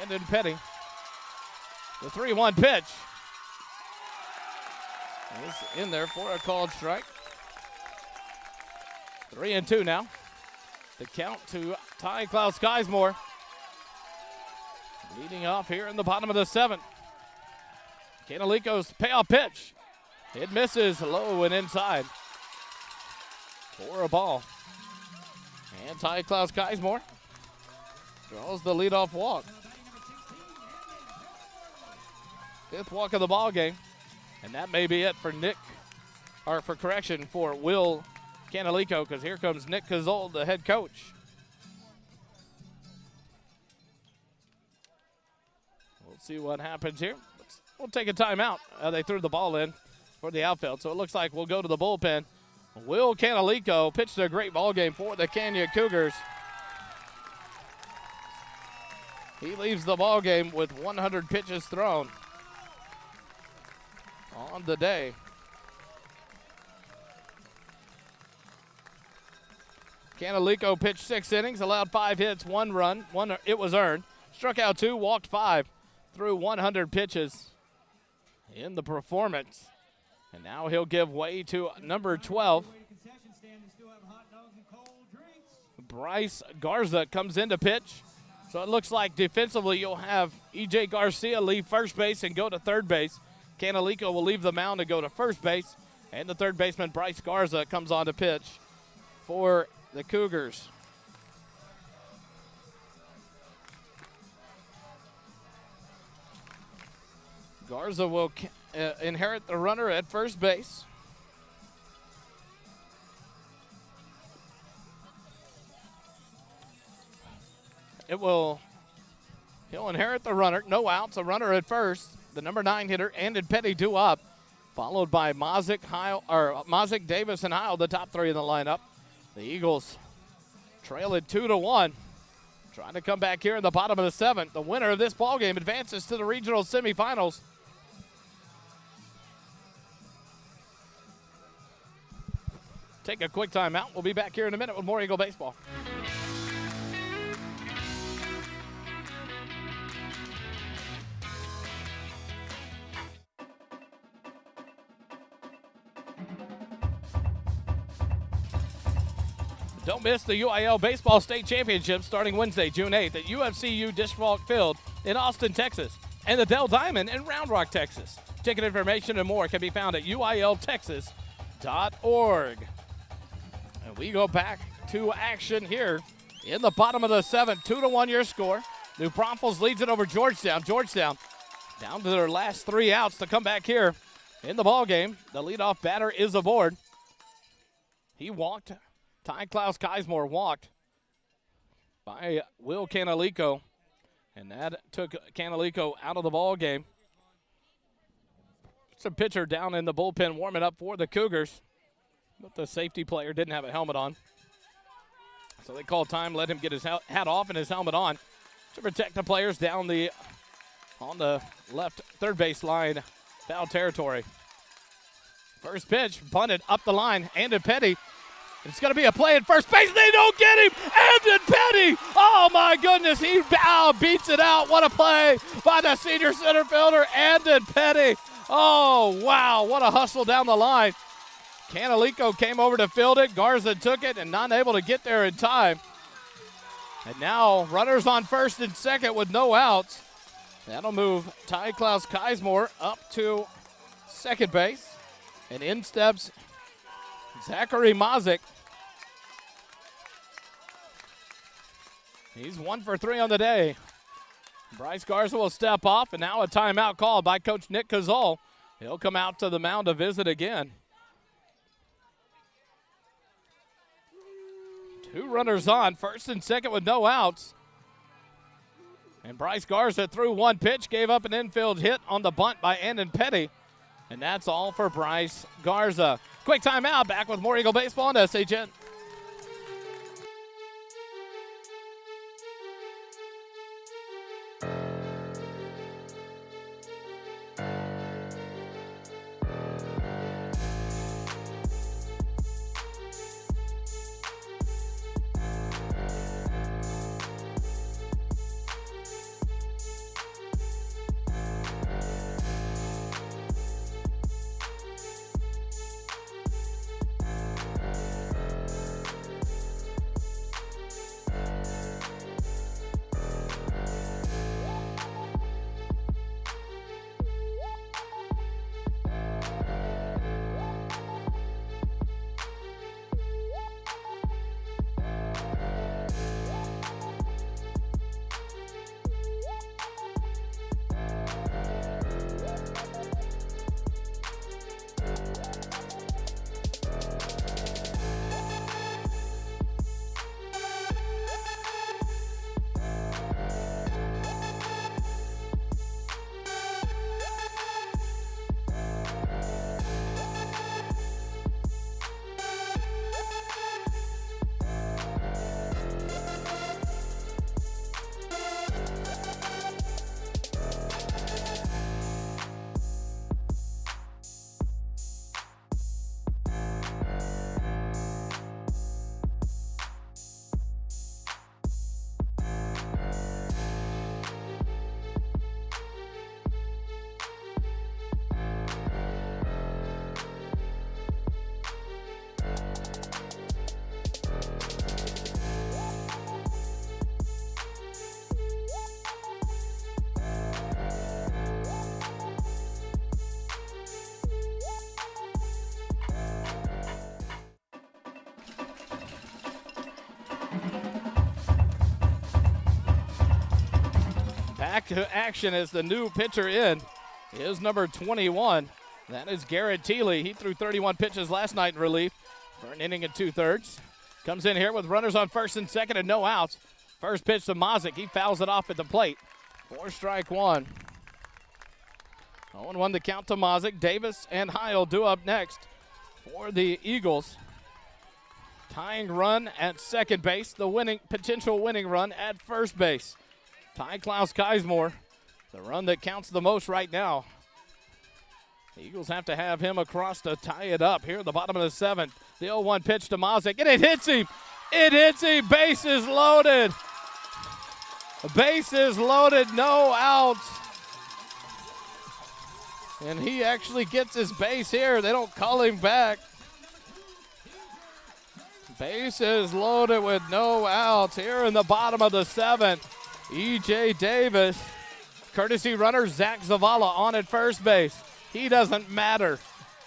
and in petting. The 3-1 pitch is in there for a called strike. 3-2 now. The count to Ty Klaus Geismore. Leading off here in the bottom of the seventh. Canalico's payoff pitch. It misses low and inside for a ball. And Ty Klaus Geismore draws the leadoff walk. Fifth walk of the ball game. And that may be it for for Will Canalico, because here comes Nick Cazol, the head coach. We'll see what happens here. Let's will take a timeout. They threw the ball in for the outfield, so it looks like we'll go to the bullpen. Will Canalico pitched a great ball game for the Canyon Cougars. He leaves the ball game with 100 pitches thrown on the day. Canalico pitched 6 innings, allowed 5 hits, 1 run, it was earned. Struck out 2, walked 5, threw 100 pitches in the performance. And now he'll give way to number 12. Bryce Garza comes in to pitch. So it looks like defensively you'll have E.J. Garcia leave first base and go to third base. Canalico will leave the mound and go to first base. And the third baseman, Bryce Garza, comes on to pitch for the Cougars. Garza will inherit the runner at first base. He'll inherit the runner. No outs, a runner at first. The number 9 hitter, Andon Petty, due up, followed by Mazik, Davis, and Heil, the top 3 in the lineup. The Eagles trail it 2-1. Trying to come back here in the bottom of the 7th. The winner of this ball game advances to the regional semifinals. Take a quick timeout. We'll be back here in a minute with more Eagle baseball. Don't miss the UIL Baseball State Championship starting Wednesday, June 8th at UFCU Dish Walk Field in Austin, Texas, and the Dell Diamond in Round Rock, Texas. Ticket information and more can be found at uiltexas.org. And we go back to action here in the bottom of the 7th, 2-1 your score. New Braunfels leads it over Georgetown. Georgetown down to their last 3 outs to come back here in the ball game. The leadoff batter is aboard. He walked. Ty Klaus Keismore walked by Will Canalico, and that took Canalico out of the ball game. It's a pitcher down in the bullpen warming up for the Cougars, but the safety player didn't have a helmet on. So they called time, let him get his hat off and his helmet on to protect the players down on the left third base line, foul territory. First pitch, bunted up the line, Andon Petty. It's going to be a play at first base. They don't get him. Andon Petty. Oh, my goodness. He beats it out. What a play by the senior center fielder, Andon Petty. Oh, wow. What a hustle down the line. Canalico came over to field it. Garza took it and not able to get there in time. And now runners on first and second with no outs. That'll move Ty Klaus Keismore up to second base. And in steps Zachary Mazik. He's 1 for 3 on the day. Bryce Garza will step off, and now a timeout called by Coach Nick Cazal. He'll come out to the mound to visit again. 2 runners on, first and second with no outs. And Bryce Garza threw 1 pitch, gave up an infield hit on the bunt by Andon Petty. And that's all for Bryce Garza. Quick timeout, back with more Eagle Baseball on SHN. Back to action as the new pitcher in is number 21. That is Garrett Thiele. He threw 31 pitches last night in relief for an inning and 2/3. Comes in here with runners on first and second and no outs. First pitch to Mazik. He fouls it off at the plate. 4-1. 0-1 the count to Mazik. Davis and Heil do up next for the Eagles. Tying run at second base. The potential winning run at first base. Ty Klaus Keismore, the run that counts the most right now. The Eagles have to have him across to tie it up here at the bottom of the seventh. The 0-1 pitch to Mazik, and it hits him. It hits him. Base is loaded. Base is loaded. No outs. And he actually gets his base here. They don't call him back. Base is loaded with no outs here in the bottom of the seventh. E.J. Davis, courtesy runner Zach Zavala on at first base. He doesn't matter.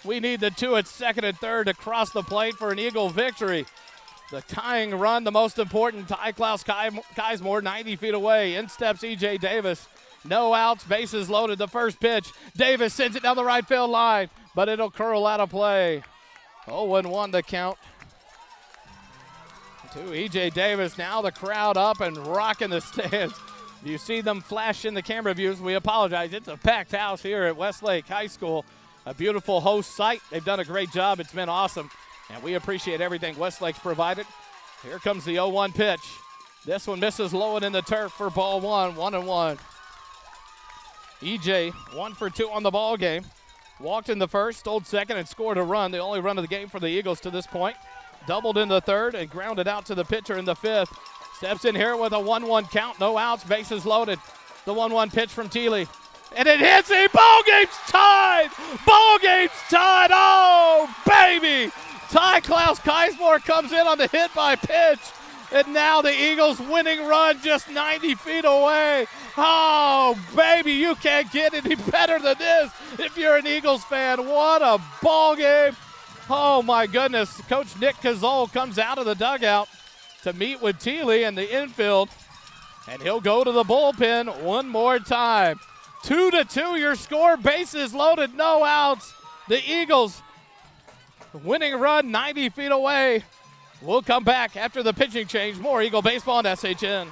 We need the two at second and third to cross the plate for an Eagle victory. The tying run, the most important. Ty Klaus Keismore, 90 feet away. In steps E.J. Davis. No outs, bases loaded. The first pitch. Davis sends it down the right field line, but it'll curl out of play. 0-1 the count to E.J. Davis. Now the crowd up and rocking the stands. You see them flash in the camera views. We apologize. It's a packed house here at Westlake High School. A beautiful host site. They've done a great job. It's been awesome, and we appreciate everything Westlake's provided. Here comes the 0-1 pitch. This one misses low and in the turf for ball one, 1-1. E.J. 1 for 2 on the ball game. Walked in the first, stole second, and scored a run. The only run of the game for the Eagles to this point. Doubled in the third and grounded out to the pitcher in the fifth. Steps in here with a 1-1 count. No outs, bases loaded. The 1-1 pitch from Thiele. And it hits him. Ball game's tied. Ball game's tied. Oh, baby. Ty Klaus Keismore comes in on the hit by pitch. And now the Eagles winning run just 90 feet away. Oh, baby, you can't get any better than this if you're an Eagles fan. What a ball game. Oh, my goodness. Coach Nick Cazole comes out of the dugout to meet with Thiele in the infield, and he'll go to the bullpen one more time. 2-2 your score. Bases loaded, no outs. The Eagles winning run 90 feet away. We'll come back after the pitching change. More Eagle Baseball on SHN.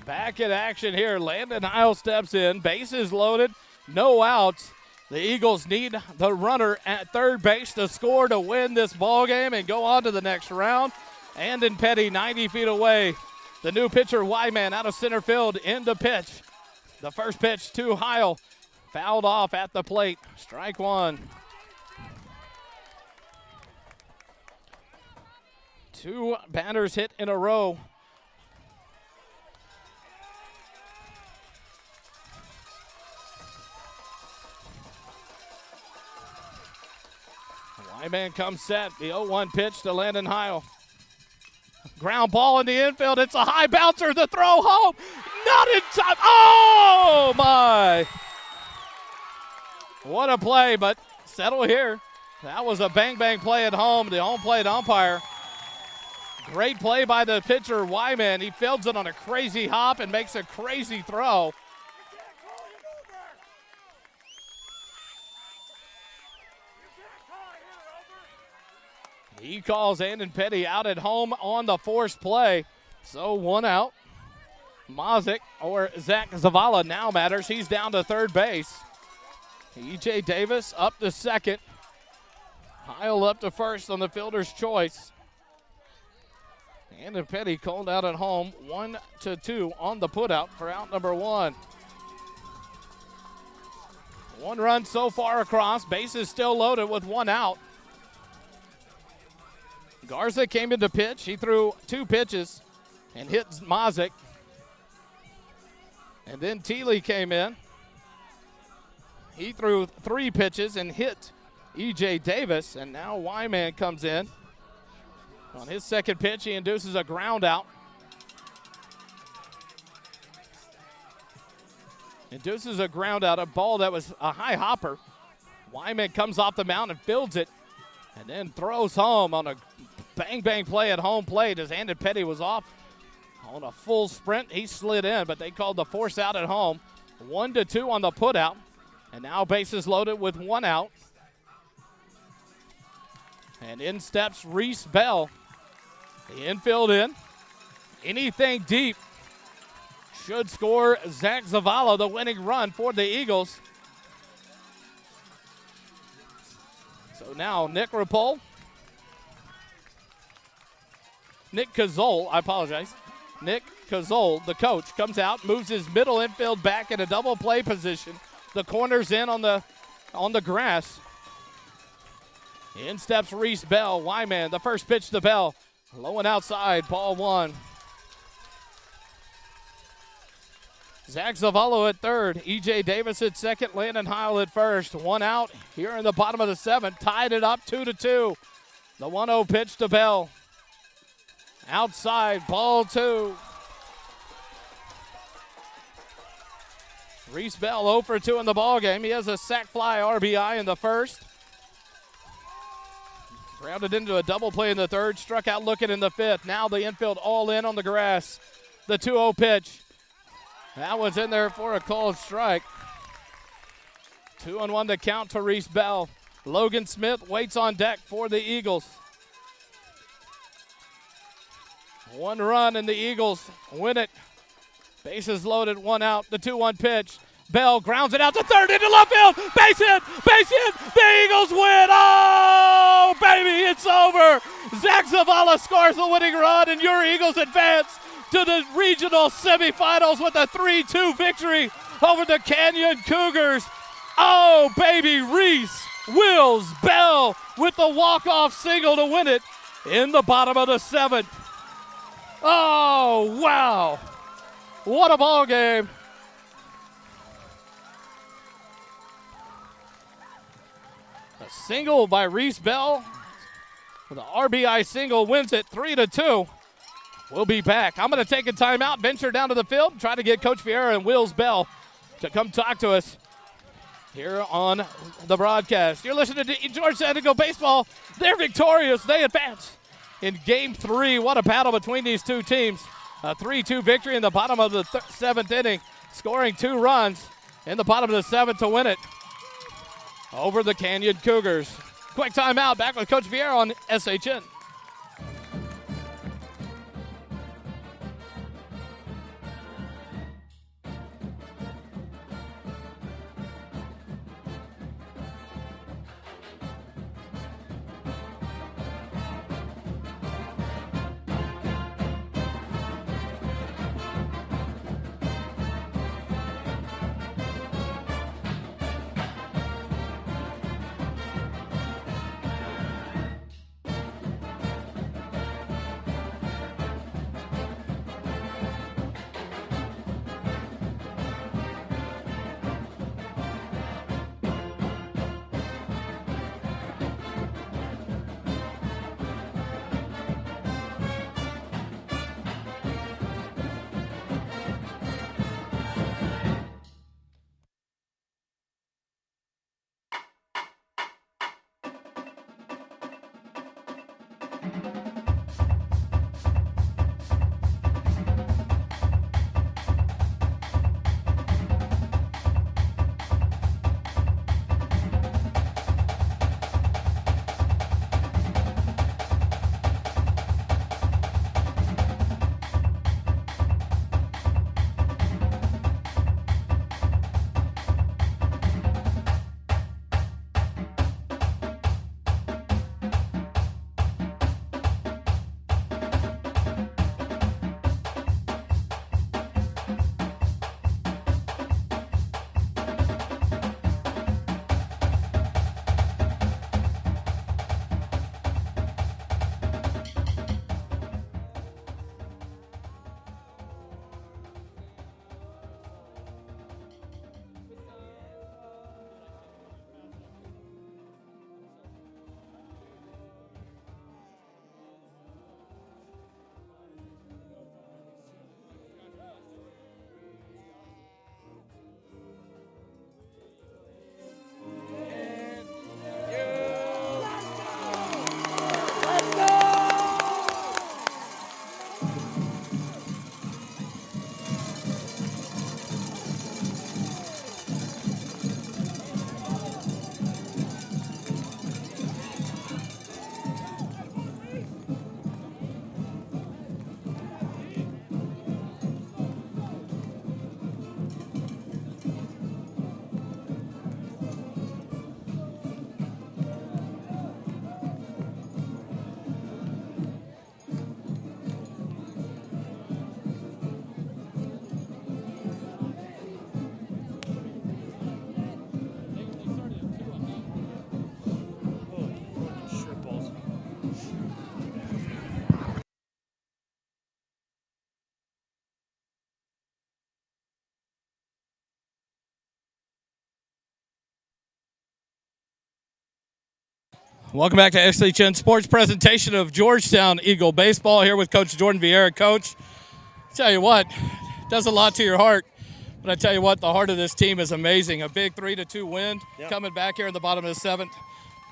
Back in action here. Landon Heil steps in. Bases loaded. No outs. The Eagles need the runner at third base to score to win this ball game and go on to the next round. Andon Petty 90 feet away. The new pitcher, Wyman, out of center field into pitch. The first pitch to Heil. Fouled off at the plate. Strike one. 2 batters hit in a row. Wyman comes set. The 0-1 pitch to Landon Heil. Ground ball in the infield. It's a high bouncer. The throw home. Not in time. Oh, my. What a play, but settle here. That was a bang-bang play at home. The home plate umpire. Great play by the pitcher, Wyman. He fields it on a crazy hop and makes a crazy throw. He calls Andon Petty out at home on the forced play. So 1 out. Mazik, or Zach Zavala now matters. He's down to third base. E.J. Davis up to second. Heil up to first on the fielder's choice. Andon Petty called out at home. 1-2 on the putout for out number 1. 1 run so far across. Bases still loaded with 1 out. Garza came into pitch. He threw 2 pitches and hit Mazik. And then Thiele came in. He threw 3 pitches and hit E.J. Davis. And now Wyman comes in. On his second pitch, he induces a ground out. Induces a ground out, a ball that was a high hopper. Wyman comes off the mound and fields it. And then throws home on a bang-bang play at home plate as Andon Petty was off on a full sprint. He slid in, but they called the force out at home. 1-2 on the putout. And now bases loaded with 1 out. And in steps Reese Bell. The infield in. Anything deep should score Zach Zavala the winning run for the Eagles. So now Nick Cazole, Nick Cazole, the coach, comes out, moves his middle infield back in a double play position. The corner's in on the grass. In steps Reese Bell. Wyman, the first pitch to Bell. Low and outside, ball 1. Zach Zavala at third. E.J. Davis at second. Landon Heil at first. 1 out here in the bottom of the 7th. Tied it up 2-2. The 1-0 pitch to Bell. Outside, ball 2. Reese Bell 0 for 2 in the ballgame. He has a sac fly RBI in the first. Grounded into a double play in the third. Struck out looking in the 5th. Now the infield all in on the grass. The 2-0 pitch. That one's in there for a called strike. 2-1 to count to Reese Bell. Logan Smith waits on deck for the Eagles. 1 run and the Eagles win it. Bases loaded, 1 out. The 2-1 pitch. Bell grounds it out to third into left field. Base hit, base hit. The Eagles win. Oh, baby, it's over. Zach Zavala scores the winning run, and your Eagles advance to the regional semifinals with a 3-2 victory over the Canyon Cougars. Oh, baby, Reese Wills Bell with the walk-off single to win it in the bottom of the 7th. Oh, wow. What a ball game. A single by Reese Bell. The RBI single wins it 3-2. We'll be back. I'm going to take a timeout, venture down to the field, try to get Coach Vieira and Wills Bell to come talk to us here on the broadcast. You're listening to Georgetown Eagle Baseball. They're victorious. They advance in Game 3. What a battle between these two teams. A 3-2 victory in the bottom of the 7th inning, scoring 2 runs in the bottom of the 7th to win it over the Canyon Cougars. Quick timeout. Back with Coach Vieira on SHN. Welcome back to SHN Sports presentation of Georgetown Eagle Baseball here with Coach Jordan Vieira. Coach, tell you what, does a lot to your heart. But I tell you what, the heart of this team is amazing. A big 3-2 win coming back here in the bottom of the seventh.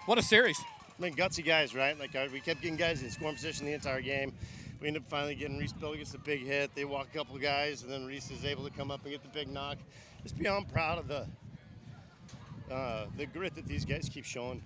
What a series. I mean, gutsy guys, right? Like we kept getting guys in scoring position the entire game. We ended up finally getting Reese Bill gets a big hit. They walk a couple of guys, and then Reese is able to come up and get the big knock. Just beyond proud of the grit that these guys keep showing.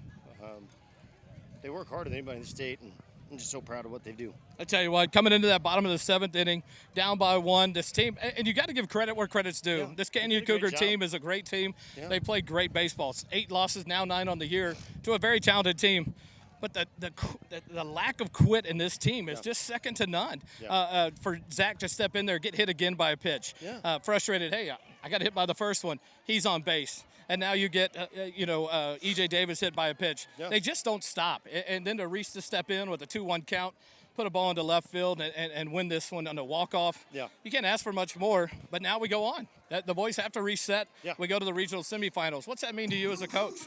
They work harder than anybody in the state, and I'm just so proud of what they do. I tell you what, coming into that bottom of the seventh inning, down by one, this team, and you got to give credit where credit's due. Yeah, this Canyon Cougar team is a great team. Yeah. They played great baseball. 8 losses, now 9 on the year, to a very talented team. But the lack of quit in this team is just second to none. Yeah. For Zach to step in there, get hit again by a pitch. Yeah. Frustrated, hey, I got hit by the first one. He's on base. And now you get, E.J. Davis hit by a pitch. Yeah. They just don't stop. And then to Reese to step in with a 2-1 count, put a ball into left field and win this one on a walk-off. Yeah. You can't ask for much more, but now we go on. The boys have to reset. Yeah. We go to the regional semifinals. What's that mean to you as a coach?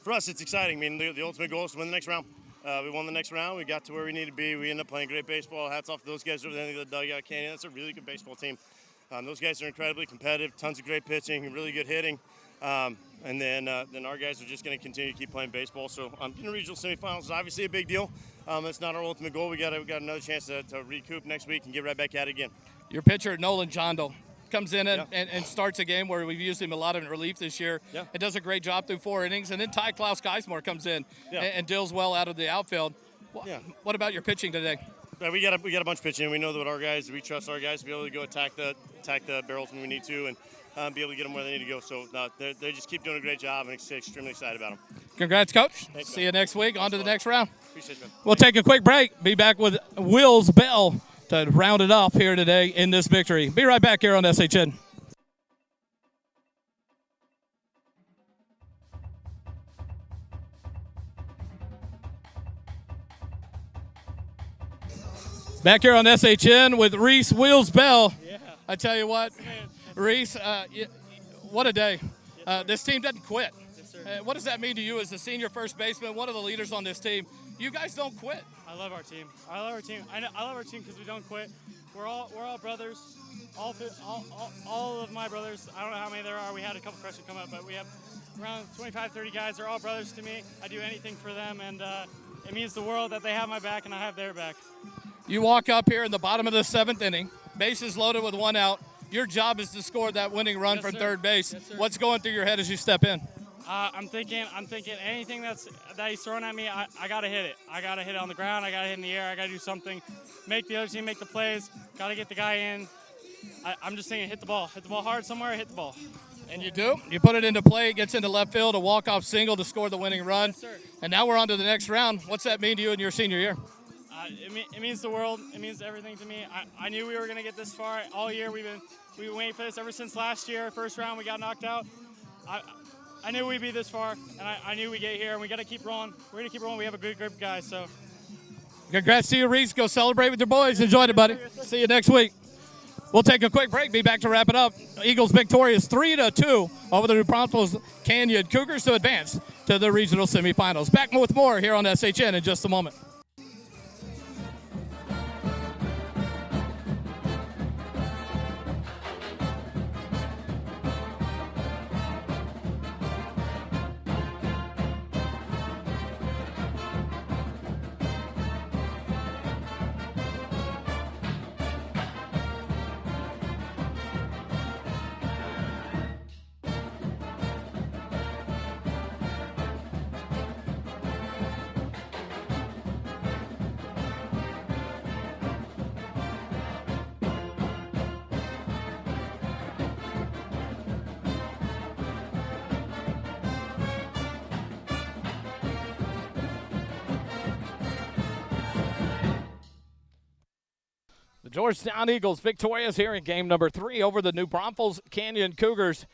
For us, it's exciting. I mean, the ultimate goal is to win the next round. We won the next round. We got to where we need to be. We ended up playing great baseball. Hats off to those guys over the end of the dugout. Canyon, that's a really good baseball team. Those guys are incredibly competitive, tons of great pitching, really good hitting. And then our guys are just going to continue to keep playing baseball. So getting to regional semifinals is obviously a big deal. It's not our ultimate goal. We got another chance to recoup next week and get right back at it again. Your pitcher, Nolan Jondal, comes in and starts a game where we've used him a lot in relief this year. Yeah. And does a great job through 4 innings. And then Ty Klaus Geismore comes in and deals well out of the outfield. What about your pitching today? We got a bunch of pitching. We know that our guys, we trust our guys to be able to go attack the barrels when we need to and be able to get them where they need to go. So they just keep doing a great job, and extremely excited about them. Congrats, Coach. Thanks, See you next week. On to the next round. Appreciate you, man. We'll take a quick break. Be back with Wills Bell to round it off here today in this victory. Be right back here on SHN. Back here on SHN with Reese Wills Bell. Yeah. I tell you what, Reese, what a day. This team doesn't quit. Yes, what does that mean to you as the senior first baseman, one of the leaders on this team? You guys don't quit. I love our team. I love our team because we don't quit. We're all brothers. All of my brothers. I don't know how many there are. We had a couple freshmen come up, but we have around 25, 30 guys. They're all brothers to me. I do anything for them, and it means the world that they have my back and I have their back. You walk up here in the bottom of the 7th inning, bases loaded with 1 out. Your job is to score that winning run from third base. Yes, what's going through your head as you step in? I'm thinking anything that he's throwing at me, I got to hit it. I got to hit it on the ground. I got to hit it in the air. I got to do something. Make the other team make the plays. Got to get the guy in. I'm just thinking hit the ball. Hit the ball hard somewhere, hit the ball. And you do. You put it into play. It gets into left field, a walk-off single to score the winning run. Yes, sir. And now we're on to the next round. What's that mean to you in your senior year? It means the world. It means everything to me. I knew we were going to get this far all year. We've been waiting for this ever since last year. First round, we got knocked out. I knew we'd be this far, and I knew we'd get here, and we got to keep rolling. We're going to keep rolling. We have a good group of guys. So, congrats to you, Reese. Go celebrate with your boys. Enjoyed it, buddy. See you next week. We'll take a quick break. Be back to wrap it up. Eagles victorious 3-2 over the New Braunfels Canyon Cougars to advance to the regional semifinals. Back with more here on SHN in just a moment. Georgetown Eagles victorious here in game number 3 over the New Braunfels Canyon Cougars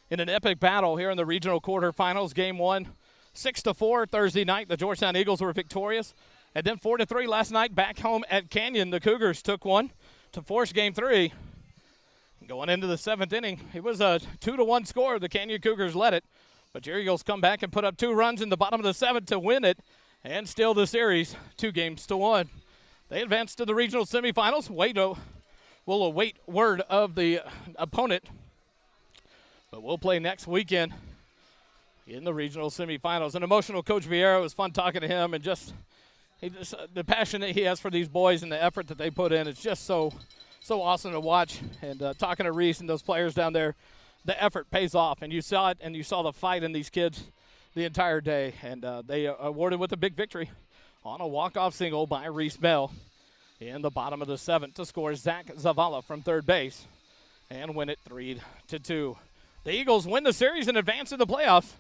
in an epic battle here in the regional quarterfinals. Game 1, 6-4 Thursday night. The Georgetown Eagles were victorious. And then 4-3 last night back home at Canyon. The Cougars took one to force game 3. Going into the 7th inning, it was a 2-1 score. The Canyon Cougars led it. But your Eagles come back and put up 2 runs in the bottom of the 7th to win it. and steal the series 2-1. They advance to the regional semifinals. We'll await word of the opponent, but we'll play next weekend in the regional semifinals. An emotional Coach Vieira. It was fun talking to him, and just the passion that he has for these boys and the effort that they put in. It's just so awesome to watch. And talking to Reese and those players down there, the effort pays off, and you saw it, and you saw the fight in these kids the entire day. And they awarded with a big victory on a walk-off single by Reese Bell in the bottom of the 7th to score Zach Zavala from third base and win it 3-2. The Eagles win the series and advance to the playoffs.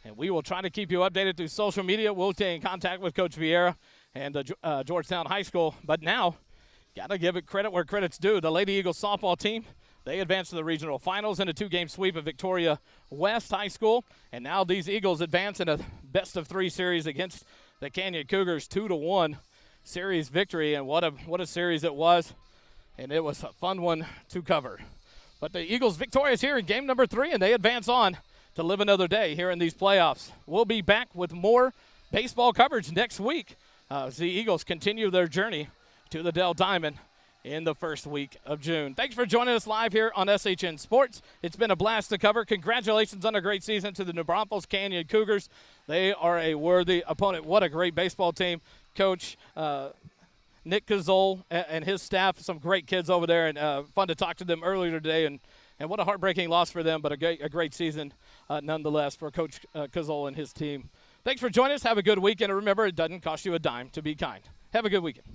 And we will try to keep you updated through social media. We'll stay in contact with Coach Vieira and Georgetown High School. But now, got to give it credit where credit's due. The Lady Eagles softball team, they advanced to the regional finals in a 2-game sweep of Victoria West High School. And now these Eagles advance in a best-of-3 series against the Canyon Cougars, 2-1 series victory. And what a series it was. And it was a fun one to cover. But the Eagles victorious here in game number 3, and they advance on to live another day here in these playoffs. We'll be back with more baseball coverage next week as the Eagles continue their journey to the Dell Diamond in the first week of June. Thanks for joining us live here on SHN Sports. It's been a blast to cover. Congratulations on a great season to the New Braunfels Canyon Cougars. They are a worthy opponent. What a great baseball team. Coach Nick Cazole and his staff, some great kids over there, and fun to talk to them earlier today. And what a heartbreaking loss for them, but a great season nonetheless for Coach Cazole and his team. Thanks for joining us. Have a good weekend. And remember, it doesn't cost you a dime to be kind. Have a good weekend.